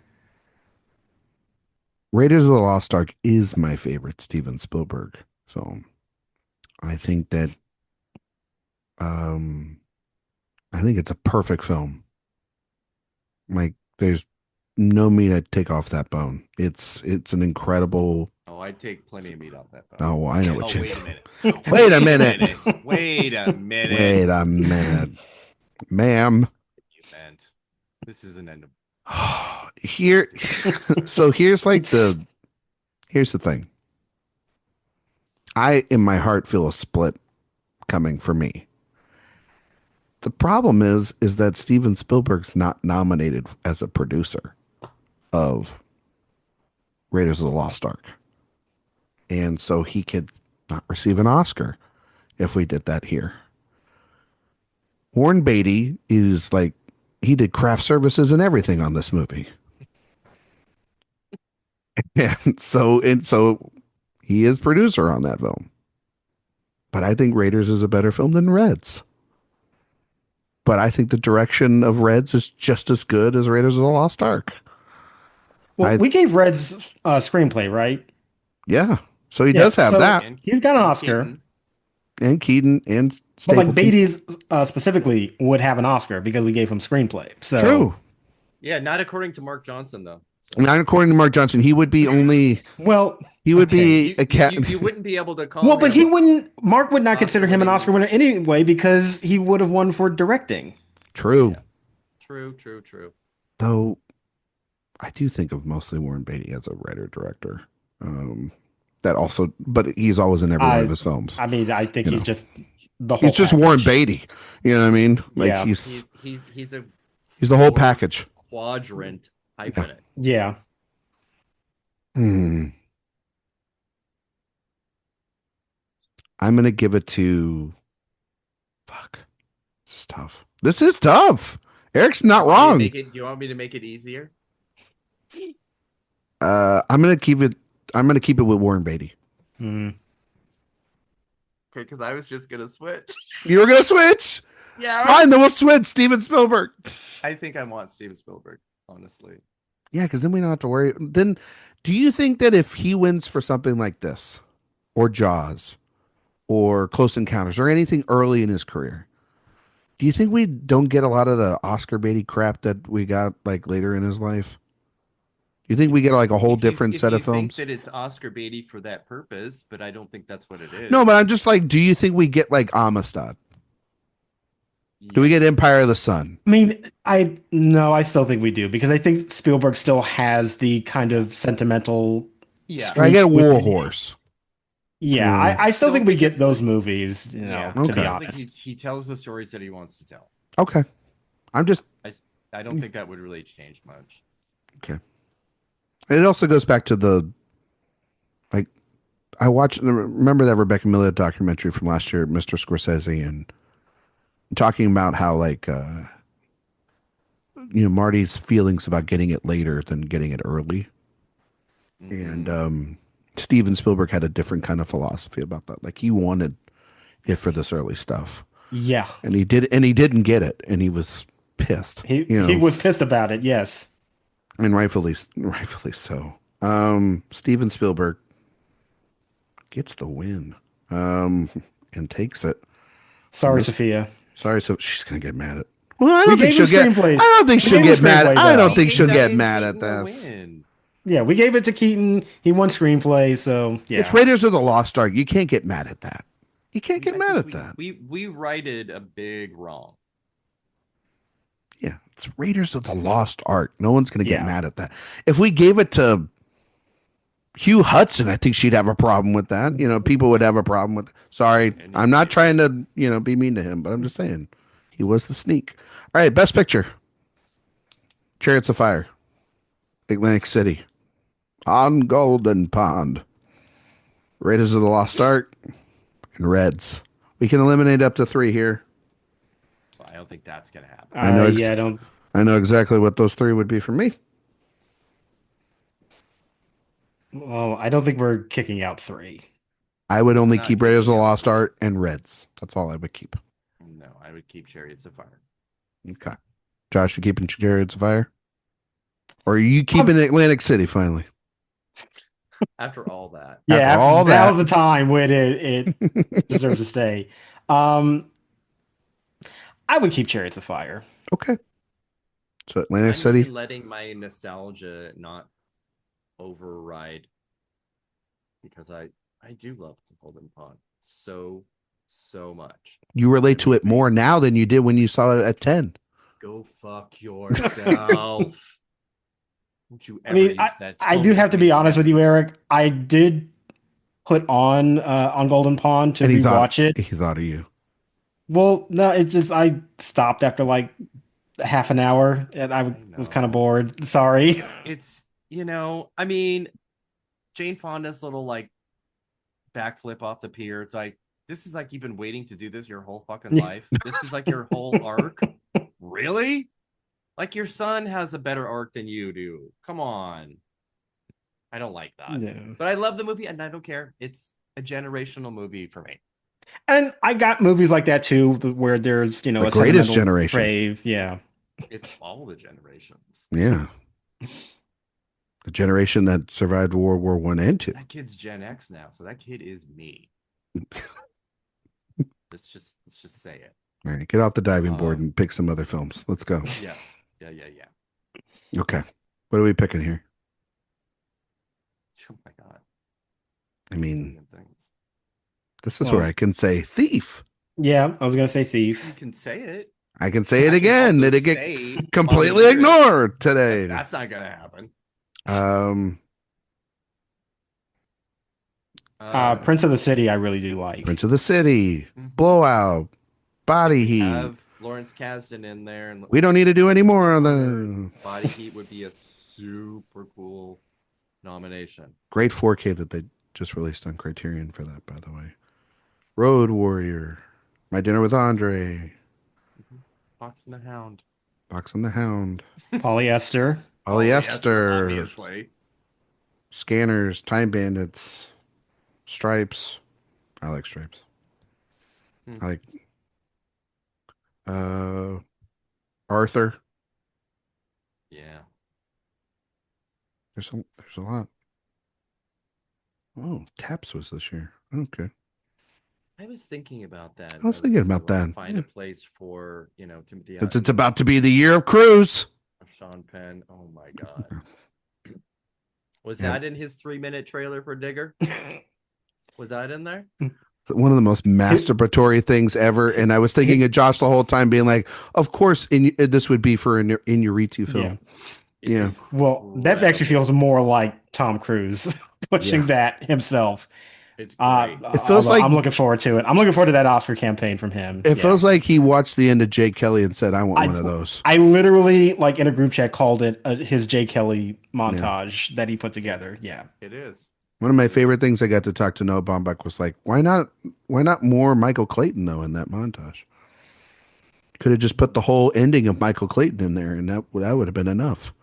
Raiders of the Lost Ark is my favorite Steven Spielberg. So I think that I think it's a perfect film. Like there's no meat I'd take off that bone. It's an incredible. Oh, I'd take plenty of meat off that bone. Oh, I know what you. Wait a minute. Wait a minute. Wait a minute. Wait a minute, ma'am. You meant this is an end of Here, so here's the thing. I, in my heart, feel a split coming for me. The problem is that Steven Spielberg's not nominated as a producer of Raiders of the Lost Ark. And so he could not receive an Oscar if we did that here. Warren Beatty is like, he did craft services and everything on this movie. And so he is producer on that film. But I think Raiders is a better film than Reds. But I think the direction of Reds is just as good as Raiders of the Lost Ark. Well, we gave Red's screenplay, right? Yeah. So he does have that. He's got an Oscar. Keaton. And Keaton and But Stapleton. like Beatty's specifically would have an Oscar because we gave him screenplay. So True. Yeah, not according to Mark Johnson though. So. Not according to Mark Johnson. He would be only. Well, he would be a cat. You wouldn't be able to call. Well, but him he wouldn't. Mark would not consider him an Oscar-winning- Oscar winner anyway because he would have won for directing. True. Yeah. True. Though I do think of mostly Warren Beatty as a writer director. That also, but he's always in every one of his films. I mean, I think he's just the whole. He's just package. Warren Beatty. You know what I mean? Like Yeah. he's He's the whole package. Quadrant type in it. Yeah. I'm gonna give it to. Fuck. This is tough. This is tough. Eric's not wrong. Do you want me to make it easier? I'm gonna keep it with Warren Beatty. Mm. Okay, because I was just gonna switch. You were gonna switch? Yeah. Fine, then we'll switch. Steven Spielberg. I think I want Steven Spielberg, honestly. Yeah, because then we don't have to worry. Then, do you think that if he wins for something like this, or Jaws, or Close Encounters, or anything early in his career, do you think we don't get a lot of the Oscar Beatty crap that we got like later in his life? You think we get like a whole different set of films? I think that it's Oscar Beatty for that purpose, but I don't think that's what it is. No, but I'm just like, do you think we get like Amistad? Do we get Empire of the Sun? I mean, I still think we do because I think Spielberg still has the kind of sentimental. Yeah. I get War Horse. Yeah, I still think we get it's those like- movies. You know, Yeah. to Okay. be I think honest. he tells the stories that he wants to tell. Okay. I'm just I don't think that would really change much. okay. And it also goes back to the like I remember that Rebecca Miller documentary from last year, Mr. Scorsese, and talking about how like Marty's feelings about getting it later than getting it early. And Steven Spielberg had a different kind of philosophy about that. Like he wanted it for this early stuff. Yeah. And he didn't get it, and he was pissed. He was pissed about it, yes. And rightfully so. Steven Spielberg gets the win. And takes it. Sorry, Sophia. Sorry, so she's gonna get mad at. Well, I We don't think gave she'll him get. screenplays. I don't think We she'll gave him get mad. screenplay, I don't though. think she'll get Keaton mad at the this. win. Yeah, we gave it to Keaton. He won screenplay, so yeah. It's Raiders of the Lost Ark. You can't get mad at that. You can't get I mad think at that. We righted a big wrong. Yeah, it's Raiders of the Lost Ark. No one's gonna get Yeah. mad at that. If we gave it to Hugh Hudson, I think she'd have a problem with that. People would have a problem with. Sorry, I'm not trying to be mean to him, but I'm just saying he was the sneak. All right, best picture. Chariots of Fire, Atlantic City, On Golden Pond, Raiders of the Lost Ark, and Reds. We can eliminate up to 3 here. Well, I don't think that's gonna happen. I know. I don't. I know exactly what those 3 would be for me. Well, I don't think we're kicking out 3. I would only Not keep Raiders of the kicking out Lost Ark and Reds. That's all I would keep. No, I would keep Chariots of Fire. Okay. Josh, you keeping Chariots of Fire? Or are you keeping Atlantic City finally? After all that, Yeah, After all that that. was the time when it deserves to stay. I would keep Chariots of Fire. Okay. So Atlantic I'm City. even letting my nostalgia not override because I do love the Golden Pond so much. You relate to it more now than you did when you saw it at 10. Go fuck yourself. Don't you I ever mean, use that? I do have to be honest with you, Eric. I did put on Golden Pond to And rewatch it. He thought of you. Well, no, it's just I stopped after like half an hour, and I was kind of know. bored. Sorry. It's I mean, Jane Fonda's little like backflip off the pier. It's like this is like you've been waiting to do this your whole fucking life. This is like your whole arc. Really? Like your son has a better arc than you do. Come on. I don't like that. Yeah. But I love the movie and I don't care. It's a generational movie for me. And I got movies like that too, where there's The a Greatest sentimental Generation. crave. Yeah. It's all the generations. Yeah. The generation that survived World War I and 2. That kid's Gen X now, so that kid is me. let's just say it. All right, get off the diving board and pick some other films. Let's go. Yes. Yeah. Okay. What are we picking here? Oh my god. I mean, Million things. this is where I can say Thief. Yeah, I was gonna say You Thief. can say it. I can say it I can again. also Did it say get completely Mommie Dearest. ignored today? That's not gonna happen. Prince of the City, I really do like. Prince of the City, Mhm. Blowout, Body Heat. Have Lawrence Kasdan in there, and We don't need to do any more of the Body Heat would be a super cool nomination. great 4K that they just released on Criterion for that, by the way. Road Warrior, My Dinner with Andre, Fox and the Hound. Box on the Hound, Polyester. Polyester, Obviously. Scanners, Time Bandits, Stripes. I like Stripes. I like Arthur. Yeah. There's a lot. Oh, Taps was this year. Okay. I was thinking about that. I was thinking about wanna that. Find a place for, Timothy Since Hutton it's about to be the year of Cruise. or Sean Penn. Oh my god. Was Yeah. that in his 3-minute trailer for Digger? Was that in there? One of the most masturbatory things ever. And I was thinking of Josh the whole time being like, of course, this would be for an Inarritu film. Yeah. Yeah. Well, that actually feels more like Tom Cruise pushing that himself. It's great. It feels like- I'm looking forward to it. I'm looking forward to that Oscar campaign from him. It Yeah. feels like he watched the end of Jay Kelly and said, I want one of those. I literally, like in a group chat, called it his Jay Kelly montage that he put together. Yeah. It is. One of my favorite things I got to talk to Noah Baumbach was like, why not more Michael Clayton though in that montage? Could have just put the whole ending of Michael Clayton in there, and that would have been enough.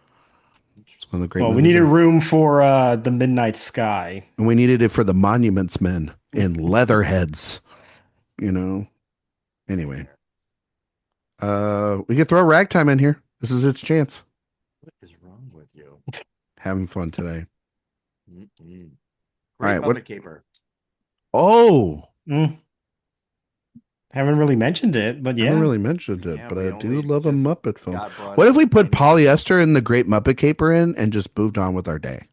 It's one of the great Well, we movies needed of- room for the Midnight Sky. and we needed it for the Monuments Men and Leatherheads. You know. Anyway, we could throw Ragtime in here. This is its chance. What is wrong with you? Having fun today. Great right, Muppet what- Caper. Oh, Haven't really mentioned it, but I haven't yeah. really mentioned it, Yeah, but we I do only love a just Muppet film. got brought What if up we put in- Polyester and the Great Muppet Caper in and just moved on with our day?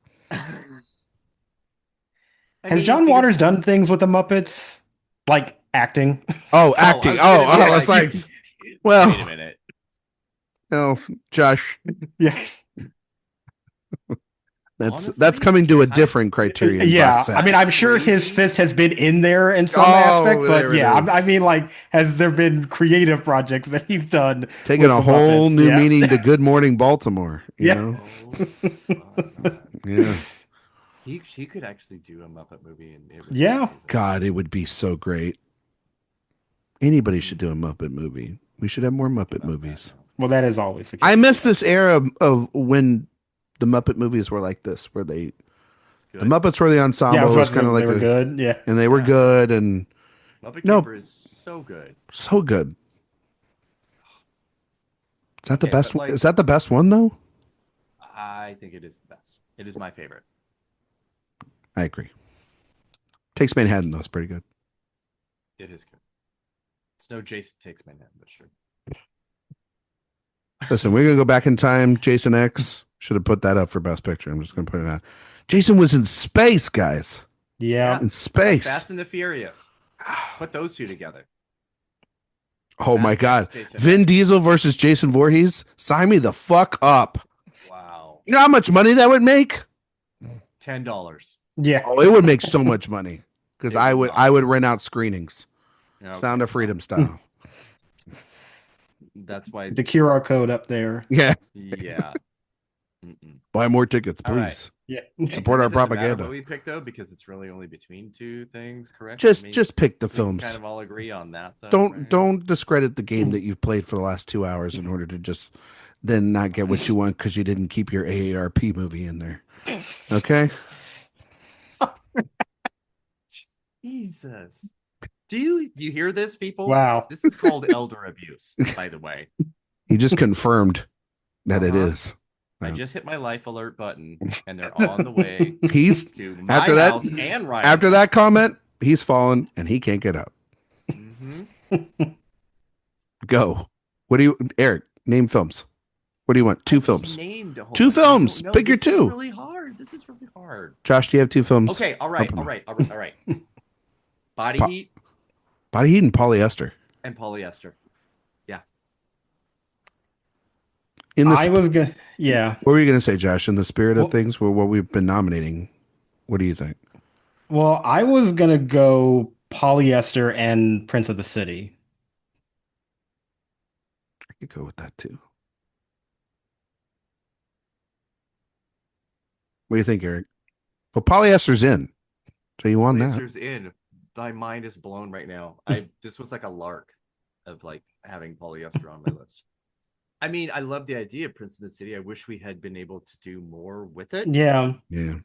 Has John Waters done things with the Muppets? Like acting? Oh, I acting. was gonna be I was like- like, well, Wait a minute. no, Josh, Yeah. that's Honestly, coming to a I- different criterion. Yeah. box set. I mean, I'm sure his Crazy. fist has been in there in some Oh, aspect, there but it yeah, is. I mean, like, has there been creative projects that he's done? taking with a the whole Muppets? new Yeah. meaning to Good Morning Baltimore. You Yeah. know? Oh, my God. Yeah. He could actually do a Muppet movie, and it would be Yeah. amazing. God, it would be so great. Anybody should do a Muppet movie. We should have more Muppet About that movies. now. Well, that is always the case. I miss this era of when the Muppet movies were like this, where the Good. Muppets were the ensemble. Yeah, I was it was about to kind say of like they were good. Yeah. and they were Yeah. good and Muppet No. Caper is so good. so good. Is that the Okay, best but, one? like- Is that the best one though? I think it is the best. It is my favorite. I agree. Takes Manhattan though, it's pretty good. It is good. It's no Jason Takes Manhattan, but sure. Listen, we're gonna go back in time. Jason X should have put that up for Best Picture. I'm just gonna put it on. Jason was in space, guys. Yeah. In space. Fast and the Furious. Put those two together. Oh my Fast God. versus Jason Vin X. Diesel versus Jason Voorhees. Sign me the fuck up. Wow. You know how much money that would make? $10. Yeah. Oh, it would make so much money. Because It I would would not. rent out screenings. Okay. Sound of Freedom style. That's why. The QR code up there. Yeah. Yeah. Mm-mm. Buy more tickets, All right. please. Yeah. Support our It doesn't matter propaganda. What we picked though, because it's really only between two things, correct? Just I mean, just pick the we can films. kind of all agree on that. Though, don't right? don't discredit the game that you've played for the last 2 hours in order to just then not get what you want because you didn't keep your AARP movie in there. Okay. Jesus. Do you hear this, people? Wow. This is called elder abuse, by the way. He just confirmed that it Uh-huh. is. I Yeah. just hit my life alert button, and they're on the way He's to my After that- house and Ryan. after that comment, he's fallen and he can't get up. hmm Go. What do you Eric, name films. What do you want? Two films. Named a whole Two bunch. I don't films. know. Pick your This is two. really hard. This is really hard. Josh, do you have two films? Okay, all right, Help all him right, all right, all right. Body Po- Heat Body Heat and Polyester. and Polyester. In the I was gonna. Yeah. What were you going to say, Josh? In the spirit of Well- things, what we've been nominating, what do you think? Well, I was gonna go Polyester and Prince of the City. I could go with that too. What do you think, Eric? Well, Polyester's in, so you won that. Polyester's in. My mind is blown right now. This was like a lark of like having Polyester on my list. I mean, I love the idea of Prince of the City. I wish we had been able to do more with it. Yeah. Yeah.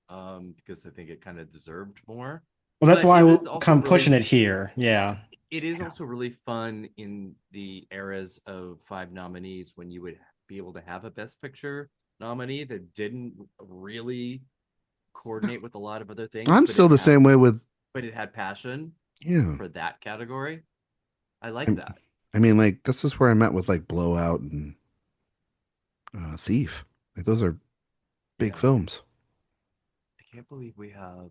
Because I think it kind of deserved more. Well, that's But why it I'm is also kind of pushing really- it here. Yeah. It is also really fun in the eras of 5 nominees when you would be able to have a Best Picture nominee that didn't really coordinate with a lot of other things. I'm but still it the had- same way with but it had passion yeah. for that category. I like I'm- that. I mean, like this is where I met with like Blowout and Thief. Like those are big Yeah. films. I can't believe we have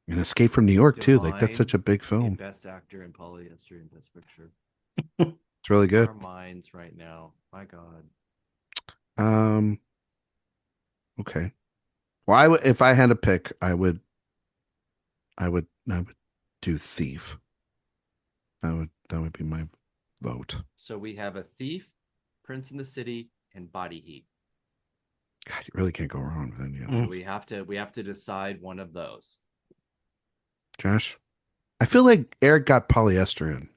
And Escape from New York too. Like that's Divine such a big a film. Best Actor and Polyester and Best Picture. It's really good. Our minds right now. My God. Okay. Well, I would if I had to pick, I would do Thief. That would be my vote. So we have a Thief, Prince in the City, and Body Heat. God, you really can't go wrong with any of Mm. them. So we have to decide one of those. Josh, I feel like Eric got Polyester in.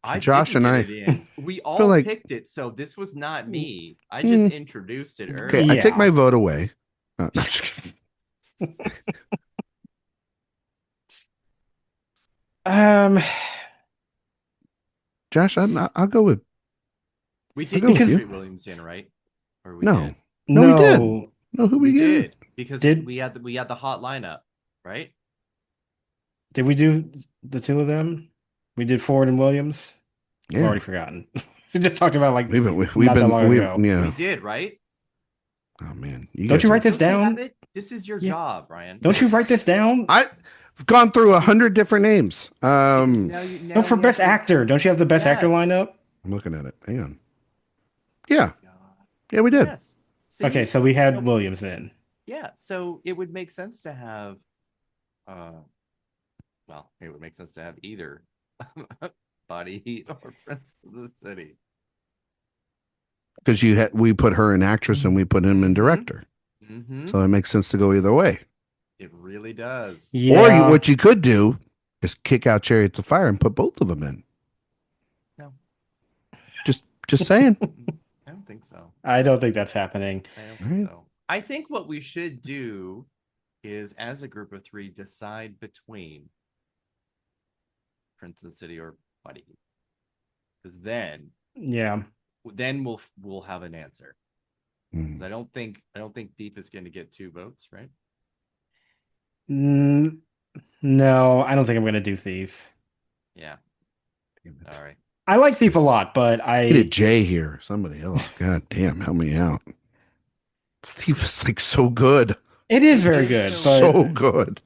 I Josh didn't and get I it in. We feel all like picked it, so this was not me. I just mm, introduced it okay. I take earlier. my Yeah. vote away. No, just kidding. Um, Josh, I'll go with We I'll did go get with because you. Treat Williams in, right? Or we No, did. no, we did. no, No, who We we get? did because did we had the hot lineup, right? did we do the two of them? We did Ford and Williams. I've Yeah, already forgotten. We just talked about like we've not that been long ago. We yeah. did, right? Oh man, you Don't guys you are. write this Don't you have down? it? This is your Yeah. job, Ryan. Don't you write this down? I've gone through 100 different names. Because now No, for you have best to. actor. Don't you have the best actor Yes. lineup? I'm looking at it. Hang on. Yeah, God. yeah, we did. Yes. Okay, See, so we had so Williams in. yeah, so it would make sense to have, well, it would make sense to have either Body Heat or Prince of the City. Because we put her in actress and we put him in Mhm. director, Mm-hmm. so it makes sense to go either way. It really does. Yeah. What you could do is kick out Chariots of Fire and put both of them in. No, Just saying. I don't think so. I don't think that's happening. I don't Right. think so. I think what we should do is, as a group of three, decide between Prince of the City or Body Heat, because Yeah. then we'll have an answer. 'Cause Mm. I don't think Deep is going to get 2 votes, right? Mm, no, I don't think I'm gonna do Thief. Yeah. All right. I like Thief a lot, but Need a I J here. Somebody else. God damn, help me out. Steve is like so good. it is It very is good, so but So good.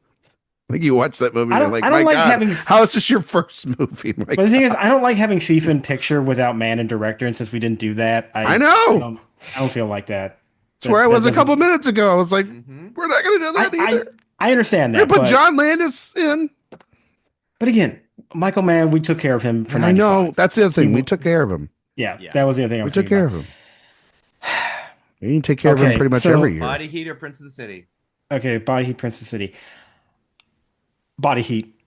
Like you watch that movie, I you're don't like, I don't my like God, having how is this your first movie? My but the thing is God. I don't like having Thief in picture without man and director, and since we didn't do that, I know. I don't feel like that. That's where I That was a couple doesn't minutes ago. I was like, Mm-hmm. we're not going to do that I either. I understand We're that, going to put but John Landis in. again, Michael Mann, we took care of him for I 95. know. That's the other thing. He We w- took care of him. Yeah, Yeah. that was the other thing I We was took thinking care about. of him. You take care of him Okay, pretty much so- every year. Body Heat or Prince of the City? Okay, Body Heat, Prince of the City. Body Heat.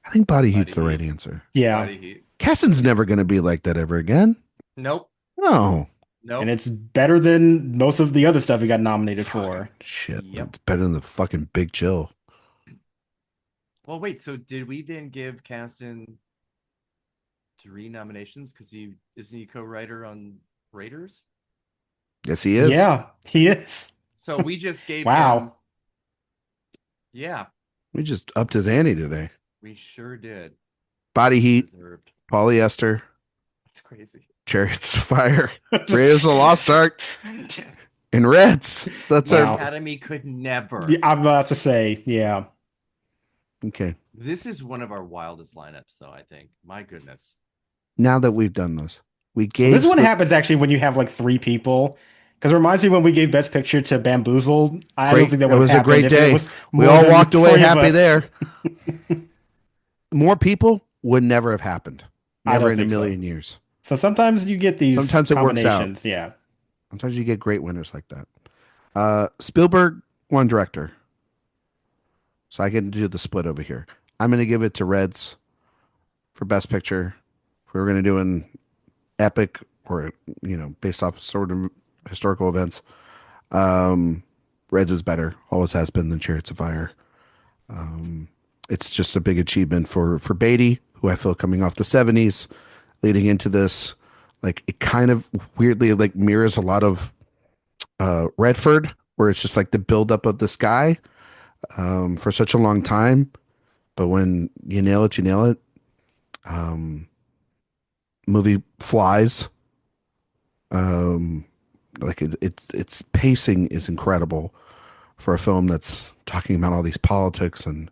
I think Body Body Heat's the right Heat. answer. Yeah. Body Heat. Caston's never going to be like that ever again. Nope. No. Nope. And it's better than most of the other stuff he got nominated for. Shit. Yep. It's better than the fucking Big Chill. Well, wait. So did we then give Caston 3 nominations because isn't he co-writer on Raiders? Yes, he is. Yeah, he is. So we just gave him. Wow. Yeah, We just upped his ante today. we sure did. Body Heat, Deserved. Polyester, It's crazy. Chariots of Fire, Raiders of the Lost Ark, and Reds. That's The Wow. Academy could never. Yeah, I'm about to say, yeah. our okay. This is one of our wildest lineups, though. I think. My goodness. Now that we've done this, we gave This one happens actually when you have like 3 people. Because it reminds me when we gave Best Picture to Bamboozled. I Great- don't think that it would was have a great happened if it day. was we more all than walked away 3 of happy us. there. More people would never have happened. I Never don't in a think so. million years. So sometimes you get these Sometimes it works out. combinations. Yeah. Sometimes you get great winners like that. Spielberg won director. So I get to do the split over here. I'm going to give it to Reds for Best Picture. If we were going to do an epic or, based off sort of historical events, Reds is better. Always has been than Chariots of Fire. It's just a big achievement for Beatty, who I feel coming off the 70s, leading into this. Like, it kind of weirdly like mirrors a lot of Redford, where it's just like the buildup of this guy for such a long time. But when you nail it, you nail it. Movie flies. Like its pacing is incredible for a film that's talking about all these politics and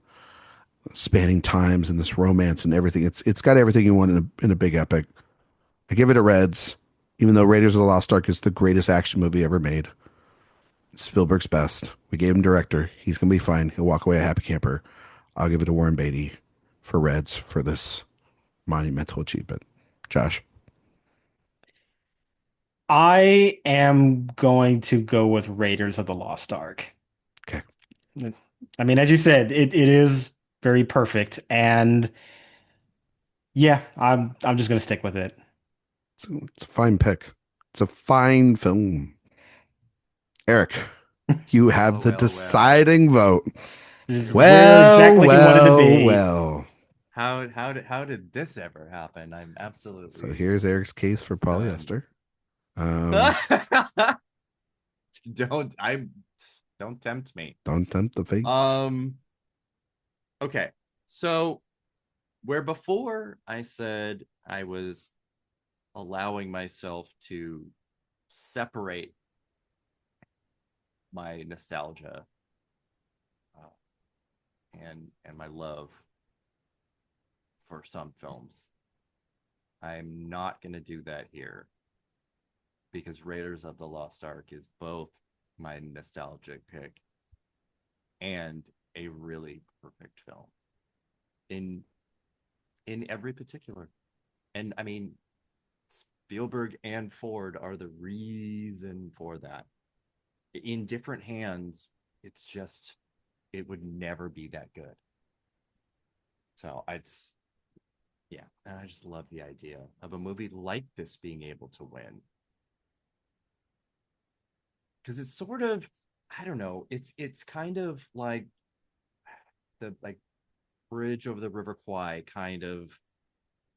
spanning times and this romance and everything. It's got everything you want in a big epic. I give it a Reds, even though Raiders of the Lost Ark is the greatest action movie ever made. It's Spielberg's best. We gave him director. He's gonna be fine. He'll walk away a happy camper. I'll give it to Warren Beatty for Reds for this monumental achievement. Josh. I am going to go with Raiders of the Lost Ark. Okay. I mean, as you said, it is very perfect. And Yeah, I'm just gonna stick with it. It's a fine pick. It's a fine film. Eric, you have Well, the well, well. deciding vote. This is where Well, exactly he wanted to well, be. well. How did this ever happen? I'm So absolutely here's Eric's just case for stunned. polyester. Um, Don't I don't tempt me. don't tempt the fates. Um okay. So where before I said I was allowing myself to separate my nostalgia uh, and my love for some films, I'm not going to do that here because Raiders of the Lost Ark is both my nostalgic pick and a really perfect film in every particular. And I mean, Spielberg and Ford are the reason for that. In different hands, it's just it would never be that good. So it's yeah, and I just love the idea of a movie like this being able to win because it's sort of I don't know, it's kind of like the bridge over the River Kwai kind of.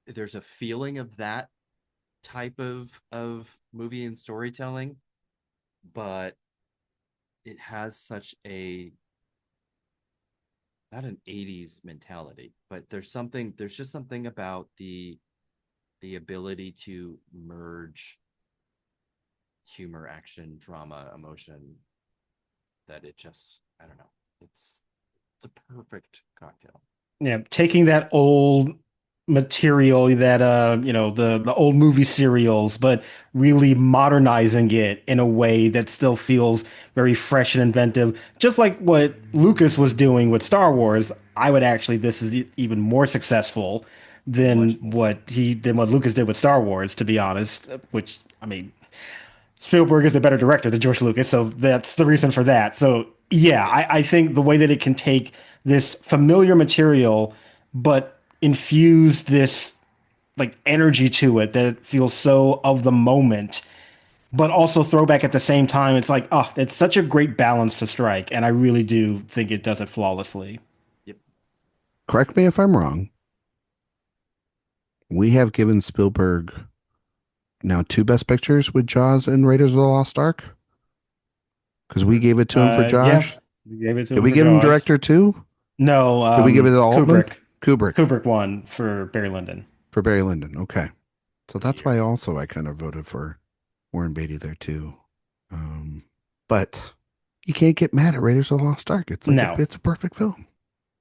There's a feeling of that type of movie and storytelling, but it has such a not an 80s mentality, but there's just something about the ability to merge humor, action, drama, emotion that it just I don't know. It's a perfect cocktail. Yeah, taking that old material that the old movie serials, but really modernizing it in a way that still feels very fresh and inventive, just like what Lucas was doing with Star Wars. I would actually this is even more successful Much more. than what Lucas did with Star Wars, to be honest. Which I mean, Spielberg is a better director than George Lucas, so that's the reason for that. So yeah, Yes. I think the way that it can take this familiar material, but infuse this like energy to it that feels so of the moment, but also throwback at the same time. It's like, oh, it's such a great balance to strike, and I really do think it does it flawlessly. Yep. Correct me if I'm wrong. We have given Spielberg now two best pictures with Jaws and Raiders of the Lost Ark because we True. gave it to him for Yeah, Josh. we gave it to Did him we for give him Jaws. director too? No, Did we give it to Altman? Kubrick. Kubrick Kubrick won for Barry Lyndon. for Barry Lyndon. Okay. So Good that's why year. also I kind of voted for Warren Beatty there too. Um, but you can't get mad at Raiders of the Lost Ark. It's like No. it's a perfect film.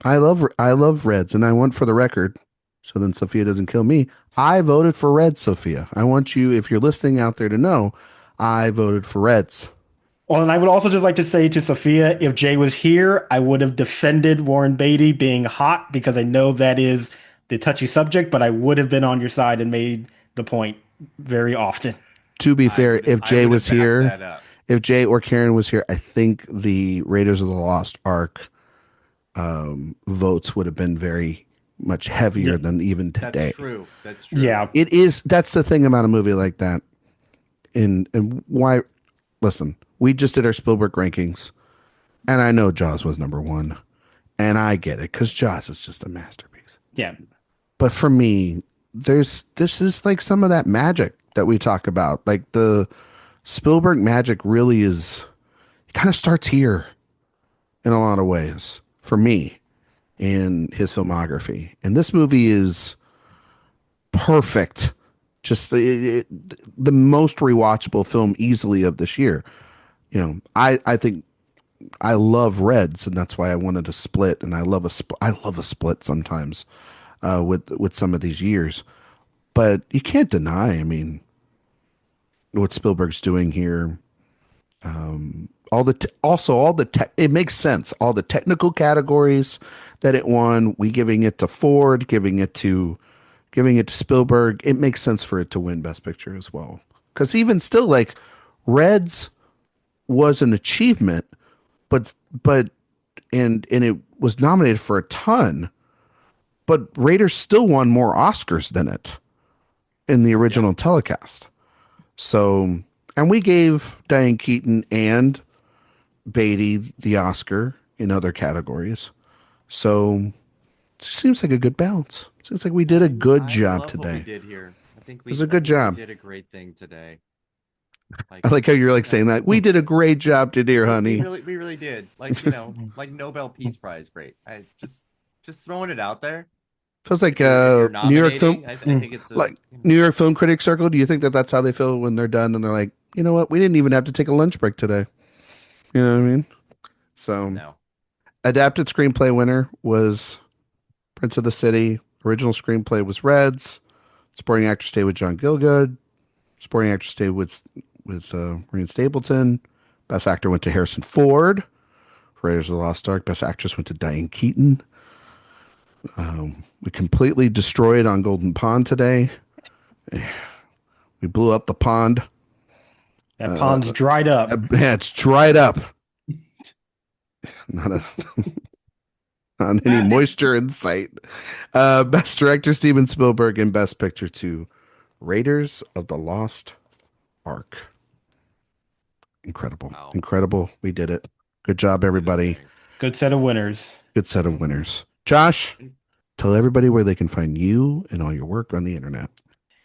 I love Reds, and I want for the record, so then Sophia doesn't kill me. I voted for Reds, Sophia. I want you, if you're listening out there, to know I voted for Reds. Well, and I would also just like to say to Sophia, if Jay was here, I would have defended Warren Beatty being hot because I know that is the touchy subject, but I would have been on your side and made the point very often. To be fair, if I Jay would have was backed here, that up. if Jay or Karen was here, I think the Raiders of the Lost Ark votes would have been very much Yeah. heavier than even That's today. true. That's true. Yeah. It is. That's the thing about a movie like that. And why? Listen, we just did our Spielberg rankings, and I know Jaws was number one, and I get it because Jaws is just a masterpiece. Yeah. But for me, this is like some of that magic that we talk about. Like the Spielberg magic really is. It kind of starts here in a lot of ways for me in his filmography, and this movie is perfect. Just the most rewatchable film easily of this year. I think I love Reds, and that's why I wanted to split. And I love a split sometimes with some of these years. But you can't deny. I mean, what Spielberg's doing here. It makes sense. All the technical categories that it won, we giving it to Ford, giving it to Spielberg. It makes sense for it to win Best Picture as well. Because even still, like Reds was an achievement, but and it was nominated for a ton, but Raiders still won more Oscars than it in the original telecast. So, and we gave Diane Keaton and Beatty the Oscar in other categories. So, it seems like a good balance. Seems like we did a good job love today. What we did here. I think it was a good job. We did a great thing today. I like how you're like saying that. We did a great job today, honey. We really did. Like, you know, like Nobel Peace Prize, great. I just throwing it out there. Feels like New York film. I think it's like New York Film Critics Circle. Do you think that that's how they feel when they're done and they're like, you know what, we didn't even have to take a lunch break today? You know what I mean? So, no. Adapted screenplay winner was Prince of the City. Original screenplay was Reds. Supporting actor stayed with John Gielgud. Supporting actor stayed with Maureen Stapleton. Best actor went to Harrison Ford. Raiders of the Lost Ark. Best actress went to Diane Keaton. We completely destroyed on Golden Pond today. We blew up the pond. That pond's dried up. Yeah, it's dried up. Not any moisture in sight. Best director Steven Spielberg and best picture to Raiders of the Lost Ark. Incredible. Wow. Incredible. We did it. Good job, everybody. Good set of winners. Good set of winners. Josh, tell everybody where they can find you and all your work on the internet.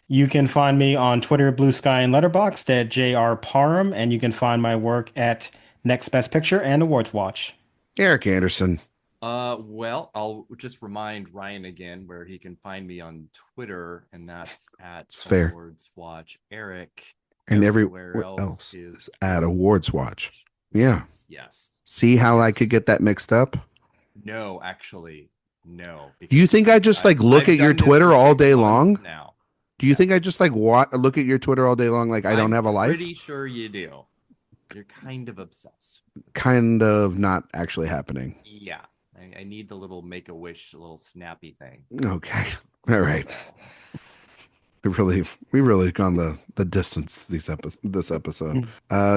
You can find me on Twitter, Blue Sky, and Letterboxd at JR Parham, and you can find my work at Next Best Picture and AwardsWatch. Erik Anderson. Well, I'll just remind Ryan again where he can find me on Twitter, and that's at AwardsWatch Erik. And everywhere else is at AwardsWatch. Yeah. Yes. See how I could get that mixed up? No, actually, no. Do you think I just look at your Twitter all day long? Now. Do you think I just look at your Twitter all day long like I don't have a life? Pretty sure you do. You're kind of obsessed. Kind of not actually happening. Yeah. I need the little Make-A-Wish, little snappy thing. Okay. All right. We really gone the distance this episode.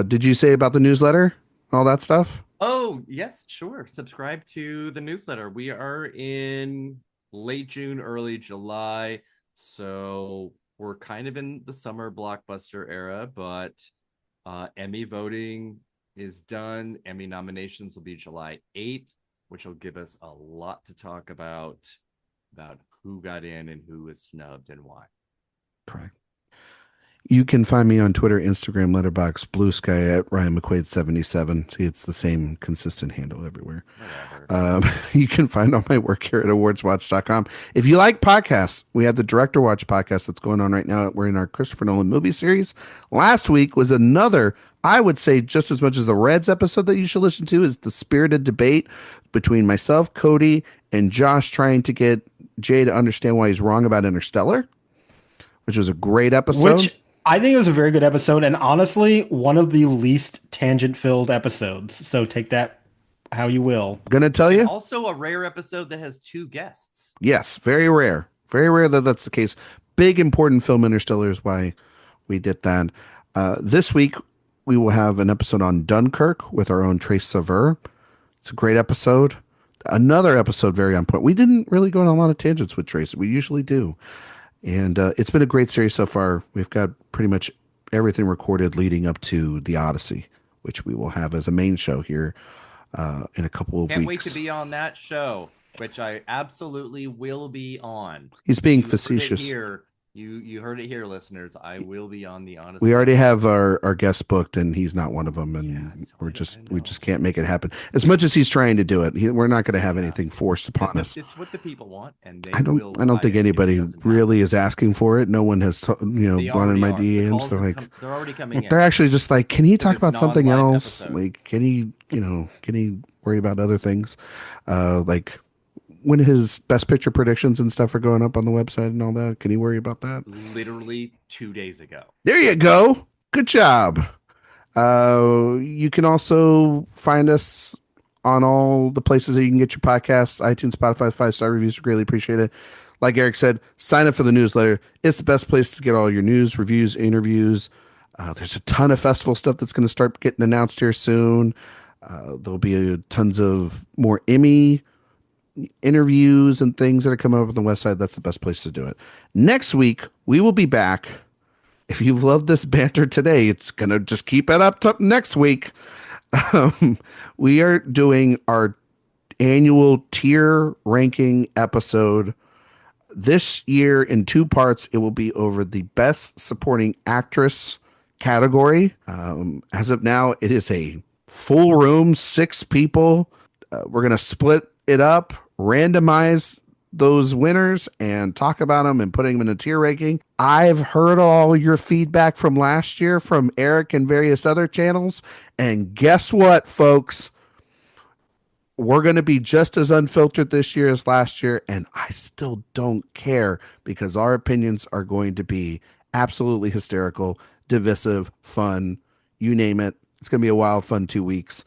Did you say about the newsletter? All that stuff? Oh, yes, sure. Subscribe to the newsletter. We are in late June, early July. So we're kind of in the summer blockbuster era, but Emmy voting is done. Emmy nominations will be July 8th, which will give us a lot to talk about who got in and who was snubbed and why. Correct. You can find me on Twitter, Instagram, Letterboxd, Blue Sky at Ryan McQuade 77. See, it's the same consistent handle everywhere. You can find all my work here at awardswatch.com. If you like podcasts, we have the Director Watch podcast that's going on right now. We're in our Christopher Nolan movie series. Last week was another, I would say just as much as the Reds episode that you should listen to, is the spirited debate between myself, Cody, and Josh trying to get Jay to understand why he's wrong about Interstellar, which was a great episode. Which I think it was a very good episode, and honestly, one of the least tangent-filled episodes. So take that how you will. Gonna tell you. Also a rare episode that has 2 guests. Yes, very rare. Very rare that that's the case. Big, important film. Interstellar is why we did that. This week, we will have an episode on Dunkirk with our own Trace Sever. It's a great episode. Another episode very on point. We didn't really go on a lot of tangents with Trace. We usually do. And it's been a great series so far. We've got pretty much everything recorded leading up to The Odyssey, which we will have as a main show here in a couple of weeks. Can't wait to be on that show, which I absolutely will be on. He's being facetious. You heard it here, listeners. I will be on The Odyssey. We already have our guest booked, and he's not one of them, and we just can't make it happen. As much as he's trying to do it, we're not going to have anything forced upon us. It's what the people want, and I don't think anybody really is asking for it. No one has gone in my DMs. They're like, they're already coming in. They're actually just like, can he talk about something else? Episode. Like, can he worry about other things? Like, when his best picture predictions and stuff are going up on the website and all that, can he worry about that? Literally 2 days ago. There you go. Good job. You can also find us on all the places that you can get your podcasts, iTunes, Spotify, 5-star reviews. We greatly appreciate it. Like Erik said, sign up for the newsletter. It's the best place to get all your news, reviews, interviews. There's a ton of festival stuff that's going to start getting announced here soon. There'll be tons of more Emmy interviews and things that are coming up on the West Side, that's the best place to do it. Next week, we will be back. If you've loved this banter today, it's going to just keep it up to next week. We are doing our annual tier ranking episode. This year in 2 parts, it will be over the best supporting actress category. As of now, it is a full room, 6 people. We're going to split it up, randomize those winners and talk about them and putting them in a tier ranking. I've heard all your feedback from last year from Erik and various other channels. And guess what, folks? We're going to be just as unfiltered this year as last year. And I still don't care because our opinions are going to be absolutely hysterical, divisive, fun, you name it. It's going to be a wild, fun 2 weeks.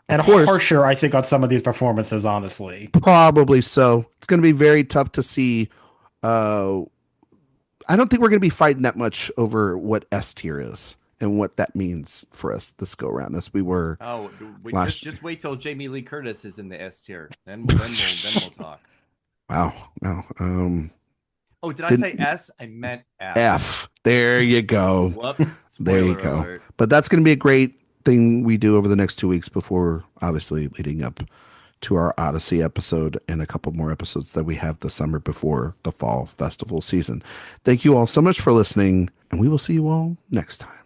And harsher, I think, on some of these performances, honestly. Probably so. It's going to be very tough to see. I don't think we're going to be fighting that much over what S tier is and what that means for us this go around. As we were. Oh, just wait till Jamie Lee Curtis is in the S tier. Then we'll talk. Wow. Oh, did I say S? I meant F. F. There you go. Whoops. There you go. Alert. But that's going to be a great thing we do over the next 2 weeks before obviously leading up to our Odyssey episode and a couple more episodes that we have this summer before the fall festival season. Thank you all so much for listening, and we will see you all next time.